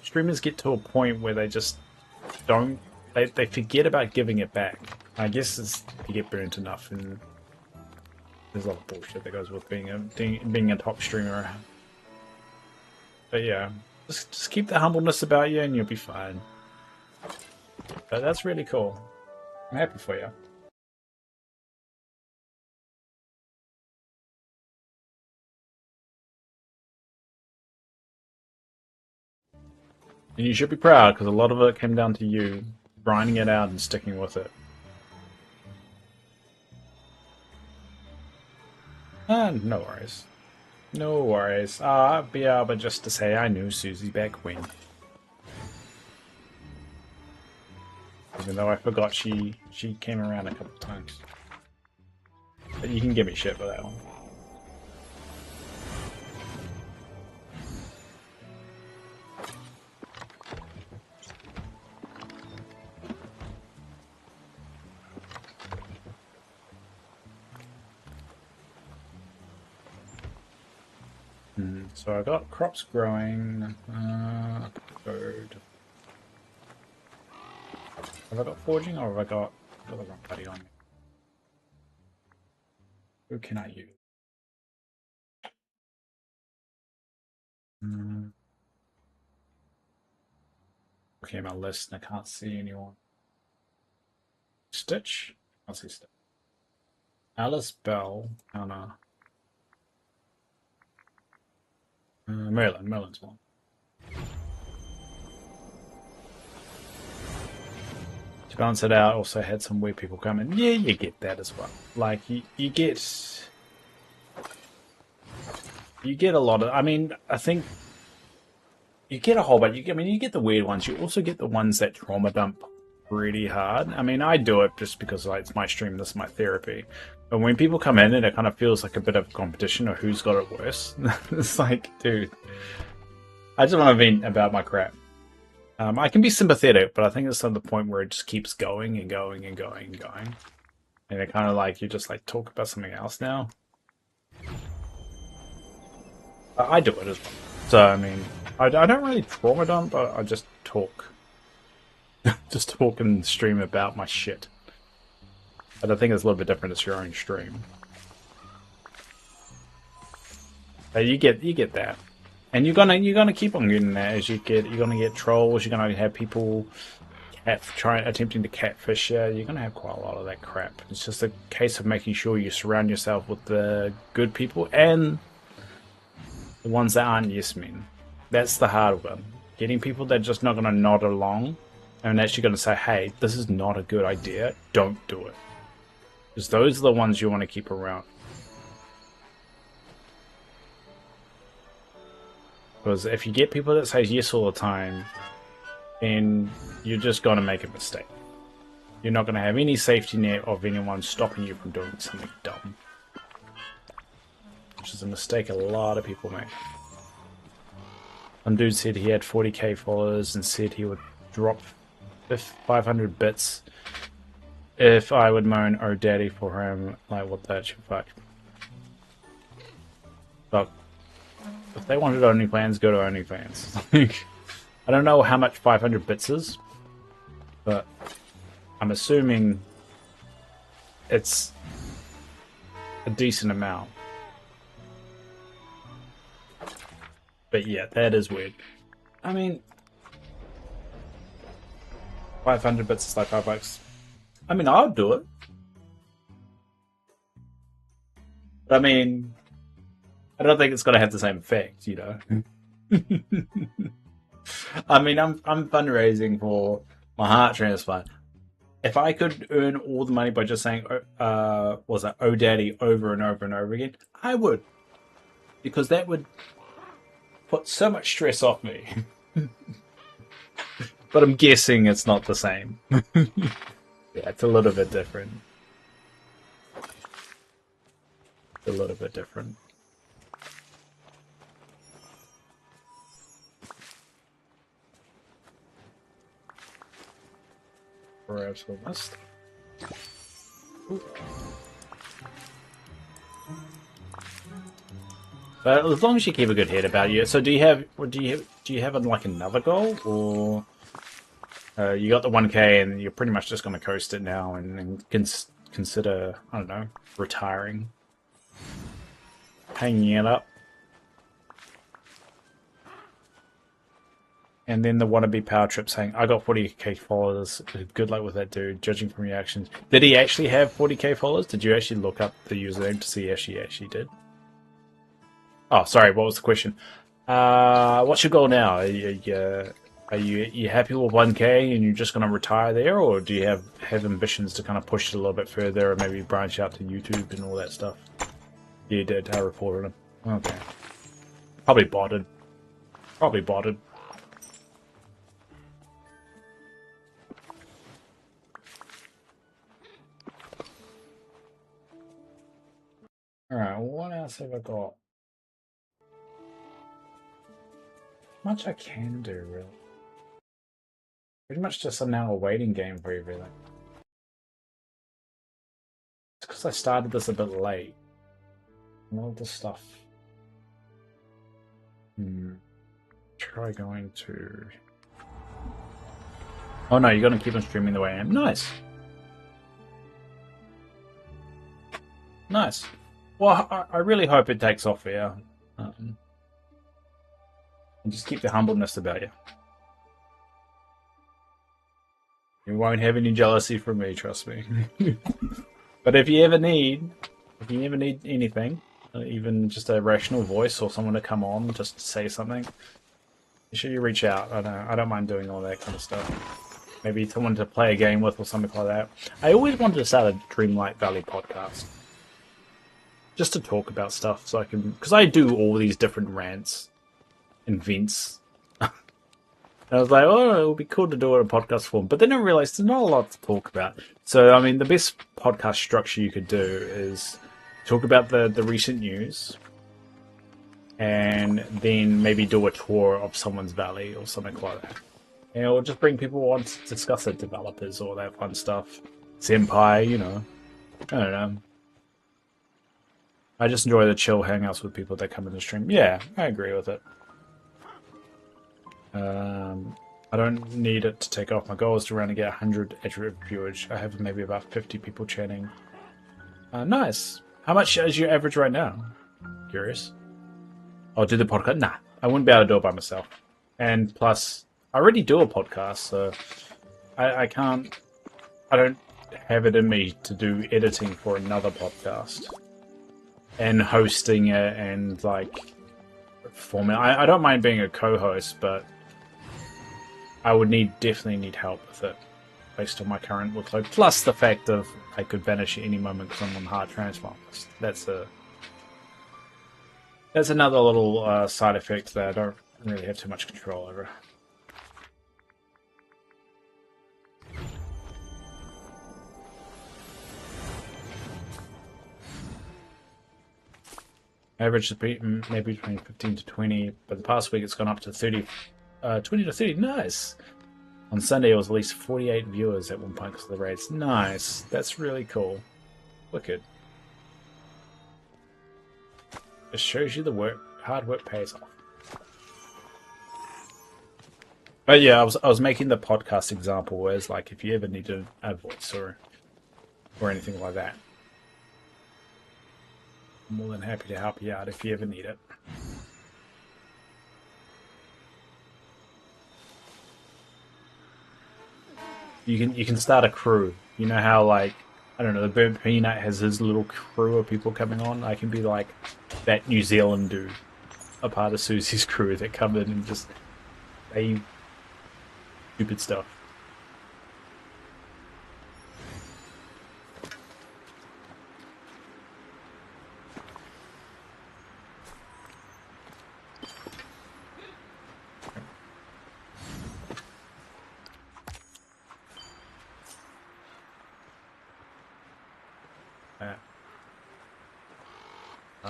Streamers get to a point where they just don't. They forget about giving it back. I guess it's, you get burnt enough, and there's a lot of bullshit that goes with being a top streamer. But yeah. Just keep the humbleness about you and you'll be fine. But that's really cool. I'm happy for you. And you should be proud because a lot of it came down to you grinding it out and sticking with it. No worries. No worries. I'll be able just to say I knew Susie back when. Even though I forgot she came around a couple of times. But you can give me shit for that one. So I got crops growing. Bird. Have I got forging or have I got the wrong buddy on me? Who can I use? Okay, my list and I can't see anyone. Stitch? I see Stitch. Alice Bell. Anna. Merlin's one. To balance it out, also had some weird people come in. Yeah, you get that as well. Like, you get a lot of, I mean, I think you get a whole bunch. You get the weird ones. You also get the ones that trauma dump pretty hard. I mean, I do it just because like, it's my stream, this is my therapy. But when people come in, and it kind of feels like a bit of competition of who's got it worse. It's like, dude, I just want to vent about my crap. I can be sympathetic, but I think it's to the point where it just keeps going and going and going and going. And it kind of like, you just like talk about something else now. I do it as well. So, I mean, I don't really trauma dump, but I just talk. Just talk and stream about my shit. But I think it's a little bit different. It's your own stream. But you get that, and you're gonna keep on getting that as you're gonna get trolls. You're gonna have people attempting to catfish you. You're gonna have quite a lot of that crap. It's just a case of making sure you surround yourself with the good people and the ones that aren't yes men. That's the hard one. Getting people that are just not gonna nod along and actually gonna say, hey, this is not a good idea. Don't do it. Because those are the ones you want to keep around. Because if you get people that say yes all the time, then you're just going to make a mistake. You're not going to have any safety net of anyone stopping you from doing something dumb. Which is a mistake a lot of people make. Some dude said he had 40k followers and said he would drop 500 bits if I would moan "Oh Daddy" for him, like what that should fuck. But if they wanted OnlyFans, go to OnlyFans. I don't know how much 500 bits is, but I'm assuming it's a decent amount. But yeah, that is weird. I mean, 500 bits is like $5. I mean, I'll do it. But I mean, I don't think it's going to have the same effect, you know. I mean, I'm fundraising for my heart transplant. If I could earn all the money by just saying, was that "Oh Daddy" over and over and over again, I would, because that would put so much stress off me. But I'm guessing it's not the same. Yeah, it's a little bit different. It's a little bit different. Perhaps we must. But as long as you keep a good head about you. So do you have like another goal, or you got the 1K and you're pretty much just going to coast it now and consider, I don't know, retiring, hanging it up, and then the wannabe power trip saying, "I got 40k followers. Good luck with that, dude. Judging from your actions." Did he actually have 40k followers? Did you actually look up the username to see if she actually did? Oh, sorry. What was the question? What's your goal now? Are you happy with 1K and you're just going to retire there, or do you have ambitions to kind of push it a little bit further, or maybe branch out to YouTube and all that stuff? You did. I reported him. Okay. Probably botted. Probably botted. Alright, what else have I got? Much I can do, really. Pretty much just now a waiting game for everything. It's because I started this a bit late. All this stuff. Try going to... Oh no, you're going to keep on streaming the way I am. Nice! Nice. Well, I really hope it takes off here. And just keep the humbleness about you. You won't have any jealousy from me, trust me. But if you ever need anything, even just a rational voice or someone to come on, just to say something, make sure you reach out. I don't mind doing all that kind of stuff. Maybe someone to play a game with or something like that. I always wanted to start a Dreamlight Valley podcast. Just to talk about stuff, so I can... Because I do all these different rants and vents. I was like, oh, it would be cool to do it in podcast form. But then I realized there's not a lot to talk about. So, I mean, the best podcast structure you could do is talk about the recent news and then maybe do a tour of someone's valley or something like that. And or just bring people on to discuss it, developers, all that fun stuff. Senpai, you know. I don't know. I just enjoy the chill hangouts with people that come in the stream. Yeah, I agree with it. I don't need it to take off. My goal is to around to get 100 accurate viewers. I have maybe about 50 people chatting. Nice. How much is your average right now? Curious. I'll do the podcast. Nah, I wouldn't be able to do it by myself. And plus, I already do a podcast, so I can't... I don't have it in me to do editing for another podcast. And hosting it and, like, format. I don't mind being a co-host, but I would definitely need help with it based on my current workload. Plus the fact of I could vanish at any moment because I'm on heart transplant list. That's another little side effect that I don't really have too much control over. Average is maybe between 15 to 20, but the past week it's gone up to 30, 20 to 30. Nice. On Sunday, it was at least 48 viewers at one point because of the raids. Nice. That's really cool. Wicked. It shows you the hard work pays off. But yeah, I was making the podcast example, whereas like if you ever need a voice or anything like that, I'm more than happy to help you out if you ever need it. You can start a crew. You know how like I don't know, the Burnt Peanut has his little crew of people coming on. I can be like that New Zealand dude, a part of Susie's crew that come in and just say stupid stuff.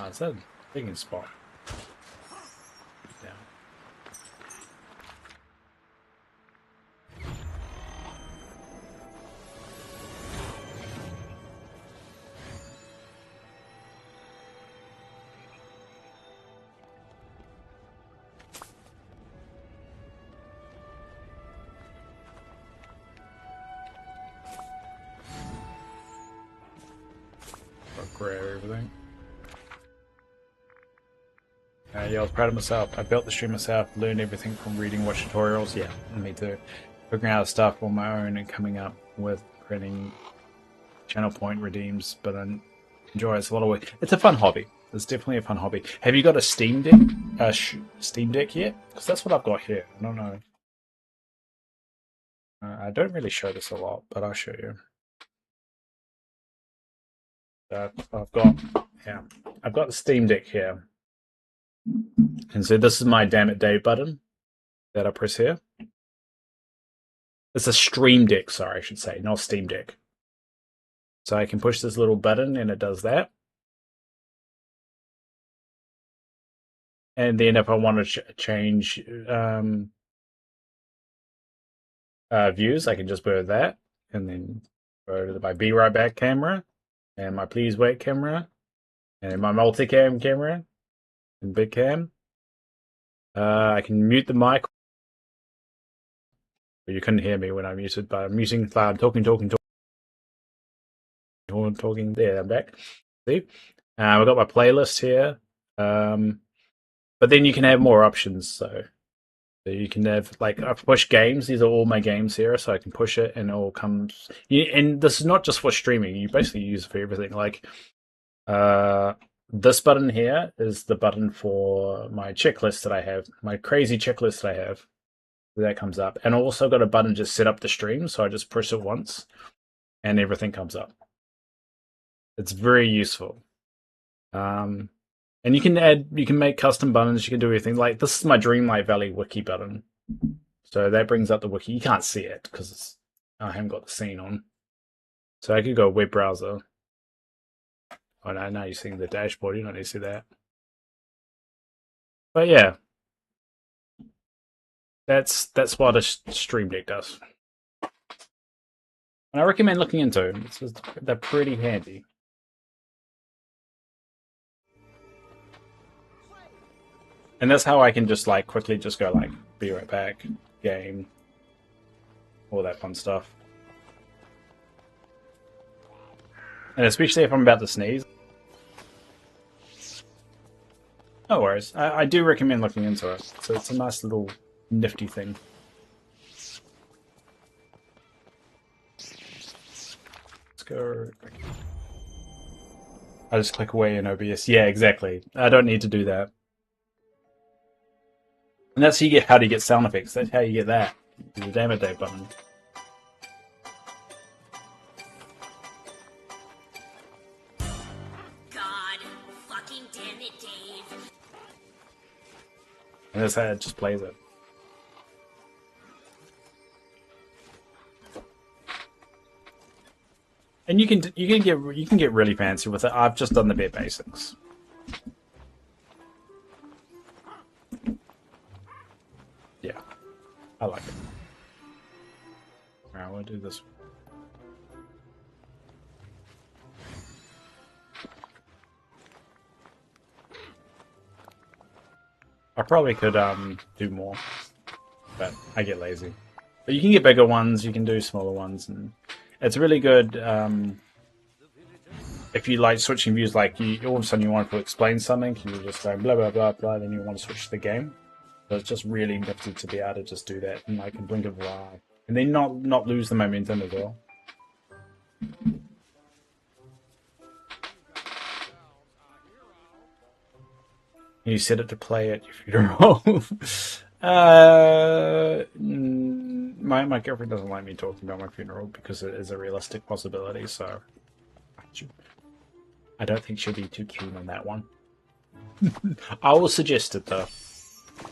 It's that digging spot. Down. Grab everything. Yeah, I was proud of myself. I built the stream myself, learned everything from reading, watch tutorials. Yeah, me too. Figuring out stuff on my own and coming up with creating channel point redeems, but I enjoy it. It's a lot of work. It's a fun hobby. It's definitely a fun hobby. Have you got a Steam Deck? Steam Deck yet? Because that's what I've got here. I don't know. I don't really show this a lot, but I'll show you. I've got the Steam Deck here. And so this is my damn it Dave button that I press here. It's a Stream Deck, sorry, I should say, not Steam Deck. So I can push this little button and it does that. And then if I want to change views, I can just go to that and then go to my Be Right Back camera and my Please Wait camera and my multicam camera and big cam. I can mute the mic. You couldn't hear me when I muted, but I'm muting. I'm talking. There, I'm back. See, I've got my playlist here. But then you can have more options. So you can have like I've pushed games. These are all my games here, so I can push it and it all comes. And this is not just for streaming. You basically use it for everything. Like this button here is the button for my checklist that I have, my crazy checklist that I have. That comes up, and I also got a button just set up the stream, so I just push it once, and everything comes up. It's very useful. And you can make custom buttons. You can do everything. Like this is my Dreamlight Valley wiki button, so that brings up the wiki. You can't see it because I haven't got the scene on. So I could go web browser. Oh no, now you're seeing the dashboard. You don't need to see that. But yeah. That's what a Stream Deck does. And I recommend looking into them. They're pretty handy. And that's how I can just like quickly just go like Be Right Back, game, all that fun stuff. And especially if I'm about to sneeze. No worries. I do recommend looking into it. So it's a nice little nifty thing. Let's go. I just click away in OBS. Yeah, exactly. I don't need to do that. And that's how you get sound effects. That's how you get that. The damn it Dave button. God, fucking damn it, Dave. And that's how it just plays it. And you can get really fancy with it. I've just done the bare basics. Yeah, I like it. Alright, we'll do this. I probably could do more, but I get lazy. But you can get bigger ones, you can do smaller ones, and it's really good if you like switching views. Like you, all of a sudden you want to explain something, you're just going blah blah blah blah, then you want to switch the game. So it's just really nifty to be able to just do that in like a blink of an eye, and then not lose the momentum as well. You set it to play at your funeral. My girlfriend doesn't like me talking about my funeral because it is a realistic possibility. So I don't think she'll be too keen on that one. I will suggest it though.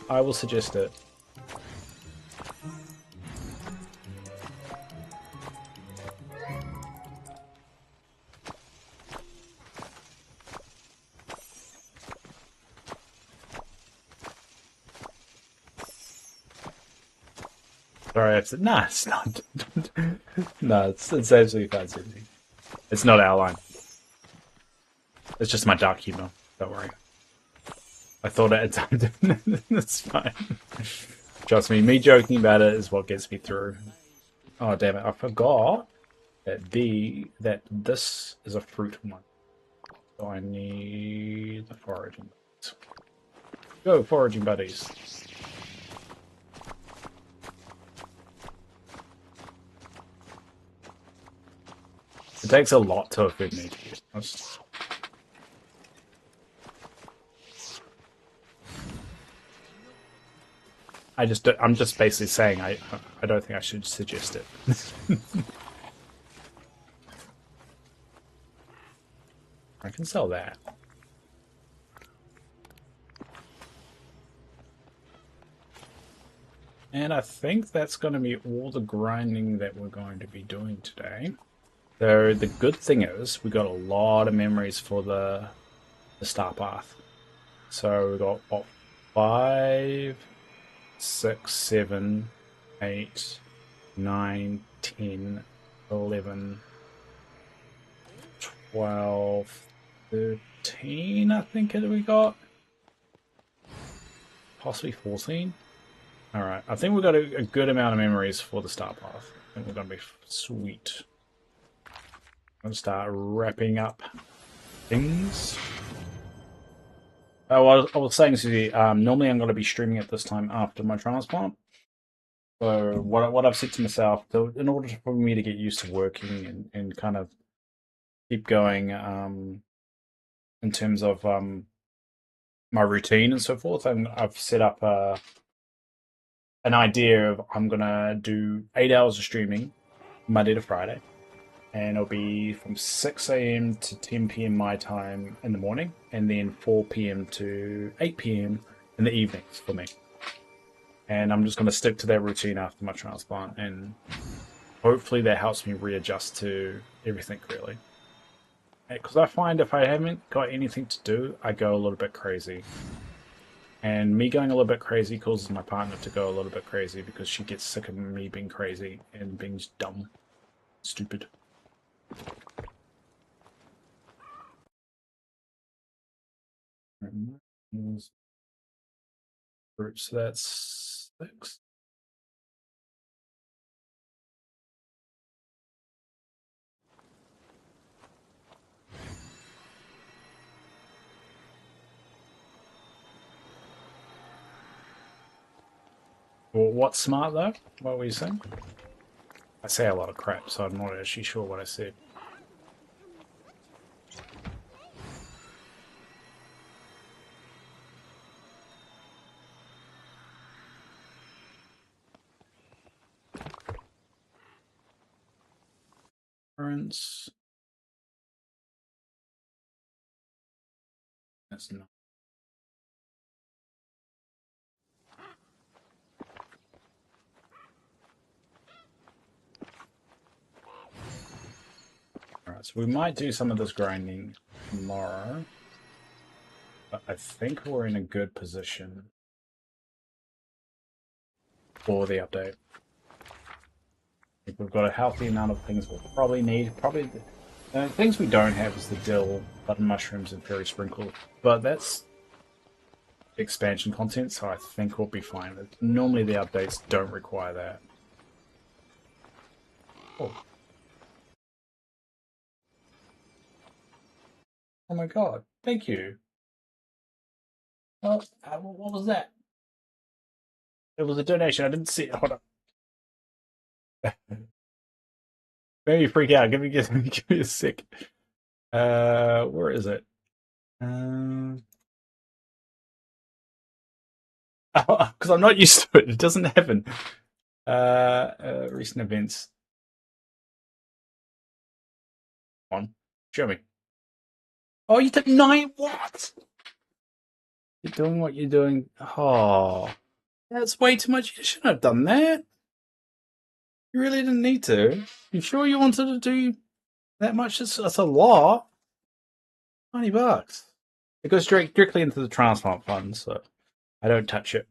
I will suggest it. Sorry, nah, it's not. No, it's absolutely fine, Susie. It's not our line. It's just my dark humor. Don't worry. I thought it had That's fine. Trust me joking about it is what gets me through. Oh damn it! I forgot that this is a fruit one. So I need the foraging. Go foraging buddies. It takes a lot to feed me, to be honest. I'm just basically saying I don't think I should suggest it. I can sell that. And I think that's going to be all the grinding that we're going to be doing today. So the good thing is we got a lot of memories for the star path. So we got what, 5, 6, 7, 8, 9, 10, 11, 12, 13, I think we got. Possibly 14. Alright, I think we've got a good amount of memories for the star path. I think we're going to be sweet. I'm going to start wrapping up things. Oh, I was saying, Susie, normally I'm going to be streaming at this time after my transplant. So what I've said to myself, so in order for me to get used to working and kind of keep going in terms of my routine and so forth, I've set up an idea of I'm going to do 8 hours of streaming Monday to Friday. And it'll be from 6 a.m. to 10 p.m. my time in the morning, and then 4 p.m. to 8 p.m. in the evenings for me. And I'm just going to stick to that routine after my transplant, and hopefully that helps me readjust to everything, really. Because I find if I haven't got anything to do, I go a little bit crazy. And me going a little bit crazy causes my partner to go a little bit crazy because she gets sick of me being crazy and being dumb, stupid. So that's 6. Well, what's smart though? What were you saying? I say a lot of crap, so I'm not actually sure what I said. Currents. That's not. Alright, so we might do some of this grinding tomorrow. But I think we're in a good position for the update. think we've got a healthy amount of things we'll probably need. Probably the things we don't have is the dill, button mushrooms, and fairy sprinkle. But that's expansion content, so I think we'll be fine. Normally the updates don't require that. Oh. Oh my god, thank you. Oh, what was that? It was a donation. I didn't see it. Hold on. Maybe freak out. Give me a sec. Where is it? Because I'm not used to it. It doesn't happen. Recent events. On, show me. Oh, you took 9. What? You're doing what you're doing. Oh, that's way too much. You shouldn't have done that. You really didn't need to. You sure you wanted to do that much? That's a lot. $20. It goes directly into the transplant fund, so I don't touch it.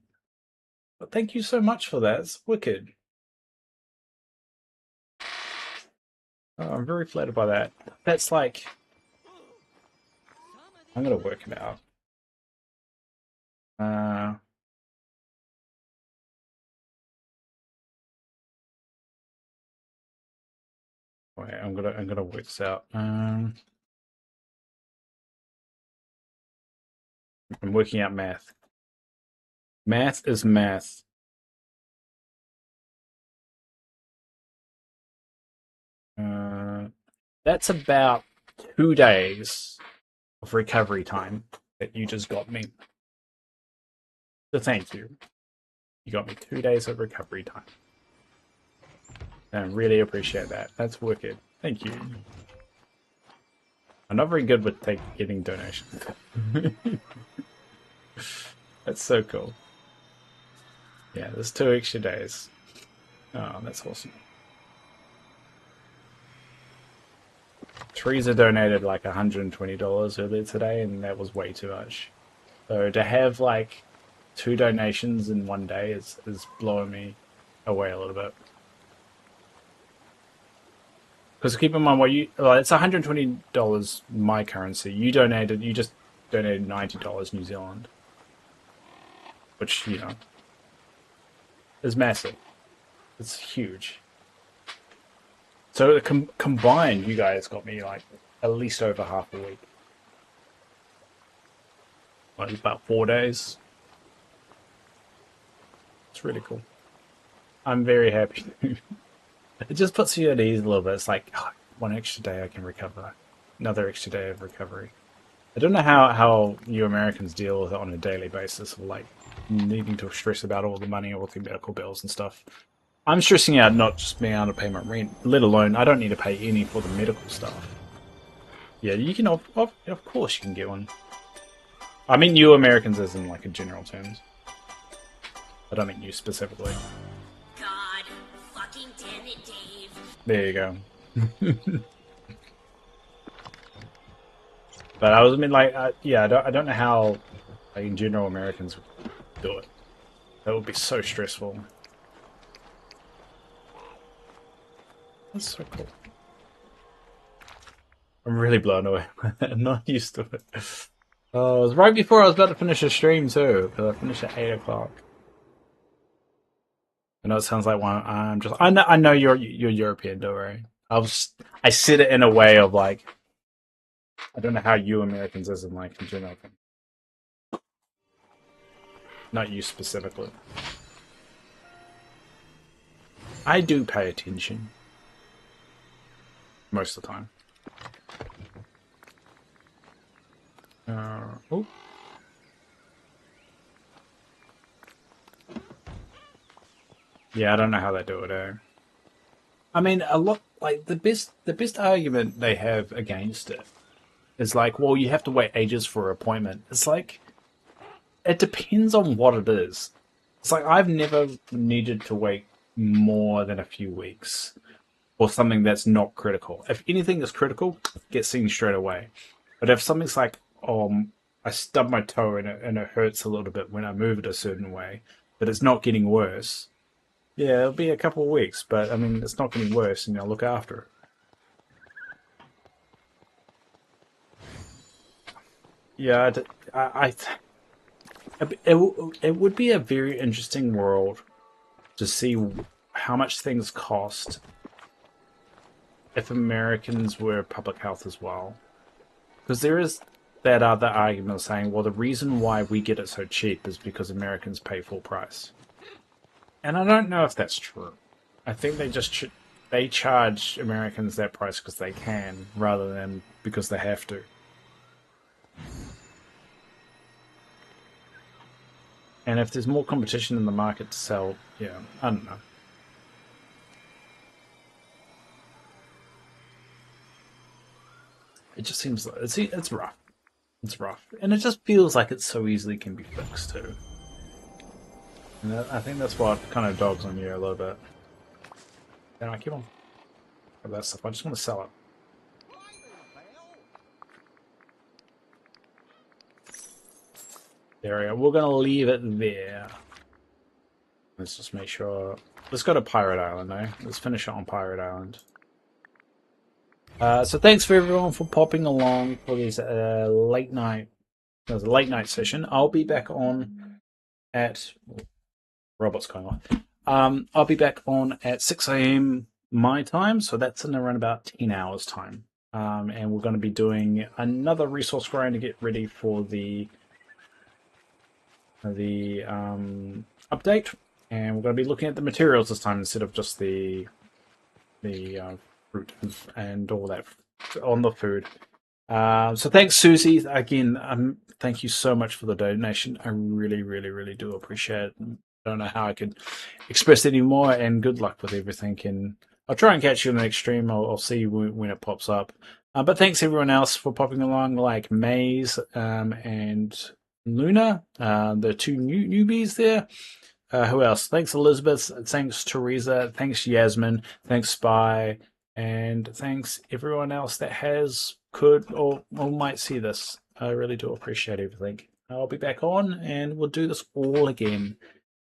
But thank you so much for that. It's wicked. Oh, I'm very flattered by that. That's like... I'm going to work it out. Wait, I'm gonna work this out. I'm working out math. Math is math. That's about 2 days of recovery time that you just got me. So thank you. You got me 2 days of recovery time. And I really appreciate that. That's wicked. Thank you. I'm not very good with getting donations. That's so cool. Yeah, there's 2 extra days. Oh, that's awesome. Teresa donated like $120 earlier today, and that was way too much. So to have like 2 donations in 1 day is blowing me away a little bit. Because keep in mind, it's $120 my currency. You just donated $90 New Zealand, which is massive. It's huge. So combined, you guys got me like at least over half a week. Like about 4 days. It's really cool. I'm very happy. It just puts you at ease a little bit. It's like, 1 extra day I can recover. Another extra day of recovery. I don't know how you Americans deal with it on a daily basis, of like needing to stress about all the money, all the medical bills and stuff. I'm stressing out not just being able to pay my rent, let alone I don't need to pay any for the medical stuff. Yeah, you can, of course you can get one. I mean you Americans as in like in general terms. I don't mean you specifically. God fucking damn it, Dave. There you go. But I I don't know how, like, in general, Americans would do it. That would be so stressful. That's so cool. I'm really blown away. I'm not used to it. Oh, it was right before I was about to finish a stream too, because I finished at 8 o'clock. I know it sounds like one. I know you're European, don't worry. I said it in a way of like, I don't know how you Americans is in like in general. Not you specifically. I do pay attention. Most of the time. Oh. Yeah, I don't know how they do it, eh? I mean, a lot, like, the best argument they have against it is like, well, you have to wait ages for an appointment. It's like, it depends on what it is. It's like, I've never needed to wait more than a few weeks for something that's not critical. If anything is critical, get seen straight away. But if something's like, I stubbed my toe and it hurts a little bit when I move it a certain way, but it's not getting worse, Yeah, it'll be a couple of weeks, but I mean, it's not getting worse, and I'll look after it. Yeah, it would be a very interesting world to see how much things cost if Americans were public health as well. Because there is that other argument saying, well, the reason why we get it so cheap is because Americans pay full price. And I don't know if that's true. I think they charge Americans that price because they can, rather than because they have to. And if there's more competition in the market to sell, yeah, I don't know. It just seems like it's rough. It's rough, and it just feels like it so easily can be fixed too. And I think that's what kind of dogs on you a little bit. And I keep on with that stuff. I just want to sell it. Hi there, pal. There we go. We're gonna leave it there. Let's just make sure. Let's go to Pirate Island now. Let's finish it on Pirate Island. So thanks for everyone for popping along for this late night. There's a late night session. I'll be back on at robots going on. I'll be back on at 6 a.m. my time, so that's in around about 10 hours time. And we're going to be doing another resource grind to get ready for the update. And we're going to be looking at the materials this time instead of just the fruit and all that on the food. So thanks, Susie. Again, thank you so much for the donation. I really, really, really do appreciate it. I don't know how I could express it anymore, and good luck with everything. And I'll try and catch you in the next stream. I'll see when it pops up. But thanks everyone else for popping along, like Maze and Luna, the two newbies there. Who else? Thanks, Elizabeth. Thanks, Teresa. Thanks, Yasmin. Thanks, Spy. And thanks, everyone else that could, or might see this. I really do appreciate everything. I'll be back on, and we'll do this all again